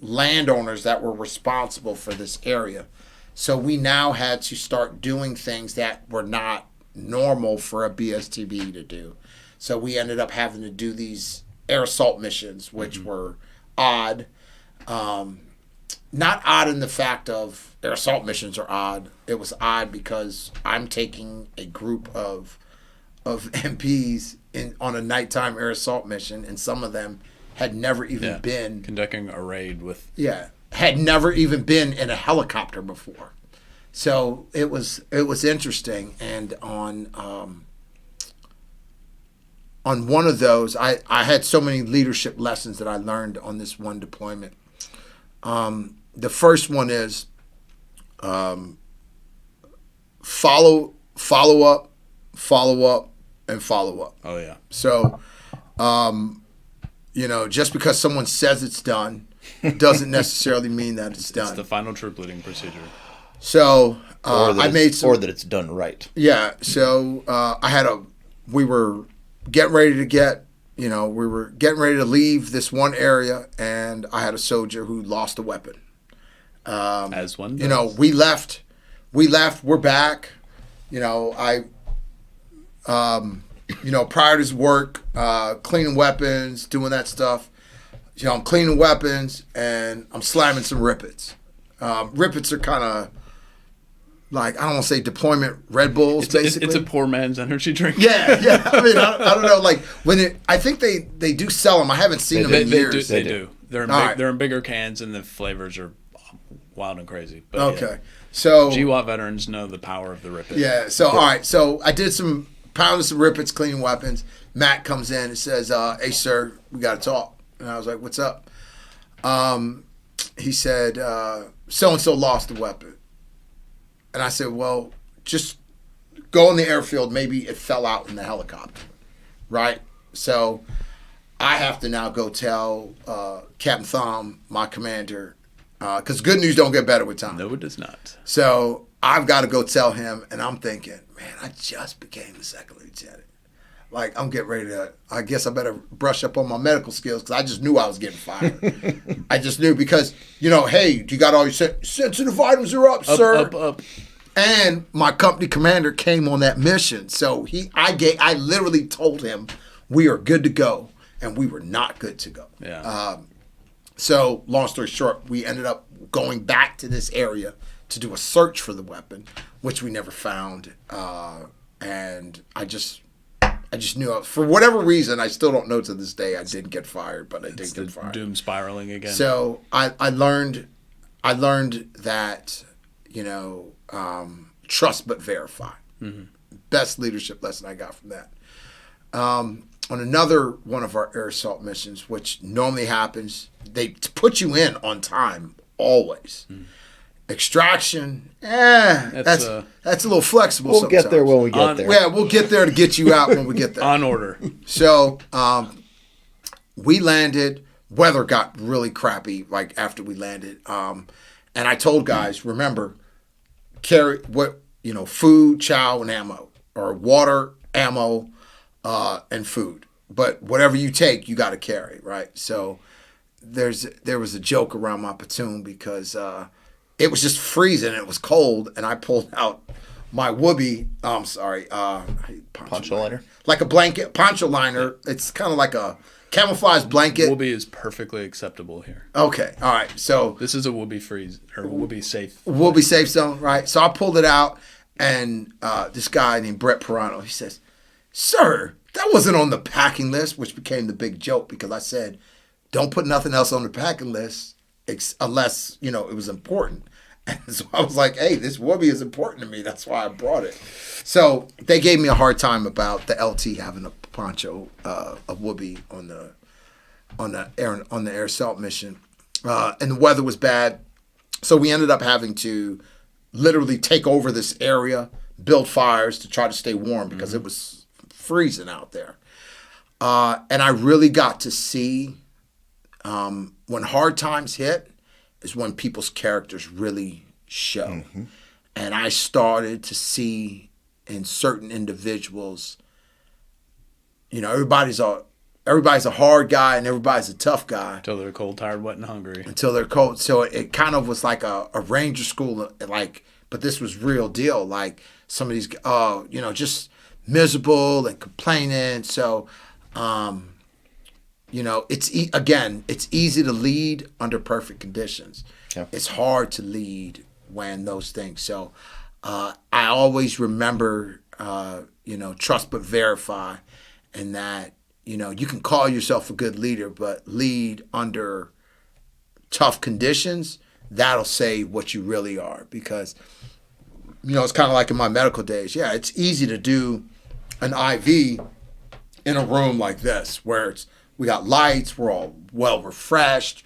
[SPEAKER 1] landowners that were responsible for this area. So we now had to start doing things that were not normal for a BSTB to do. So we ended up having to do these air assault missions, which were odd. Not odd in the fact of air assault missions are odd. It was odd because I'm taking a group of MPs on a nighttime air assault mission, and some of them had never even been
[SPEAKER 3] conducting a raid with
[SPEAKER 1] had never even been in a helicopter before. So it was interesting. And on one of those, I had so many leadership lessons that I learned on this one deployment. The first one is follow up, and follow up.
[SPEAKER 3] Oh yeah.
[SPEAKER 1] So, just because someone says it's done doesn't necessarily mean that it's done.
[SPEAKER 3] It's the final troop leading procedure.
[SPEAKER 1] So
[SPEAKER 2] or that it's done right.
[SPEAKER 1] Yeah. So we were getting ready to leave this one area, and I had a soldier who lost a weapon.
[SPEAKER 3] As one does.
[SPEAKER 1] We left, we're back. Prior to his work, cleaning weapons, doing that stuff. I'm cleaning weapons, and I'm slamming some rippets. Rippets are kind of like, I don't want to say deployment Red Bulls, basically.
[SPEAKER 3] It's a poor man's energy drink.
[SPEAKER 1] Yeah. I mean, I don't know. Like, I think they do sell them. I haven't seen them in years.
[SPEAKER 3] They do. They're in bigger cans, and the flavors are wild and crazy. But
[SPEAKER 1] okay. So
[SPEAKER 3] GWAT veterans know the power of the Rippet.
[SPEAKER 1] Yeah. So all right. So I did some pounding some Rippets, cleaning weapons. Matt comes in and says, "Hey, sir, we got to talk." And I was like, "What's up?" He said, "So and so lost the weapon." And I said, "Well, just go in the airfield. Maybe it fell out in the helicopter, right?" So I have to now go tell Captain Thom, my commander, because good news don't get better with time.
[SPEAKER 3] No, it does not.
[SPEAKER 1] So I've got to go tell him, and I'm thinking, man, I just became a second lieutenant. Like, I'm getting ready to, I guess I better brush up on my medical skills, because I just knew I was getting fired. I just knew because, hey, you got all your sensitive items are up, sir.
[SPEAKER 3] Up.
[SPEAKER 1] And my company commander came on that mission. So I literally told him we are good to go, and we were not good to go.
[SPEAKER 3] Yeah.
[SPEAKER 1] So long story short, we ended up going back to this area to do a search for the weapon, which we never found. And I just knew, for whatever reason, I still don't know to this day, I didn't get fired, but I did get fired.
[SPEAKER 3] Doom spiraling again.
[SPEAKER 1] So I learned that, trust but verify. Mm-hmm. Best leadership lesson I got from that. On another one of our air assault missions, which normally happens, they put you in on time always. Mm. Extraction, that's a little flexible.
[SPEAKER 2] We'll get there when we get there.
[SPEAKER 1] Yeah, we'll get there to get you out when we get there.
[SPEAKER 3] On order.
[SPEAKER 1] So we landed. Weather got really crappy like after we landed, and I told guys, remember, carry food, chow, and ammo, or water, ammo, and food. But whatever you take, you got to carry, right? So there was a joke around my platoon because it was just freezing and it was cold, and I pulled out my whoopee.
[SPEAKER 2] Poncho liner,
[SPEAKER 1] like a blanket poncho liner. It's kind of like a camouflage blanket.
[SPEAKER 3] Whoopee is perfectly acceptable here.
[SPEAKER 1] Okay, all right. So
[SPEAKER 3] this is a whoopee freeze or whoopee safe.
[SPEAKER 1] Whoopee safe zone, right? So I pulled it out, and this guy named Brett Pirano, he says, "Sir, that wasn't on the packing list," which became the big joke because I said, "Don't put nothing else on the packing list unless it was important." And so I was like, "Hey, this whoopee is important to me. That's why I brought it." So they gave me a hard time about the LT having a poncho, a whoopee on the air assault mission, and the weather was bad, so we ended up having to literally take over this area, build fires to try to stay warm because it was freezing out there, and I really got to see when hard times hit. is when people's characters really show. And I started to see in certain individuals, you know, everybody's a hard guy and everybody's a tough guy.
[SPEAKER 3] Until they're cold, tired, wet, and hungry.
[SPEAKER 1] Until they're cold. So it kind of was like a ranger school, like, but this was real deal. Like some of these, you know, just miserable and complaining. So, you know, it's easy to lead under perfect conditions.
[SPEAKER 2] Yeah.
[SPEAKER 1] It's hard to lead when those things. So I always remember, you know, trust but verify, and that, you know, you can call yourself a good leader, but lead under tough conditions. That'll say what you really are. Because, you know, it's kind of like in my medical days. Yeah, it's easy to do an IV in a room like this where we got lights, we're all well refreshed,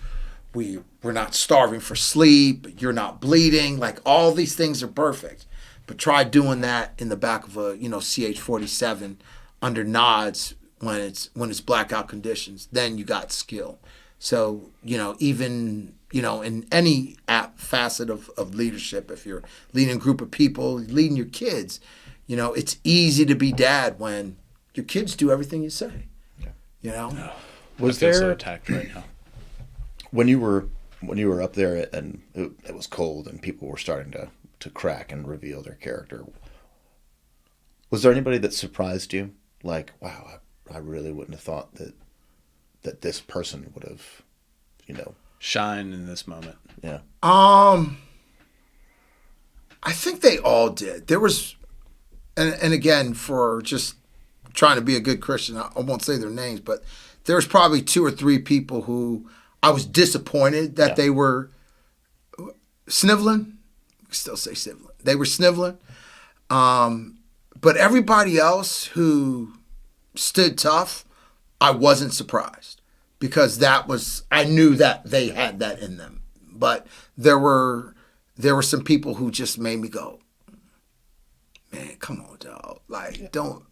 [SPEAKER 1] we're not starving for sleep, you're not bleeding, like all these things are perfect. But try doing that in the back of a, you know, CH-47 under nods when it's blackout conditions. Then you got skill. So, you know, even, you know, in any facet of leadership, if you're leading a group of people, leading your kids, you know, it's easy to be dad when your kids do everything you say. You know,
[SPEAKER 2] Was
[SPEAKER 3] I feel so
[SPEAKER 2] there
[SPEAKER 3] attacked right now.
[SPEAKER 2] when you were up there and it was cold and people were starting to crack and reveal their character? Was there anybody that surprised you? Like, wow, I really wouldn't have thought that this person would have, you know,
[SPEAKER 3] Shine in this moment.
[SPEAKER 2] yeah.
[SPEAKER 1] I think they all did. There was, and again, for just trying to be a good Christian, I won't say their names, but there was probably 2 or 3 people who I was disappointed that they were sniveling. We still say sniveling. They were sniveling. But everybody else who stood tough, I wasn't surprised, because I knew that they had that in them. But there were some people who just made me go, man, come on, dog. Like, don't,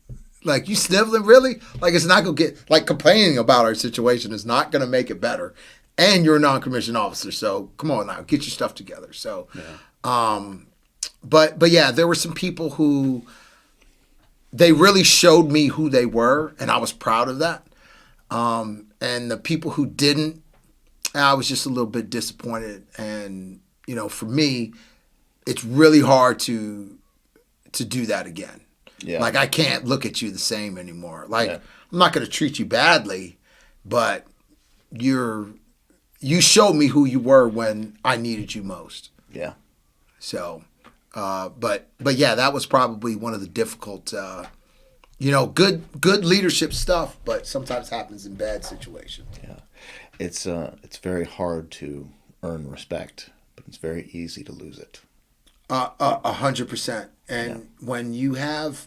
[SPEAKER 1] like, you sniveling, really? Like, it's not going to get, like, complaining about our situation is not going to make it better. And you're a non-commissioned officer, so come on now, get your stuff together. So, but yeah, there were some people who, they really showed me who they were, and I was proud of that. And the people who didn't, I was just a little bit disappointed. And, you know, for me, it's really hard to do that again.
[SPEAKER 2] Yeah.
[SPEAKER 1] Like, I can't look at you the same anymore. Like, I'm not going to treat you badly, but you showed me who you were when I needed you most.
[SPEAKER 2] Yeah.
[SPEAKER 1] So, but yeah, that was probably one of the difficult, you know, good leadership stuff, but sometimes happens in bad situations.
[SPEAKER 2] Yeah. It's very hard to earn respect, but it's very easy to lose it.
[SPEAKER 1] 100%. And when you have,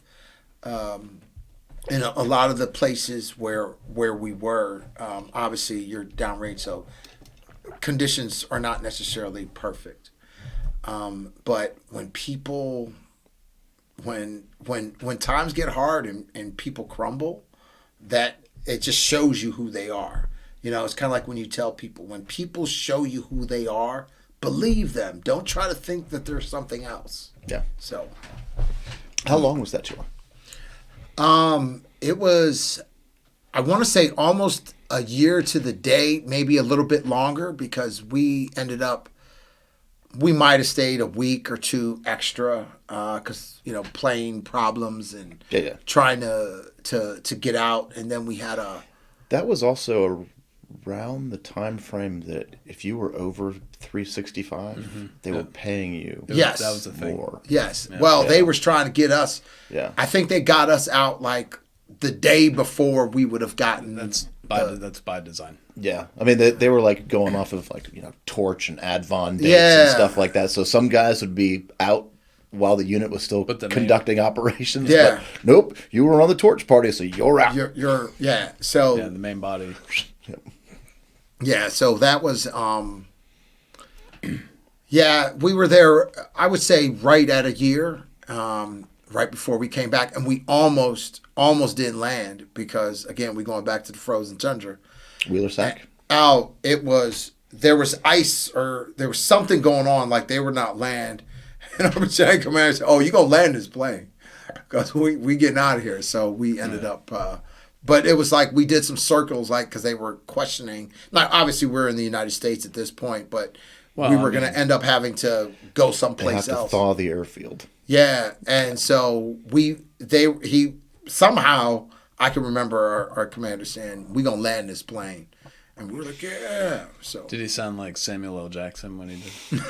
[SPEAKER 1] in a lot of the places where we were, obviously you're downrange, so conditions are not necessarily perfect. But when people, when times get hard and people crumble, that it just shows you who they are. You know, it's kind of like when you tell people, when people show you who they are, believe them. Don't try to think that there's something else.
[SPEAKER 2] Yeah.
[SPEAKER 1] So,
[SPEAKER 2] How long was that tour?
[SPEAKER 1] it was, I want to say almost a year to the day, maybe a little bit longer, because we might have stayed a week or 2 extra, because, you know, plane problems and trying to get out. And then we had
[SPEAKER 2] That was also around the time frame that if you were over 365, they were paying you.
[SPEAKER 1] Yes.
[SPEAKER 3] That was the thing.
[SPEAKER 2] More.
[SPEAKER 1] yes. Yeah. Well, they were trying to get us.
[SPEAKER 2] Yeah.
[SPEAKER 1] I think they got us out like the day before we would have gotten.
[SPEAKER 3] That's by design.
[SPEAKER 2] Yeah, I mean they were like going off of like, you know, Torch and Advon dates and stuff like that. So some guys would be out while the unit was still conducting operations.
[SPEAKER 1] Yeah.
[SPEAKER 2] But nope, you were on the Torch party, so you're out.
[SPEAKER 1] You're yeah. So
[SPEAKER 3] Yeah, the main body.
[SPEAKER 1] yeah. So that was yeah. We were there. I would say right at a year. Right before we came back, and we almost didn't land because, again, we going back to the frozen tundra.
[SPEAKER 2] Wheeler Sack.
[SPEAKER 1] Oh, it was there was ice or there was something going on, like they were not land. And our battalion commander said, "Oh, you gonna land this plane? Because we getting out of here." So we ended up. But it was like we did some circles, like because they were questioning. Now, obviously, we're in the United States at this point, but we were going to end up having to go someplace
[SPEAKER 2] They have
[SPEAKER 1] else.
[SPEAKER 2] to thaw the airfield.
[SPEAKER 1] Yeah, and so he somehow I can remember our commander saying, "We gonna land this plane," and we were like, "Yeah." So
[SPEAKER 3] Did he sound like Samuel L. Jackson when he did?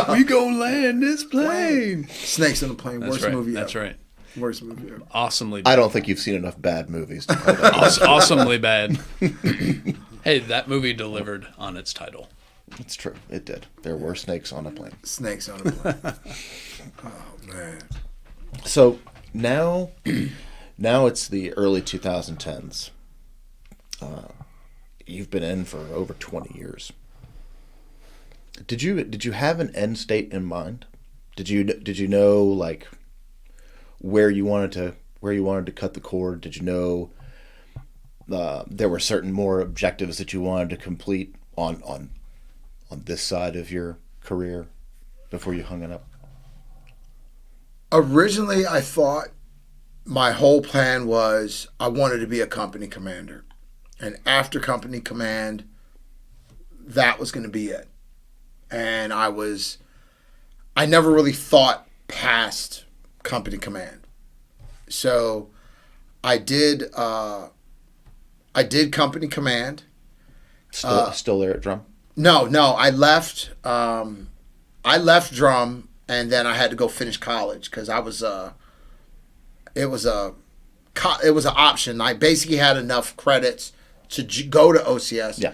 [SPEAKER 3] We gonna land this plane.
[SPEAKER 1] Snakes in the Plane, worst movie
[SPEAKER 3] That's
[SPEAKER 1] ever.
[SPEAKER 3] right.
[SPEAKER 1] Worst movie ever.
[SPEAKER 3] Awesomely bad.
[SPEAKER 2] I don't think you've seen enough bad movies to call that.
[SPEAKER 3] Awesomely bad. Hey, that movie delivered on its title.
[SPEAKER 2] It's true. It did. There were snakes on a plane.
[SPEAKER 1] Snakes on a plane. Oh man.
[SPEAKER 2] So now it's the early 2010s. You've been in for over 20 years. Did you have an end state in mind? Did you know like where you wanted to cut the cord? Did you know there were certain more objectives that you wanted to complete on this side of your career before you hung it up?
[SPEAKER 1] Originally, I thought my whole plan was I wanted to be a company commander. And after company command, that was going to be it. And I never really thought past company command. So I did company command.
[SPEAKER 2] Still there at drum?
[SPEAKER 1] No, I left. I left drum, and then I had to go finish college because it was an option. I basically had enough credits to go to OCS.
[SPEAKER 2] Yeah.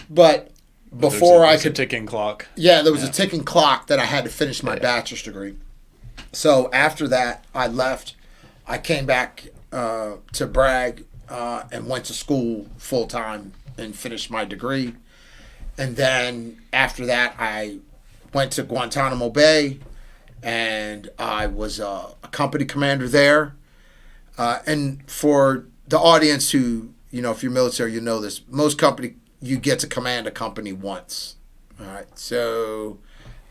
[SPEAKER 1] But before I could,
[SPEAKER 3] a ticking clock.
[SPEAKER 1] yeah, there was a ticking clock that I had to finish my bachelor's degree. So after that, I left. I came back to Bragg and went to school full time and finished my degree. And then after that, I went to Guantanamo Bay, and I was a company commander there. And for the audience who, if you're military, you know this. Most company, you get to command a company once. All right. So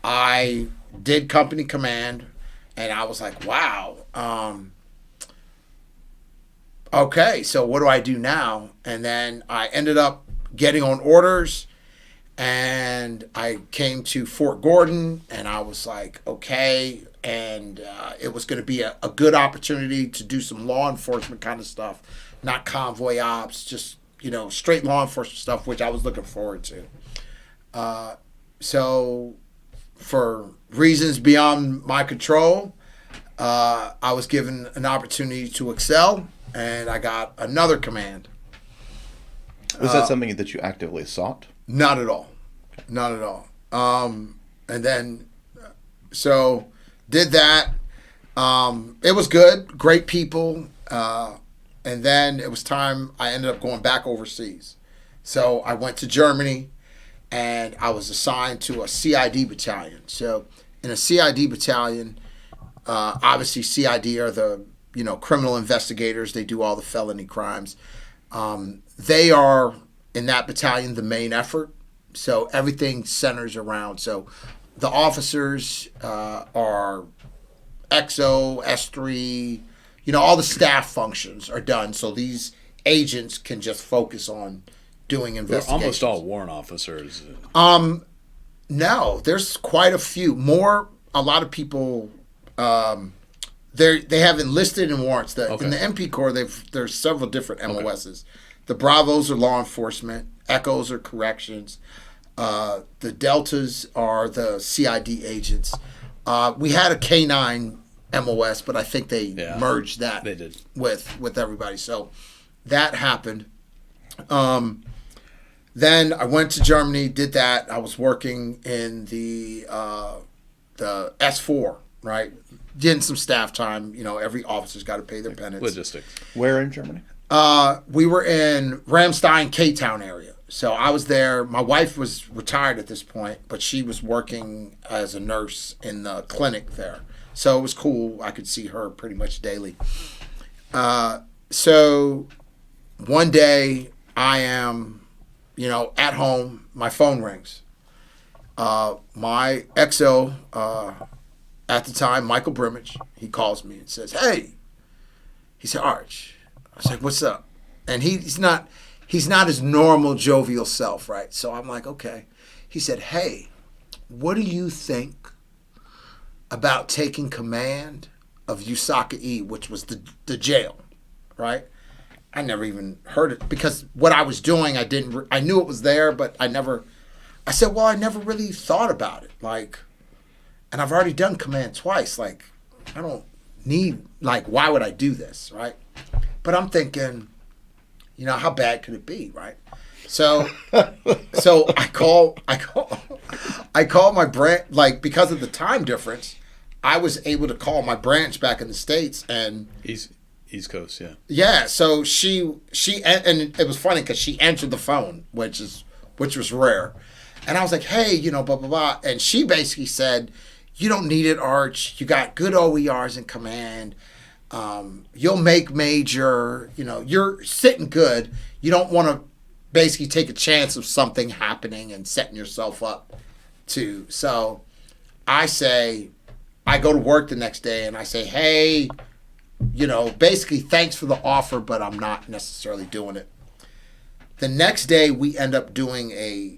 [SPEAKER 1] I did company command, and I was like, wow. Okay, so what do I do now? And then I ended up getting on orders, and I came to Fort Gordon, and I was like, okay. And it was going to be a good opportunity to do some law enforcement kind of stuff, not convoy ops, just, straight law enforcement stuff, which I was looking forward to. So for reasons beyond my control, I was given an opportunity to excel, and I got another command.
[SPEAKER 2] Was that something that you actively sought?
[SPEAKER 1] Not at all. Not at all. And then, so did that. It was good. Great people. And then it was time. I ended up going back overseas. So I went to Germany, and I was assigned to a CID battalion. So in a CID battalion, obviously CID are the, criminal investigators. They do all the felony crimes. They are, in that battalion, the main effort. So everything centers around. So the officers are XO, S3, all the staff functions are done. So these agents can just focus on doing
[SPEAKER 3] They're
[SPEAKER 1] investigations.
[SPEAKER 3] almost all warrant officers.
[SPEAKER 1] No, there's quite a few. A lot of people, they have enlisted and warrants. In the MP Corps, there's several different MOSs. The Bravos are law enforcement. Echoes are corrections. The Deltas are the CID agents. We had a K9 MOS, but I think they merged that
[SPEAKER 3] They did.
[SPEAKER 1] with everybody. So that happened. Then I went to Germany, did that. I was working in the S4, right? Getting some staff time. Every officer's got to pay their penance.
[SPEAKER 3] Logistics.
[SPEAKER 2] Where in Germany?
[SPEAKER 1] We were in Ramstein, K-Town area. So I was there. My wife was retired at this point, but she was working as a nurse in the clinic there. So it was cool. I could see her pretty much daily. So one day I am, at home, my phone rings. My XO, at the time, Michael Brimage, he calls me and says, "Hey," he said, "Arch." I was like, "What's up?" And he's not his normal jovial self, right? So I'm like, okay. He said, "Hey, what do you think about taking command of Usaka E, which was the jail, right?" I never even heard it because what I was doing, I knew it was there, but I said, well, I never really thought about it. Like, and I've already done command twice. Like, I don't need, like, why would I do this, right? But I'm thinking, how bad could it be, right? So I call my branch, like, because of the time difference, I was able to call my branch back in the States and
[SPEAKER 3] East Coast, yeah.
[SPEAKER 1] Yeah, so she and it was funny because she answered the phone, which was rare. And I was like, "Hey, blah, blah, blah." And she basically said, "You don't need it, Arch. You got good OERs in command. You'll make major. You're sitting good. You don't want to basically take a chance of something happening and setting yourself up to." So I go to work the next day and I say, "Hey, basically thanks for the offer, but I'm not necessarily doing it." The next day we end up doing a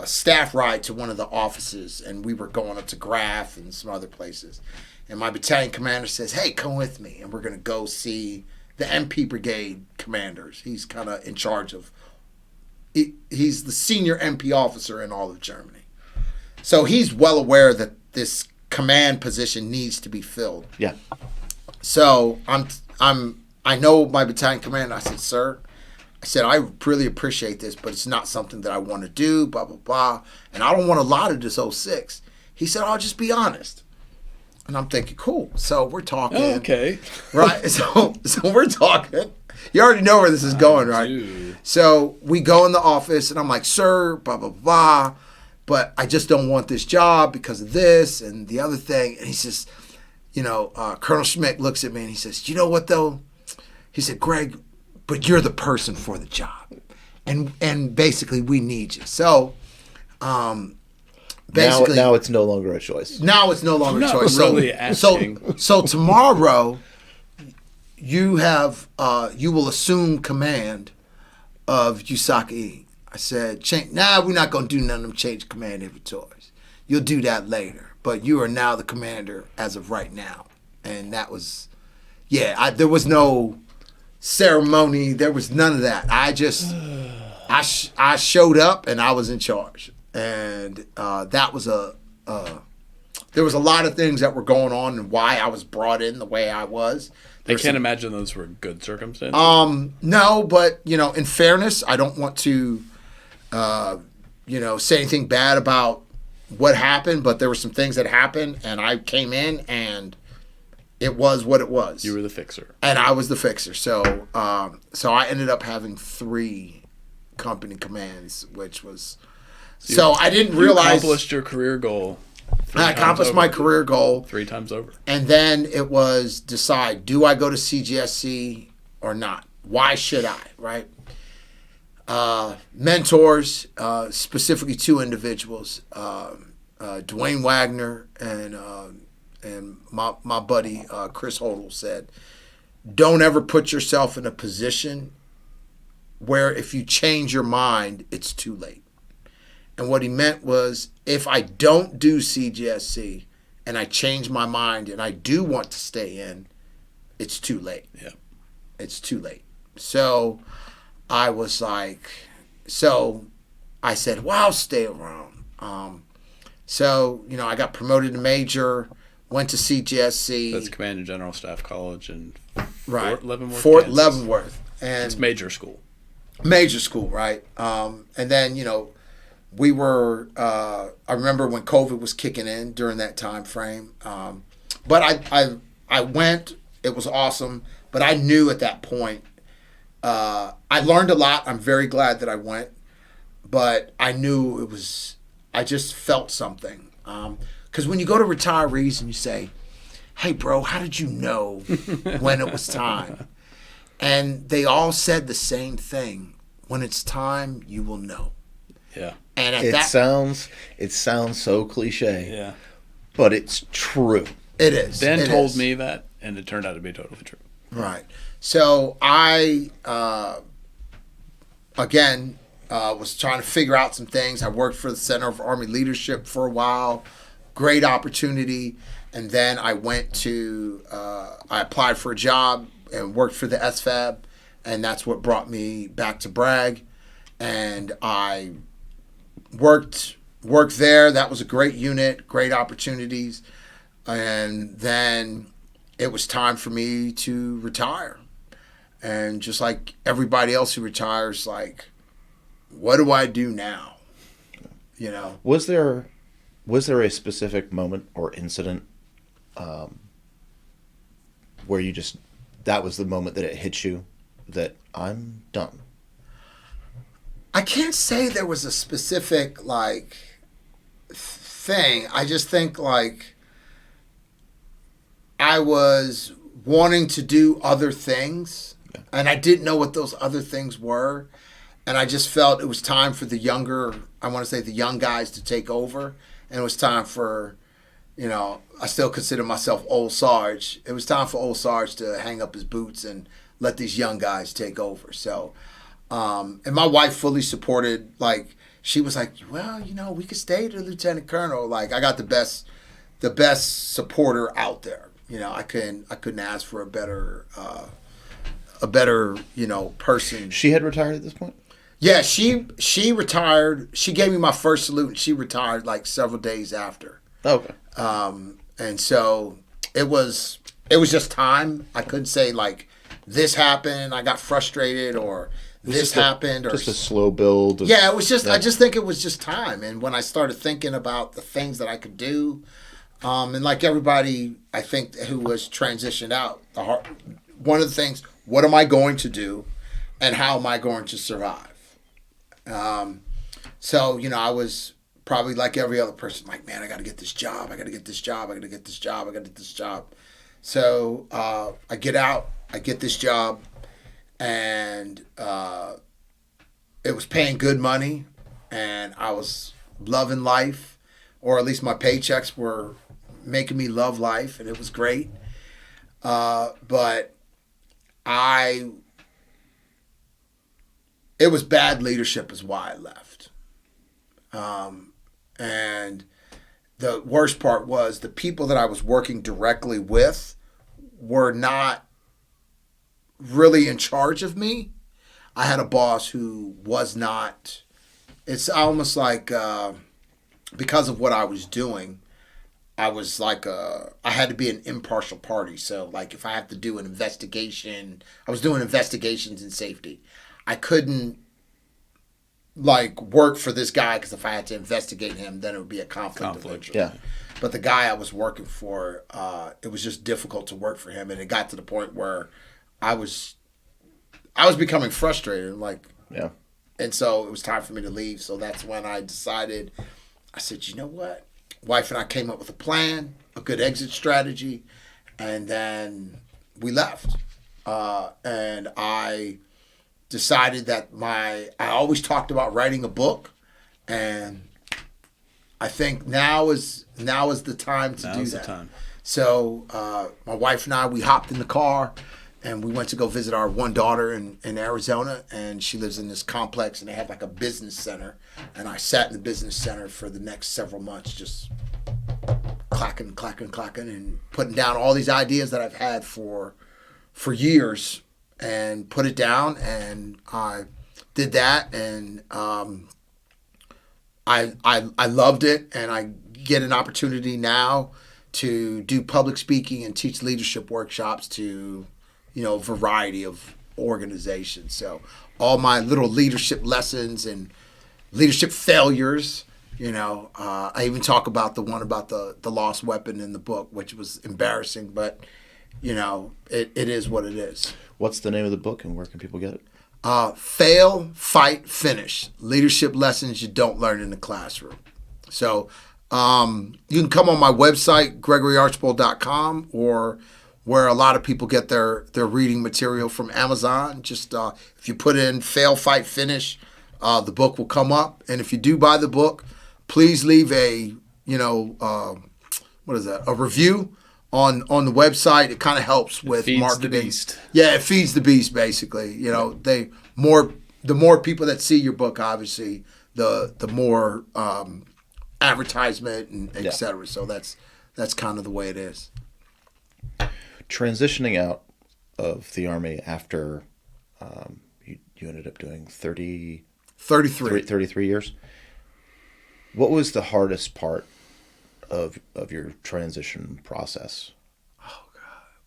[SPEAKER 1] staff ride to one of the offices, and we were going up to Graf and some other places. And my battalion commander says, "Hey, come with me, and we're going to go see the MP brigade commanders." He's kind of in charge of, he's the senior MP officer in all of Germany. So he's well aware that this command position needs to be filled.
[SPEAKER 2] Yeah.
[SPEAKER 1] So I know my battalion commander. I said, "Sir," I said, "I really appreciate this, but it's not something that I want to do, blah, blah, blah. And I don't want a lot of this 06. He said, "I'll just be honest." And I'm thinking, cool. So we're talking.
[SPEAKER 3] Oh, okay.
[SPEAKER 1] Right? So we're talking. You already know where this is going, right?
[SPEAKER 3] Do.
[SPEAKER 1] So we go in the office, and I'm like, "Sir, blah, blah, blah, but I just don't want this job because of this and the other thing." And he says, Colonel Schmidt looks at me and he says, "You know what, though?" He said, "Greg, but you're the person for the job. And basically, we need you." So, basically.
[SPEAKER 2] Now it's no longer a choice.
[SPEAKER 1] Now it's no longer a
[SPEAKER 3] Not
[SPEAKER 1] choice.
[SPEAKER 3] really asking.
[SPEAKER 1] So tomorrow, you will assume command of Usaka. I said, we're not going to do none of them change command inventories. You'll do that later. But you are now the commander as of right now. And that was, there was no ceremony. There was none of that. I showed up and I was in charge. And that was there was a lot of things that were going on and why I was brought in the way I was.
[SPEAKER 3] I can't imagine those were good circumstances.
[SPEAKER 1] No, but, in fairness, I don't want to, say anything bad about what happened, but there were some things that happened, and I came in, and it was what it was.
[SPEAKER 3] You were the fixer.
[SPEAKER 1] And I was the fixer. So I ended up having 3 company commands, which was... So I didn't realize...
[SPEAKER 3] You accomplished your career goal.
[SPEAKER 1] I accomplished my career goal.
[SPEAKER 3] 3 times over.
[SPEAKER 1] And then it was decide, do I go to CGSC or not? Why should I, right? Mentors, specifically 2 individuals, Dwayne Wagner and my buddy Chris Hodel said, "Don't ever put yourself in a position where if you change your mind, it's too late." And what he meant was, if I don't do CGSC and I change my mind and I do want to stay in, it's too late.
[SPEAKER 3] Yeah.
[SPEAKER 1] It's too late. So I was like, I said, well, I'll stay around. I got promoted to major, went to CGSC.
[SPEAKER 3] That's Command and General Staff College in
[SPEAKER 1] Right.
[SPEAKER 3] Fort Leavenworth.
[SPEAKER 1] Fort
[SPEAKER 3] Kansas.
[SPEAKER 1] Leavenworth. And
[SPEAKER 3] It's major school.
[SPEAKER 1] Major school, right? And then, we were, I remember when COVID was kicking in during that time frame. But I went, it was awesome. But I knew at that point, I learned a lot. I'm very glad that I went. But I knew I just felt something. Because when you go to retirees and you say, "Hey, bro, how did you know when it was time?" And they all said the same thing. when it's time, you will know.
[SPEAKER 3] Yeah.
[SPEAKER 1] And at
[SPEAKER 2] It sounds so cliche.
[SPEAKER 3] Yeah.
[SPEAKER 2] But it's true.
[SPEAKER 1] it is.
[SPEAKER 3] Ben
[SPEAKER 1] It
[SPEAKER 3] told
[SPEAKER 1] is.
[SPEAKER 3] me that, and it turned out to be totally true.
[SPEAKER 1] Right. So I, again, was trying to figure out some things. I worked for the Center for Army Leadership for a while. Great opportunity. And then I went to, I applied for a job and worked for the SFAB. And that's what brought me back to Bragg. And I worked there. That was a great unit, great opportunities. And then it was time for me to retire. And just like everybody else who retires, like, what do I do now? You know?
[SPEAKER 2] Was there a specific moment or incident where you just, that was the moment that it hit you that I'm done?
[SPEAKER 1] I can't say there was a specific, like, thing. I just think, like, I was wanting to do other things, and I didn't know what those other things were. And I just felt it was time for the younger, I want to say the young guys to take over. And it was time for, you know, I still consider myself Old Sarge. It was time for Old Sarge to hang up his boots and let these young guys take over. So, and my wife fully supported, like, she was like, well, you know, we could stay to Lieutenant Colonel. Like, I got the best supporter out there. You know, I couldn't ask for a better, you know, person.
[SPEAKER 2] She had retired at this point?
[SPEAKER 1] Yeah, she retired. She gave me my first salute, and she retired like several days after.
[SPEAKER 2] Okay.
[SPEAKER 1] And so it was just time. I couldn't say like this happened, I got frustrated, or this happened, or
[SPEAKER 2] just a slow build.
[SPEAKER 1] Yeah, it was just. I just think it was just time. And when I started thinking about the things that I could do, and like everybody, I think who was transitioned out, one of the things, what am I going to do, and how am I going to survive? So, you know, I was probably like every other person, like, man, I got to get this job. I got to get this job. I got to get this job. I got to get this job. So I get out. I get this job. And it was paying good money. And I was loving life. Or at least my paychecks were making me love life. And it was great. But it was bad leadership is why I left. And the worst part was the people that I was working directly with were not really in charge of me. I had a boss who was not. It's almost like because of what I was doing, I was like I had to be an impartial party. So like if I have to do an investigation, I was doing investigations in safety. I couldn't like work for this guy because if I had to investigate him, then it would be a conflict of interest.
[SPEAKER 2] Yeah.
[SPEAKER 1] But the guy I was working for, it was just difficult to work for him, and it got to the point where I was becoming frustrated, like,
[SPEAKER 2] Yeah.
[SPEAKER 1] and so it was time for me to leave. So that's when I decided. I said, you know what? Wife and I came up with a plan, a good exit strategy, and then we left. And I decided that I always talked about writing a book, and I think now is the time to do that.
[SPEAKER 3] Now's the time.
[SPEAKER 1] So my wife and I, we hopped in the car, and we went to go visit our one daughter in Arizona, and she lives in this complex, and they have like a business center, and I sat in the business center for the next several months just clacking, and putting down all these ideas that I've had for years, and put it down, and I did that, and I loved it, and I get an opportunity now to do public speaking and teach leadership workshops to, you know, a variety of organizations. So all my little leadership lessons and leadership failures, you know, I even talk about the one about the lost weapon in the book, which was embarrassing, but, you know, it is what it is.
[SPEAKER 2] What's the name of the book and where can people get it?
[SPEAKER 1] Fail, Fight, Finish. Leadership lessons you don't learn in the classroom. So you can come on my website, gregoryarchbold.com, or where a lot of people get their reading material from Amazon. Just if you put in fail, fight, finish, the book will come up. And if you do buy the book, please leave a, a review on the website. It kind of helps with
[SPEAKER 3] feeds
[SPEAKER 1] marketing.
[SPEAKER 3] The beast.
[SPEAKER 1] Yeah, it feeds the beast, basically. The more people that see your book, obviously, the more advertisement and et cetera. So that's kind of the way it is.
[SPEAKER 2] Transitioning out of the Army after you ended up doing 33 years. What was the hardest part of your transition process?
[SPEAKER 1] Oh God,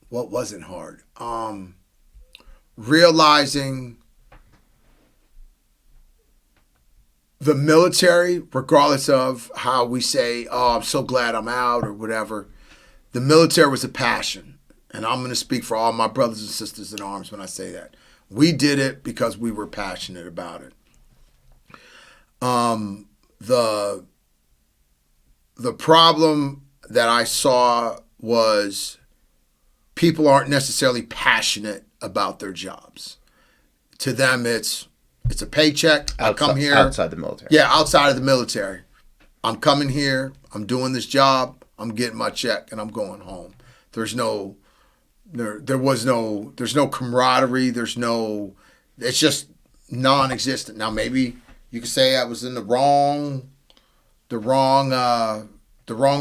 [SPEAKER 1] what wasn't hard? Realizing the military, regardless of how we say, "Oh, I'm so glad I'm out" or whatever, the military was a passion, and I'm going to speak for all my brothers and sisters in arms when I say that. We did it because we were passionate about it. The problem that I saw was people aren't necessarily passionate about their jobs. To them, it's a paycheck. I come here
[SPEAKER 2] outside the military.
[SPEAKER 1] Yeah, outside of the military. I'm coming here. I'm doing this job. I'm getting my check, and I'm going home. There's no camaraderie. It's just non-existent. Now maybe you could say I was in the wrong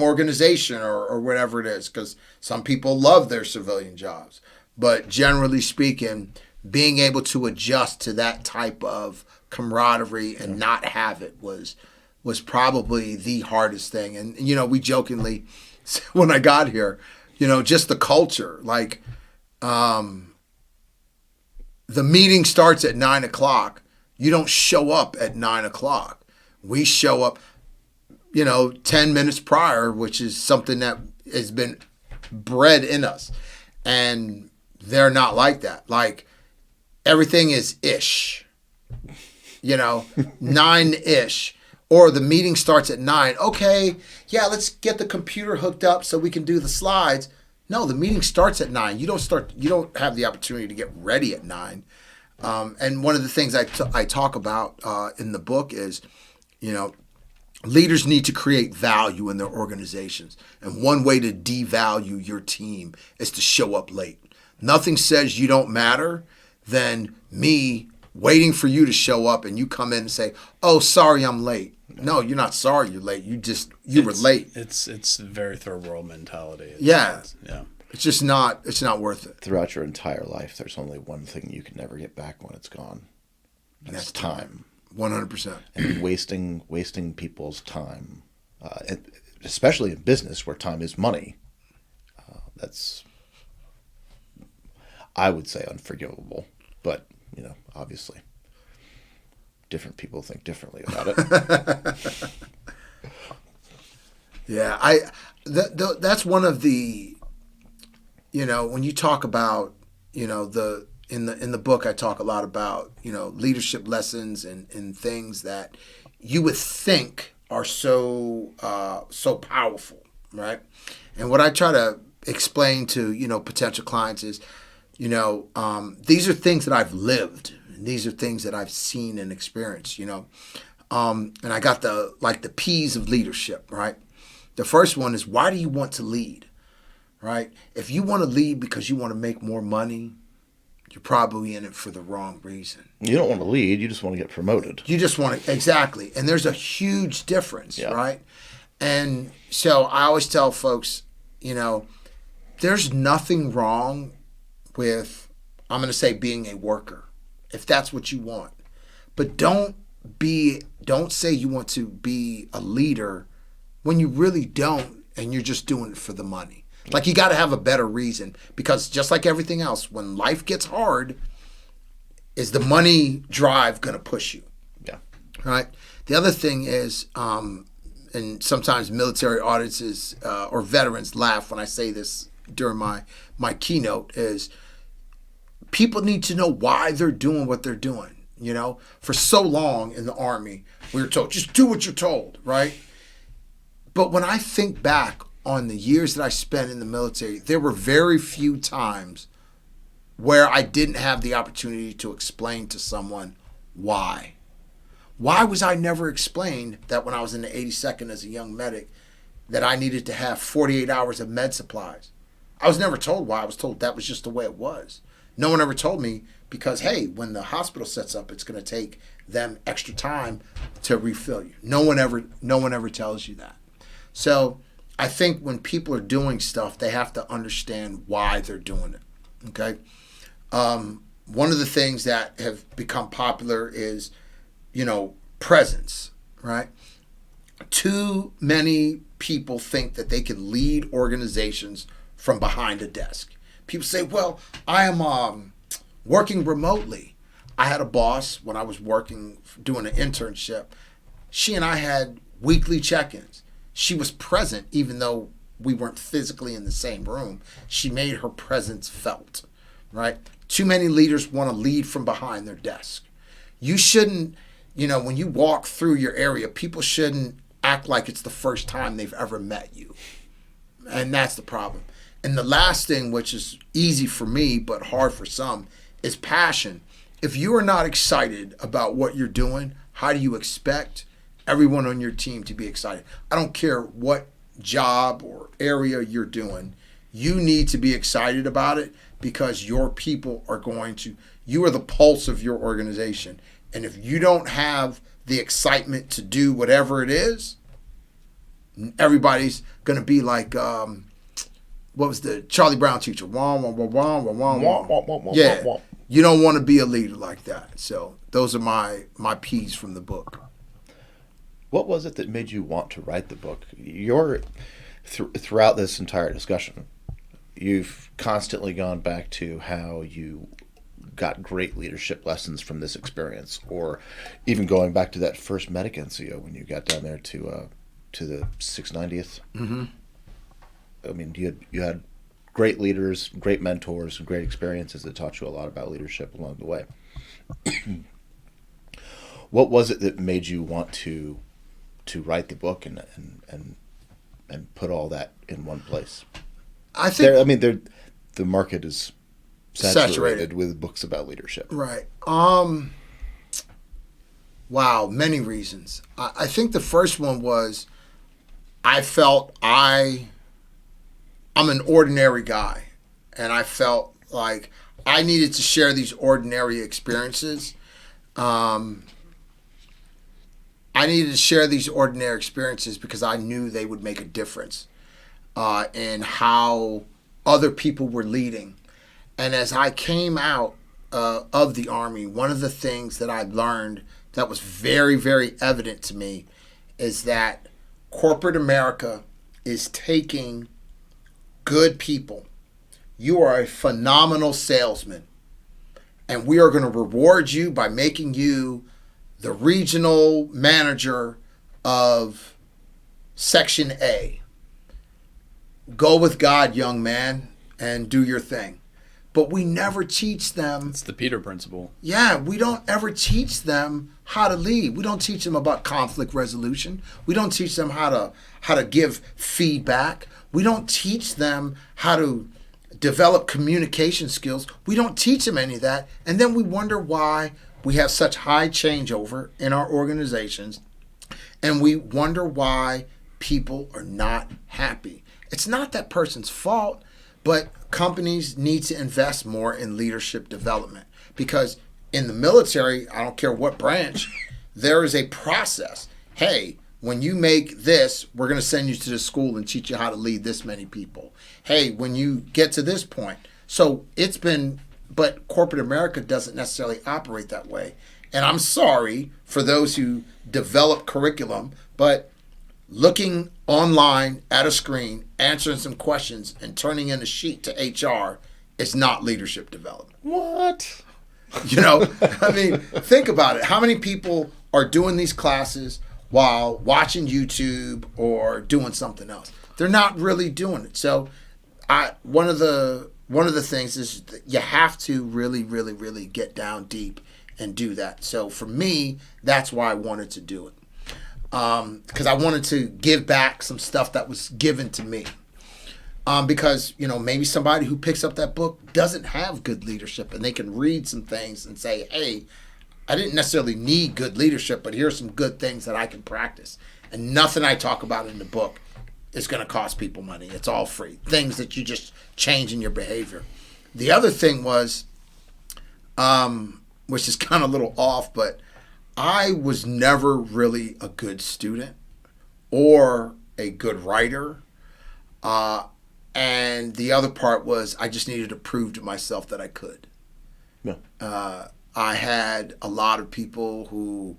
[SPEAKER 1] organization or whatever it is, because some people love their civilian jobs. But generally speaking, being able to adjust to that type of camaraderie and not have it was probably the hardest thing. And we jokingly, when I got here, just the culture, like the meeting starts at 9:00. You don't show up at 9:00. We show up 10 minutes prior, which is something that has been bred in us. And they're not like that. Like, everything is ish, 9-ish. Or the meeting starts at 9. Okay, yeah, let's get the computer hooked up so we can do the slides. No, the meeting starts at 9. You don't have the opportunity to get ready at 9. And one of the things I talk about in the book is, leaders need to create value in their organizations. And one way to devalue your team is to show up late. Nothing says you don't matter than me waiting for you to show up and you come in and say, "Oh, sorry, I'm late." No, you're not sorry you're late. You were late.
[SPEAKER 3] It's a very third world mentality.
[SPEAKER 1] Yeah.
[SPEAKER 3] Yeah.
[SPEAKER 1] It's just not worth it.
[SPEAKER 2] Throughout your entire life, there's only one thing you can never get back when it's gone. And that's time. 100%. And wasting people's time, especially in business where time is money, that's, I would say, unforgivable. But, obviously, different people think differently about it.
[SPEAKER 1] Yeah, that's one of the, when you talk about, in the book I talk a lot about, leadership lessons and things that you would think are so powerful, right? And what I try to explain to, potential clients is, these are things that I've lived. And these are things that I've seen and experienced, and I got the P's of leadership, right? The first one is, why do you want to lead, right? If you want to lead because you want to make more money, you're probably in it for the wrong reason.
[SPEAKER 2] You don't want to lead. You just want to get promoted.
[SPEAKER 1] You just want to, exactly. And there's a huge difference, right? And so I always tell folks, there's nothing wrong with, I'm going to say, being a worker, if that's what you want. But don't say you want to be a leader when you really don't, and you're just doing it for the money. Like, you got to have a better reason, because just like everything else, when life gets hard, is the money drive going to push you?
[SPEAKER 2] Yeah.
[SPEAKER 1] Right? The other thing is, and sometimes military audiences or veterans laugh when I say this during my keynote, is people need to know why they're doing what they're doing. For so long in the Army, we were told, just do what you're told, right? But when I think back, on the years that I spent in the military, there were very few times where I didn't have the opportunity to explain to someone why. Why was I never explained that when I was in the 82nd as a young medic that I needed to have 48 hours of med supplies? I was never told why. I was told that was just the way it was. No one ever told me because, hey, when the hospital sets up, it's going to take them extra time to refill you. No one ever tells you that. So I think when people are doing stuff, they have to understand why they're doing it. Okay. One of the things that have become popular is, presence, right? Too many people think that they can lead organizations from behind a desk. People say, well, I am working remotely. I had a boss when I was doing an internship. She and I had weekly check-ins. She was present even though we weren't physically in the same room. She made her presence felt, right? Too many leaders want to lead from behind their desk. You shouldn't, when you walk through your area, people shouldn't act like it's the first time they've ever met you. And that's the problem. And the last thing, which is easy for me but hard for some, is passion. If you are not excited about what you're doing, how do you expect everyone on your team to be excited? I don't care what job or area you're doing. You need to be excited about it because your people are you are the pulse of your organization. And if you don't have the excitement to do whatever it is, everybody's going to be like, what was the Charlie Brown teacher? Wah, wah, wah, wah, wah, wah, wah.
[SPEAKER 2] Wah, wah, wah,
[SPEAKER 1] Yeah.
[SPEAKER 2] wah, wah.
[SPEAKER 1] You don't want to be a leader like that. So those are my P's from the book.
[SPEAKER 2] What was it that made you want to write the book? Throughout this entire discussion, you've constantly gone back to how you got great leadership lessons from this experience, or even going back to that first medic NCO when you got down there to the 690th.
[SPEAKER 1] Mm-hmm.
[SPEAKER 2] I mean, you had great leaders, great mentors, and great experiences that taught you a lot about leadership along the way. What was it that made you want to write the book and put all that in one place?
[SPEAKER 1] I think
[SPEAKER 2] the market is saturated with books about leadership.
[SPEAKER 1] Right. Wow, many reasons. I think the first one was I felt I'm an ordinary guy, and I felt like I needed to share these ordinary experiences. I needed to share these ordinary experiences because I knew they would make a difference in how other people were leading. And as I came out of the Army, one of the things that I learned that was very, very evident to me is that corporate America is taking good people. You are a phenomenal salesman, and we are going to reward you by making you the regional manager of Section A. Go with God, young man, and do your thing. But we never teach them.
[SPEAKER 3] It's the Peter principle.
[SPEAKER 1] Yeah, we don't ever teach them how to lead. We don't teach them about conflict resolution. We don't teach them how to give feedback. We don't teach them how to develop communication skills. We don't teach them any of that. And then we wonder why we have such high changeover in our organizations. And we wonder why people are not happy. It's not that person's fault, but companies need to invest more in leadership development, because in the military, I don't care what branch, there is a process. Hey, when you make this, we're going to send you to the school and teach you how to lead this many people. Hey, when you get to this point. So but corporate America doesn't necessarily operate that way. And I'm sorry for those who develop curriculum, but looking online at a screen, answering some questions, and turning in a sheet to HR is not leadership development.
[SPEAKER 2] What?
[SPEAKER 1] I mean, think about it. How many people are doing these classes while watching YouTube or doing something else? They're not really doing it. So one of the things is that you have to really, really, really get down deep and do that. So for me, that's why I wanted to do it. because I wanted to give back some stuff that was given to me. Because, maybe somebody who picks up that book doesn't have good leadership, and they can read some things and say, hey, I didn't necessarily need good leadership, but here's some good things that I can practice. And nothing I talk about in the book is going to cost people money. It's all free. Things that you just change in your behavior. The other thing was, which is kind of a little off, but I was never really a good student or a good writer. And the other part was I just needed to prove to myself that I could.
[SPEAKER 2] Yeah.
[SPEAKER 1] I had a lot of people who,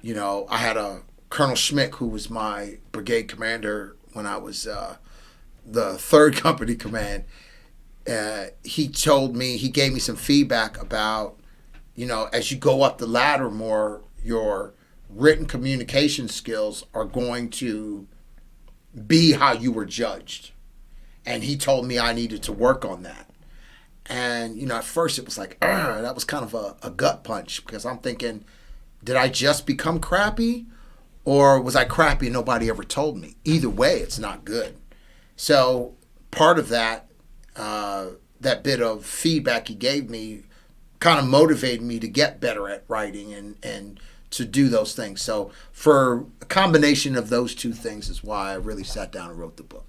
[SPEAKER 1] I had a Colonel Schmick who was my brigade commander when I was the 3rd Company Command. He gave me some feedback about, as you go up the ladder more, your written communication skills are going to be how you were judged. And he told me I needed to work on that. And, at first it was like, that was kind of a gut punch, because I'm thinking, did I just become crappy, or was I crappy and nobody ever told me? Either way, it's not good. So part of that, that bit of feedback he gave me kind of motivated me to get better at writing and to do those things. So for a combination of those two things is why I really sat down and wrote the book.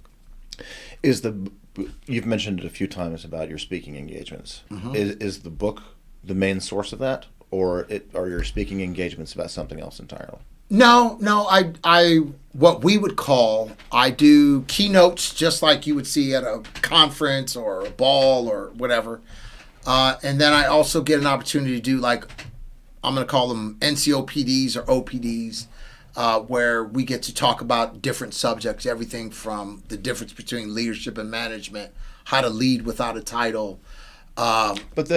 [SPEAKER 2] You've mentioned it a few times about your speaking engagements.
[SPEAKER 1] Mm-hmm.
[SPEAKER 2] Is the book the main source of that, or are your speaking engagements about something else entirely?
[SPEAKER 1] No, I what we would call, I do keynotes just like you would see at a conference or a ball or whatever. And then I also get an opportunity to do, like, I'm going to call them NCOPDs or OPDs, where we get to talk about different subjects, everything from the difference between leadership and management, how to lead without a title.
[SPEAKER 2] But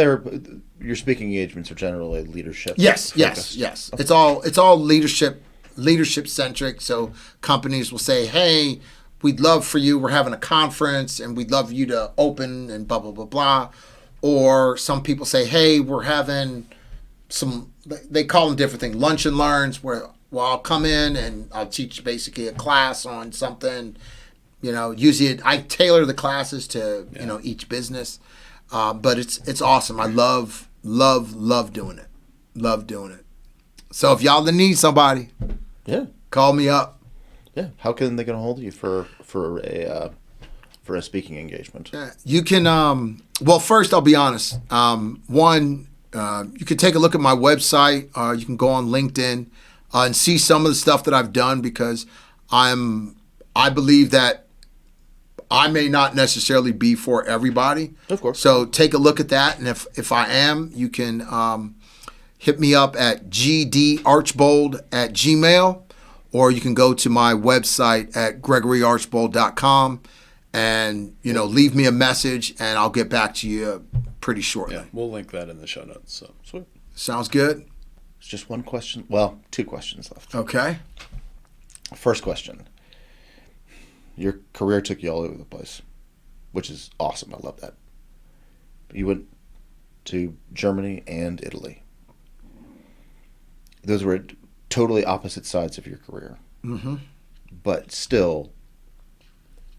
[SPEAKER 2] your speaking engagements are generally leadership.
[SPEAKER 1] Yes.
[SPEAKER 2] Okay.
[SPEAKER 1] It's all leadership centric. So companies will say, "Hey, we'd love for you. We're having a conference, and we'd love you to open and blah blah blah blah." Or some people say, "Hey, we're having some." They call them different things. Lunch and learns, where I'll come in and I'll teach basically a class on something. Usually I tailor the classes to each business. But it's awesome. I love doing it. Love doing it. So if y'all need somebody, call me up.
[SPEAKER 2] Yeah. How can they get a hold of you for a speaking engagement?
[SPEAKER 1] You can. Well, first I'll be honest. One, you can take a look at my website. You can go on LinkedIn and see some of the stuff that I've done, because I believe that I may not necessarily be for everybody.
[SPEAKER 2] Of course.
[SPEAKER 1] So take a look at that, and if I am, you can hit me up at gdarchbold@gmail.com, or you can go to my website at gregoryarchbold.com and leave me a message, and I'll get back to you pretty shortly.
[SPEAKER 3] Yeah, we'll link that in the show notes. So
[SPEAKER 2] Sweet.
[SPEAKER 1] Sounds good.
[SPEAKER 2] It's just one question. Well, 2 questions left.
[SPEAKER 1] Okay.
[SPEAKER 2] First question. Your career took you all over the place, which is awesome. I love that. You went to Germany and Italy. Those were totally opposite sides of your career.
[SPEAKER 1] Mm-hmm.
[SPEAKER 2] But still,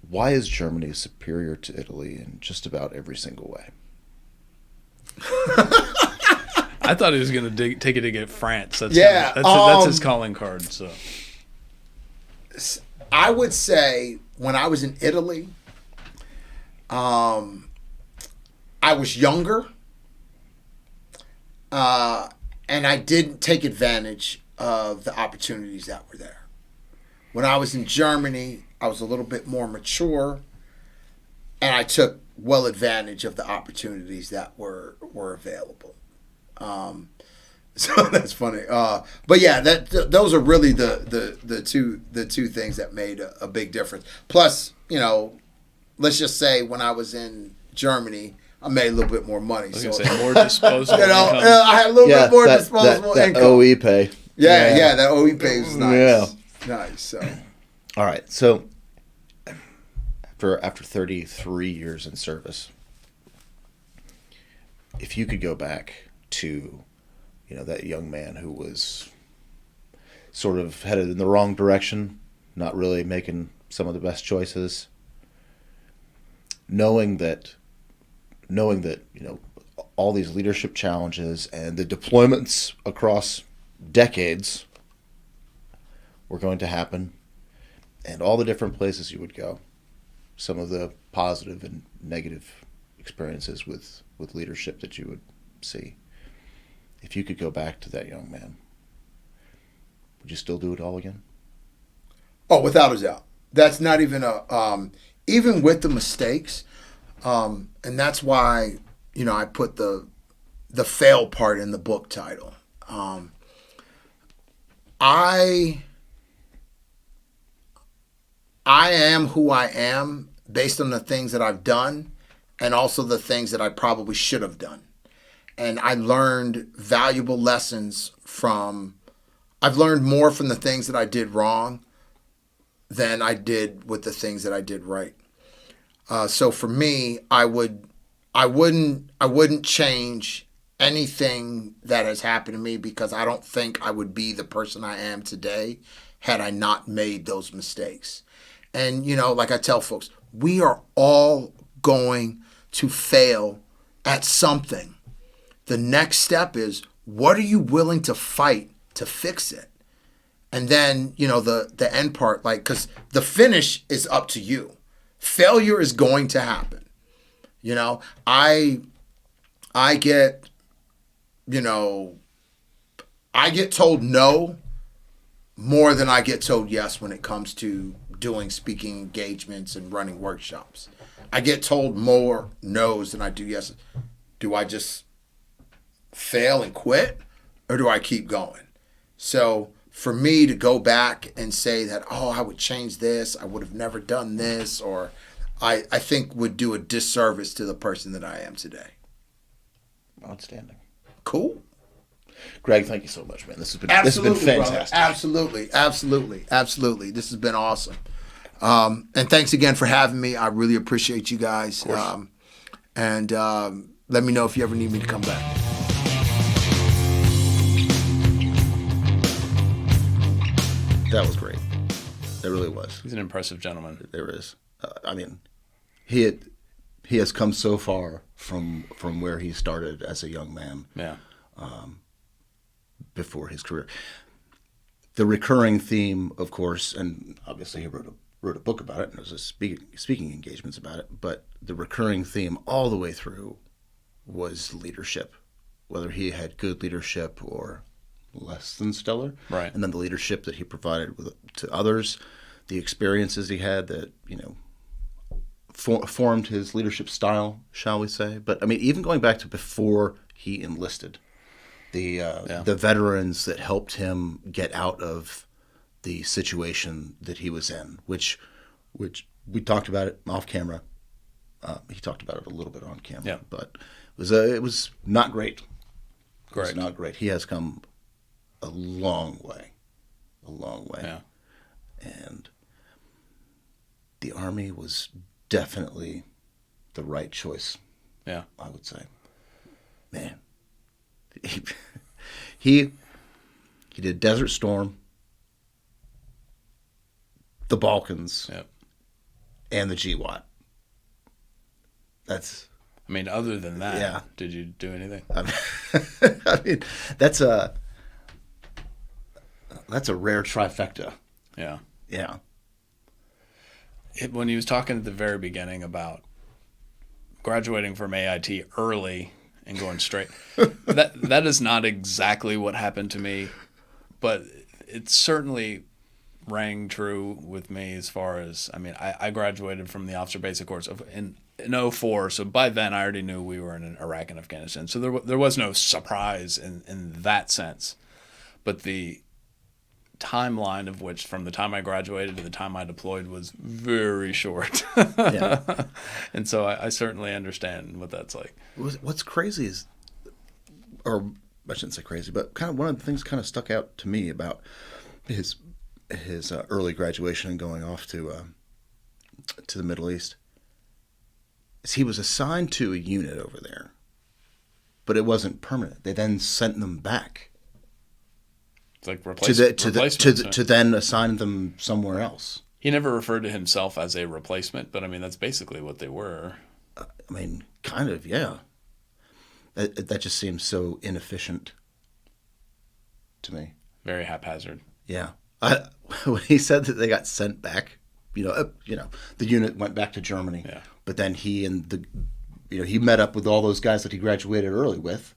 [SPEAKER 2] why is Germany superior to Italy in just about every single way?
[SPEAKER 3] I thought he was going to take it to get France. That's his calling card. So
[SPEAKER 1] I would say when I was in Italy, I was younger, and I didn't take advantage of the opportunities that were there. When I was in Germany, I was a little bit more mature, and I took well advantage of the opportunities that were available. So that's funny. But yeah, those are really the two things that made a big difference. Plus, let's just say when I was in Germany, I made a little bit more money.
[SPEAKER 3] I was going to say more disposable income.
[SPEAKER 1] I had a little bit more disposable
[SPEAKER 2] that
[SPEAKER 1] income.
[SPEAKER 2] OE pay.
[SPEAKER 1] Yeah, that OE pay was nice.
[SPEAKER 2] Yeah.
[SPEAKER 1] Nice. So.
[SPEAKER 2] All right. So after 33 years in service, if you could go back to that young man who was sort of headed in the wrong direction, not really making some of the best choices. Knowing that, all these leadership challenges and the deployments across decades were going to happen, and all the different places you would go, some of the positive and negative experiences with leadership that you would see. If you could go back to that young man, would you still do it all again?
[SPEAKER 1] Oh, without a doubt. That's not even even with the mistakes, and that's why I put the fail part in the book title. I am who I am based on the things that I've done, and also the things that I probably should have done. And I learned valuable lessons I've learned more from the things that I did wrong than I did with the things that I did right. So for me, I wouldn't change anything that has happened to me, because I don't think I would be the person I am today had I not made those mistakes. And, like I tell folks, we are all going to fail at something. The next step is, what are you willing to fight to fix it? And then, the end part, because the finish is up to you. Failure is going to happen. I get told no more than I get told yes when it comes to doing speaking engagements and running workshops. I get told more no's than I do yes. Do I just fail and quit, or do I keep going? So for me to go back and say that, I would change this, I would have never done this, or I think would do a disservice to the person that I am today.
[SPEAKER 2] Outstanding.
[SPEAKER 1] Cool.
[SPEAKER 2] Greg, thank you so much, man. This has been fantastic.
[SPEAKER 1] Brother. Absolutely. This has been awesome. And thanks again for having me. I really appreciate you guys. And let me know if you ever need me to come back.
[SPEAKER 2] That was great. That really was.
[SPEAKER 3] He's an impressive gentleman.
[SPEAKER 2] There is. He has come so far from where he started as a young man.
[SPEAKER 3] Yeah.
[SPEAKER 2] Before his career. The recurring theme, of course, and obviously he wrote a book about it, and there was speaking engagements about it, but the recurring theme all the way through was leadership, whether he had good leadership or less than stellar.
[SPEAKER 3] Right.
[SPEAKER 2] And then the leadership that he provided to others, the experiences he had that, formed his leadership style, shall we say. But, even going back to before he enlisted, the veterans that helped him get out of the situation that he was in, which we talked about it off camera. He talked about it a little bit on camera, but it was not great.
[SPEAKER 3] Correct.
[SPEAKER 2] It was not great. He has come a long way.
[SPEAKER 3] Yeah.
[SPEAKER 2] And the Army was definitely the right choice.
[SPEAKER 3] Yeah.
[SPEAKER 2] I would say. Man. He did Desert Storm, the Balkans, and the GWAT. That's.
[SPEAKER 3] Other than that, did you do anything?
[SPEAKER 2] That's a rare trifecta.
[SPEAKER 3] Yeah.
[SPEAKER 2] Yeah.
[SPEAKER 3] When he was talking at the very beginning about graduating from AIT early and going straight, that is not exactly what happened to me, but it certainly rang true with me as far as, I graduated from the Officer Basic Course in 2004, so by then I already knew we were in Iraq and Afghanistan, so there was no surprise in that sense, but the timeline of which from the time I graduated to the time I deployed was very short. And so I certainly understand what that's like.
[SPEAKER 2] What's crazy is, or I shouldn't say crazy, but kind of one of the things kind of stuck out to me about his early graduation and going off to the Middle East is he was assigned to a unit over there, but it wasn't permanent. They then sent them back.
[SPEAKER 3] It's like
[SPEAKER 2] to then assign them somewhere else.
[SPEAKER 3] He never referred to himself as a replacement, but I mean, that's basically what they were.
[SPEAKER 2] I mean, kind of, yeah. That just seems so inefficient to me.
[SPEAKER 3] Very haphazard.
[SPEAKER 2] Yeah. When he said that they got sent back, the unit went back to Germany.
[SPEAKER 3] Yeah.
[SPEAKER 2] But then he met up with all those guys that he graduated early with.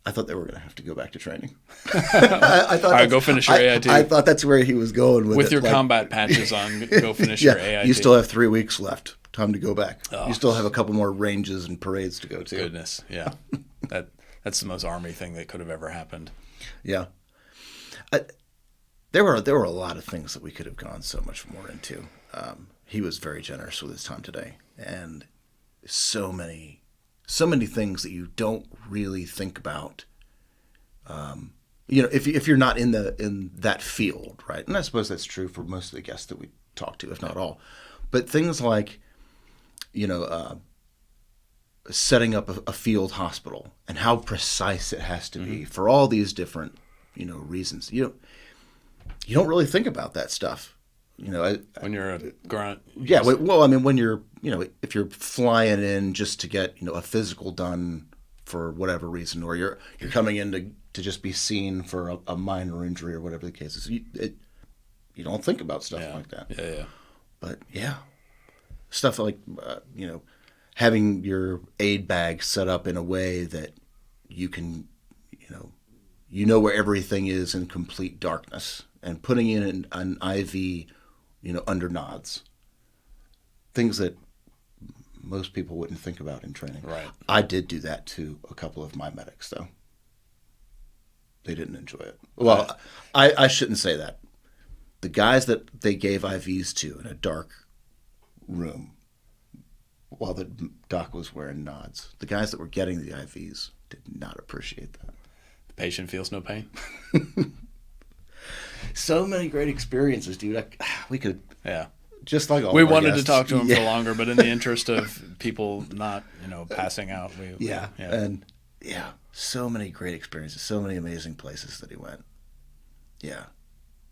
[SPEAKER 2] I thought they were going to have to go back to training. I thought,
[SPEAKER 3] all right, go finish your AIT.
[SPEAKER 2] I thought that's where he was going with it.
[SPEAKER 3] With your combat patches on, go finish your AIT.
[SPEAKER 2] You still have 3 weeks left. Time to go back.
[SPEAKER 3] Oh.
[SPEAKER 2] You still have a couple more ranges and parades to go to.
[SPEAKER 3] Goodness, yeah. That's the most Army thing that could have ever happened.
[SPEAKER 2] Yeah. There were a lot of things that we could have gone so much more into. He was very generous with his time today, and so many things that you don't really think about. If you're not in that field, right? And I suppose that's true for most of the guests that we talk to, if not all. But things like, setting up a field hospital and how precise it has to be for all these different, reasons. You don't really think about that stuff.
[SPEAKER 3] When you're a grunt.
[SPEAKER 2] Yeah. Well, I mean, when you're, if you're flying in just to get, a physical done for whatever reason, or you're coming in to just be seen for a minor injury or whatever the case is, you don't think about stuff like that.
[SPEAKER 3] Yeah.
[SPEAKER 2] But yeah, stuff like, having your aid bag set up in a way that you can, where everything is in complete darkness, and putting in an IV, under nods. Things that most people wouldn't think about in training.
[SPEAKER 3] Right.
[SPEAKER 2] I did do that to a couple of my medics, though. They didn't enjoy it. Well, I shouldn't say that. The guys that they gave IVs to in a dark room while the doc was wearing nods, the guys that were getting the IVs did not appreciate that.
[SPEAKER 3] The patient feels no pain.
[SPEAKER 2] So many great experiences, dude. We could, just like all
[SPEAKER 3] we
[SPEAKER 2] of our
[SPEAKER 3] wanted
[SPEAKER 2] guests.
[SPEAKER 3] to talk to him for longer, but in the interest of people not, passing out,
[SPEAKER 2] and so many great experiences, so many amazing places that he went. Yeah,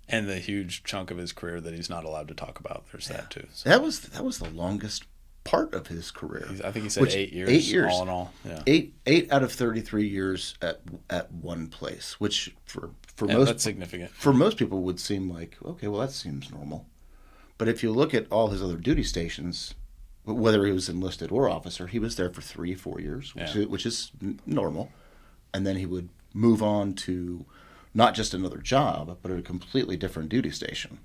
[SPEAKER 3] and the huge chunk of his career that he's not allowed to talk about. There's that too. So.
[SPEAKER 2] That was the longest part of his career.
[SPEAKER 3] I think he said 8 years.
[SPEAKER 2] 8 years,
[SPEAKER 3] all in all. Yeah.
[SPEAKER 2] Eight out of 33 years at one place, which for most,
[SPEAKER 3] that's significant.
[SPEAKER 2] For most people would seem like, okay, well, that seems normal. But if you look at all his other duty stations, whether he was enlisted or officer, he was there for 3-4 years, which is normal. And then he would move on to not just another job, but a completely different duty station.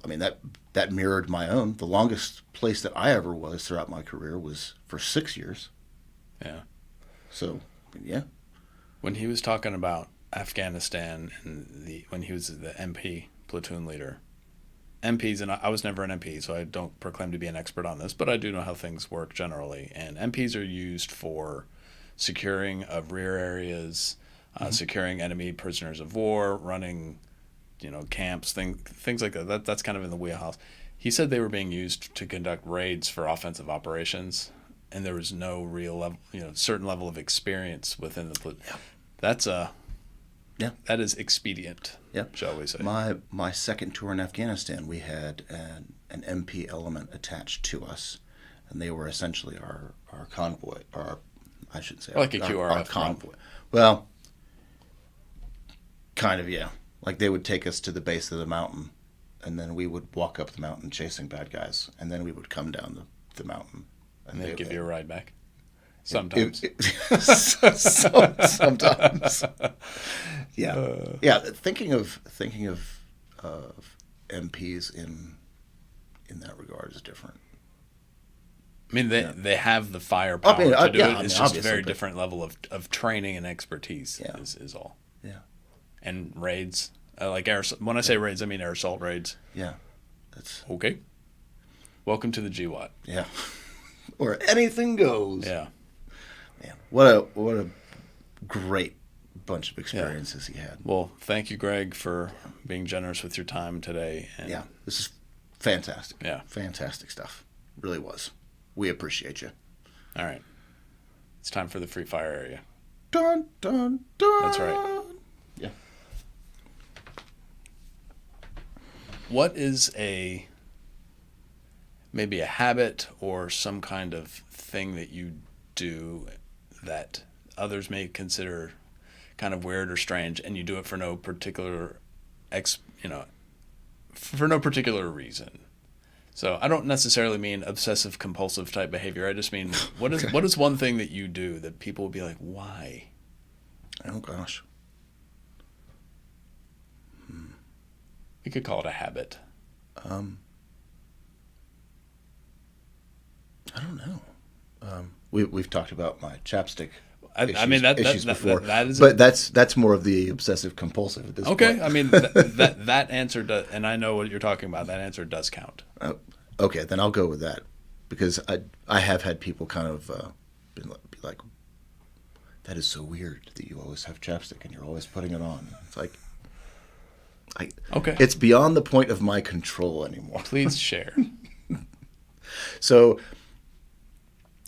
[SPEAKER 2] I mean, that mirrored my own. The longest place that I ever was throughout my career was for 6 years.
[SPEAKER 3] Yeah.
[SPEAKER 2] So, yeah.
[SPEAKER 3] When he was talking about Afghanistan and when he was the MP platoon leader, MPs, and I was never an MP, so I don't proclaim to be an expert on this, but I do know how things work generally. And MPs are used for securing of rear areas, securing enemy prisoners of war, running, camps, things like that. That's kind of in the wheelhouse. He said they were being used to conduct raids for offensive operations, and there was no real level, certain level of experience within the platoon. Yeah. That is expedient. Yeah, shall we say?
[SPEAKER 2] My second tour in Afghanistan, we had an MP element attached to us, and they were essentially our convoy, or I should say,
[SPEAKER 3] like a QRF
[SPEAKER 2] our convoy. Well, kind of, yeah. Like they would take us to the base of the mountain, and then we would walk up the mountain chasing bad guys, and then we would come down the mountain.
[SPEAKER 3] And they'd give you a ride back? Sometimes.
[SPEAKER 2] Sometimes. Yeah. Thinking of MPs in that regard is different.
[SPEAKER 3] I mean, they have the firepower to do it. It's just a very different level of training and expertise is all.
[SPEAKER 2] Yeah.
[SPEAKER 3] And raids, like air. When I say raids, I mean air assault raids.
[SPEAKER 2] Yeah. That's
[SPEAKER 3] okay. Welcome to the GWAT.
[SPEAKER 2] Yeah. Where anything goes.
[SPEAKER 3] Yeah.
[SPEAKER 2] Man, what a great bunch of experiences he had.
[SPEAKER 3] Well, thank you, Greg, for being generous with your time today. And
[SPEAKER 2] this is fantastic.
[SPEAKER 3] Yeah.
[SPEAKER 2] Fantastic stuff. Really was. We appreciate you.
[SPEAKER 3] All right. It's time for the free fire area.
[SPEAKER 2] Dun, dun, dun.
[SPEAKER 3] That's right.
[SPEAKER 2] Yeah.
[SPEAKER 3] What is maybe a habit or some kind of thing that you do that others may consider kind of weird or strange, and you do it for no particular for no particular reason? So I don't necessarily mean obsessive compulsive type behavior. I just mean what is one thing that you do that people will be like, why?
[SPEAKER 2] Oh gosh.
[SPEAKER 3] You could call it a habit.
[SPEAKER 2] I don't know. We've talked about my chapstick.
[SPEAKER 3] I mean
[SPEAKER 2] issues before,
[SPEAKER 3] that is.
[SPEAKER 2] But that's more of the obsessive compulsive at this point.
[SPEAKER 3] Okay, I mean that answer does, and I know what you're talking about. That answer does count.
[SPEAKER 2] Okay, then I'll go with that, because I have had people kind of be like, "That is so weird that you always have chapstick and you're always putting it on." It's like,
[SPEAKER 3] okay,
[SPEAKER 2] it's beyond the point of my control anymore.
[SPEAKER 3] Please share.
[SPEAKER 2] So,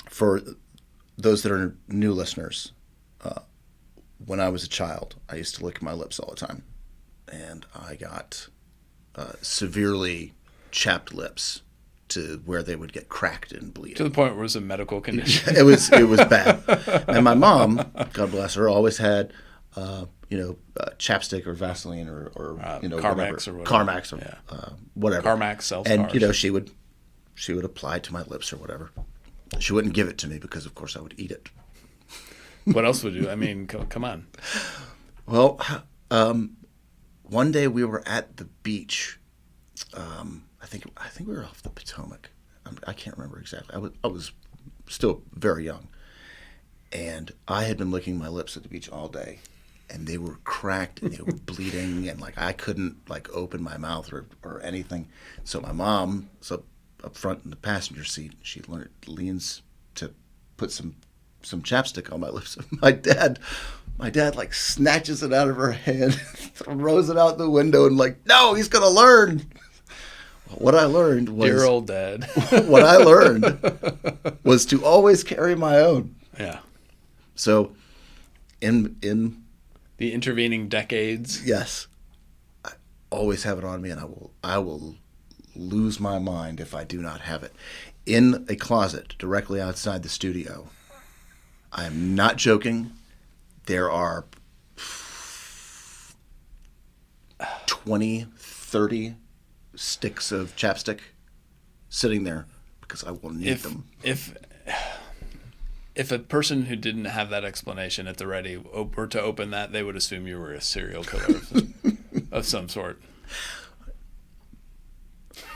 [SPEAKER 2] for those that are new listeners, when I was a child, I used to lick my lips all the time, and I got severely chapped lips to where they would get cracked and bleed.
[SPEAKER 3] To the point where it was a medical condition.
[SPEAKER 2] It was bad. And my mom, God bless her, always had chapstick or Vaseline or
[SPEAKER 3] Carmex
[SPEAKER 2] whatever.
[SPEAKER 3] or whatever.
[SPEAKER 2] Carmex or whatever.
[SPEAKER 3] Carmex sells
[SPEAKER 2] and
[SPEAKER 3] cars.
[SPEAKER 2] she would apply it to my lips or whatever. She wouldn't give it to me because, of course, I would eat it.
[SPEAKER 3] What else would you? I mean, come on.
[SPEAKER 2] Well, one day we were at the beach. I think we were off the Potomac. I can't remember exactly. I was still very young, and I had been licking my lips at the beach all day, and they were cracked and they were bleeding, and I couldn't open my mouth or anything. So my mom was up front in the passenger seat. She leans to put some chapstick on my lips. My dad snatches it out of her hand, throws it out the window, and no, he's gonna learn. What I learned was,
[SPEAKER 3] dear old dad.
[SPEAKER 2] What I learned was to always carry my own.
[SPEAKER 3] Yeah.
[SPEAKER 2] So, in
[SPEAKER 3] the intervening decades,
[SPEAKER 2] yes, I always have it on me, and I will lose my mind if I do not have it. In a closet directly outside the studio, I am not joking, there are 20, 30 sticks of chapstick sitting there because I will need them.
[SPEAKER 3] If a person who didn't have that explanation at the ready were to open that, they would assume you were a serial killer of some sort.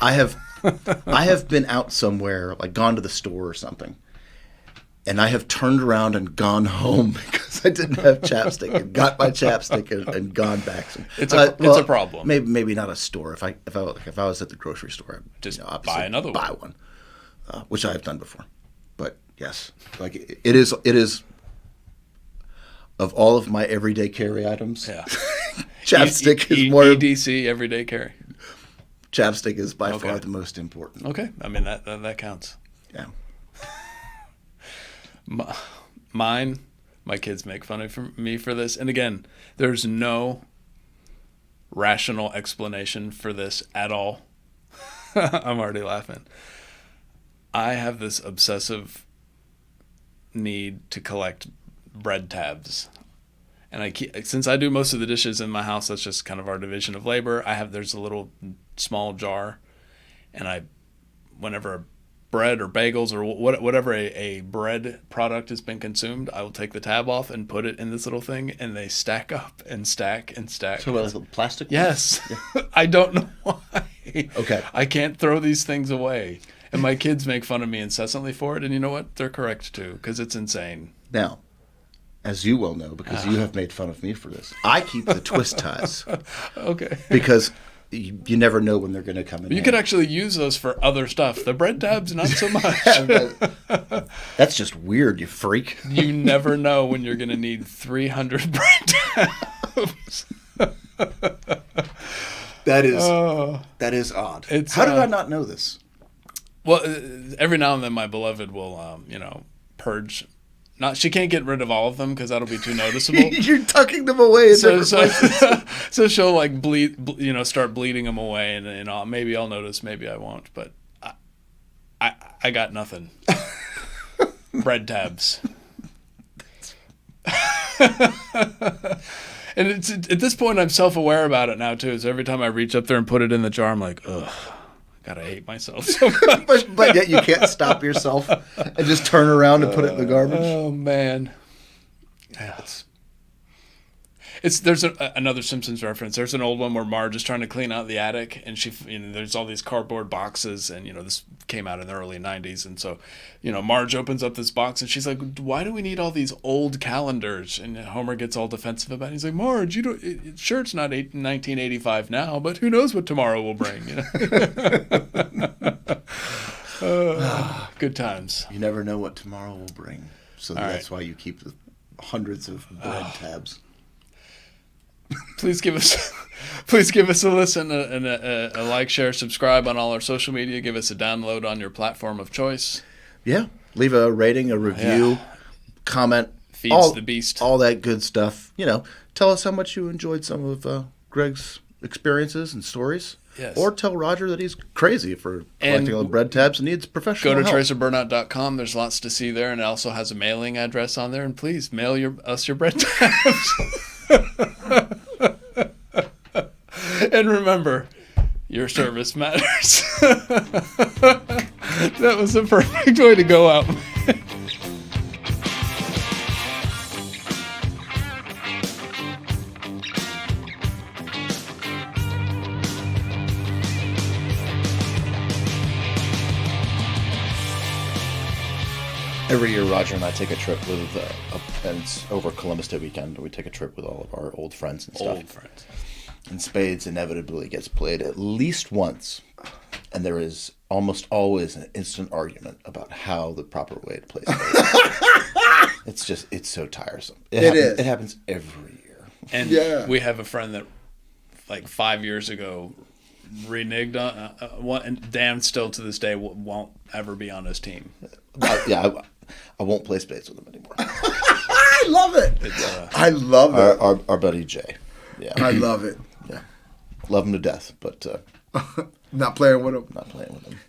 [SPEAKER 2] I have been out somewhere, gone to the store or something, and I have turned around and gone home because I didn't have chapstick, and got my chapstick and gone back.
[SPEAKER 3] It's a problem.
[SPEAKER 2] Maybe not a store. If I was at the grocery store, I'd
[SPEAKER 3] just buy another
[SPEAKER 2] one. Buy one, which I have done before. But yes, it is of all of my everyday carry items.
[SPEAKER 3] Yeah,
[SPEAKER 2] chapstick is more
[SPEAKER 3] EDC everyday carry.
[SPEAKER 2] Chapstick is by far the most important.
[SPEAKER 3] Okay, I mean that counts.
[SPEAKER 2] Yeah.
[SPEAKER 3] My kids make fun of me for this, and again, there's no rational explanation for this at all. I'm already laughing. I have this obsessive need to collect bread tabs. And since I do most of the dishes in my house, that's just kind of our division of labor. There's a little small jar, and whenever bread or bagels or whatever a bread product has been consumed, I will take the tab off and put it in this little thing, and they stack up and stack and stack.
[SPEAKER 2] So the plastic?
[SPEAKER 3] Yes. Yeah. I don't know why.
[SPEAKER 2] Okay.
[SPEAKER 3] I can't throw these things away. And my kids make fun of me incessantly for it, and you know what? They're correct too, because it's insane.
[SPEAKER 2] Now, as you well know, because you have made fun of me for this, I keep the twist ties.
[SPEAKER 3] Okay.
[SPEAKER 2] Because you never know when they're going to come in.
[SPEAKER 3] You can actually use those for other stuff. The bread tabs, not so much.
[SPEAKER 2] That's just weird, you freak.
[SPEAKER 3] You never know when you're going to need 300 bread tabs.
[SPEAKER 2] That is odd. How did I not know this?
[SPEAKER 3] Well, every now and then my beloved will, purge She can't get rid of all of them because that'll be too noticeable.
[SPEAKER 1] You're tucking them away in
[SPEAKER 3] So,
[SPEAKER 1] different places.
[SPEAKER 3] so she'll like start bleeding them away, and maybe I'll notice, maybe I won't. But I got nothing. Bread tabs. And it's at this point I'm self-aware about it now too. So every time I reach up there and put it in the jar, I'm like, ugh, gotta hate myself so much.
[SPEAKER 2] but yet you can't stop yourself and just turn around and put it in the garbage.
[SPEAKER 3] Oh man, yeah. There's another Simpsons reference. There's an old one where Marge is trying to clean out the attic, and there's all these cardboard boxes, and this came out in the early '90s, and so Marge opens up this box, and she's like, "Why do we need all these old calendars?" And Homer gets all defensive about it. He's like, "Marge, sure it's not 1985 now, but who knows what tomorrow will bring?" Good times.
[SPEAKER 2] You never know what tomorrow will bring, so that's why you keep the hundreds of bread tabs.
[SPEAKER 3] Please give us a listen and a like, share, subscribe on all our social media. Give us a download on your platform of choice.
[SPEAKER 2] Yeah, leave a rating, a review, comment.
[SPEAKER 3] Feeds the beast.
[SPEAKER 2] All that good stuff. Tell us how much you enjoyed some of Greg's experiences and stories.
[SPEAKER 3] Yes.
[SPEAKER 2] Or tell Roger that he's crazy for collecting all the bread tabs and needs professional help.
[SPEAKER 3] Go to tracerburnout.com. There's lots to see there, and it also has a mailing address on there. And please mail us your bread tabs. And remember, your service matters. That was the perfect way to go out.
[SPEAKER 2] Every year, Roger and I take a trip with, and it's over Columbus Day weekend. We take a trip with all of our old friends and stuff.
[SPEAKER 3] Old friends.
[SPEAKER 2] And spades inevitably gets played at least once, and there is almost always an instant argument about how the proper way to play spades. It's so tiresome. It happens every year.
[SPEAKER 3] And we have a friend that, like 5 years ago, reneged on one, and Dan still to this day won't ever be on his team.
[SPEAKER 2] I won't play spades with him anymore.
[SPEAKER 1] I love it. I love it.
[SPEAKER 2] Our buddy Jay. Yeah,
[SPEAKER 1] I love it.
[SPEAKER 2] Yeah, love him to death, but
[SPEAKER 1] not playing with him.
[SPEAKER 2] Not playing with him.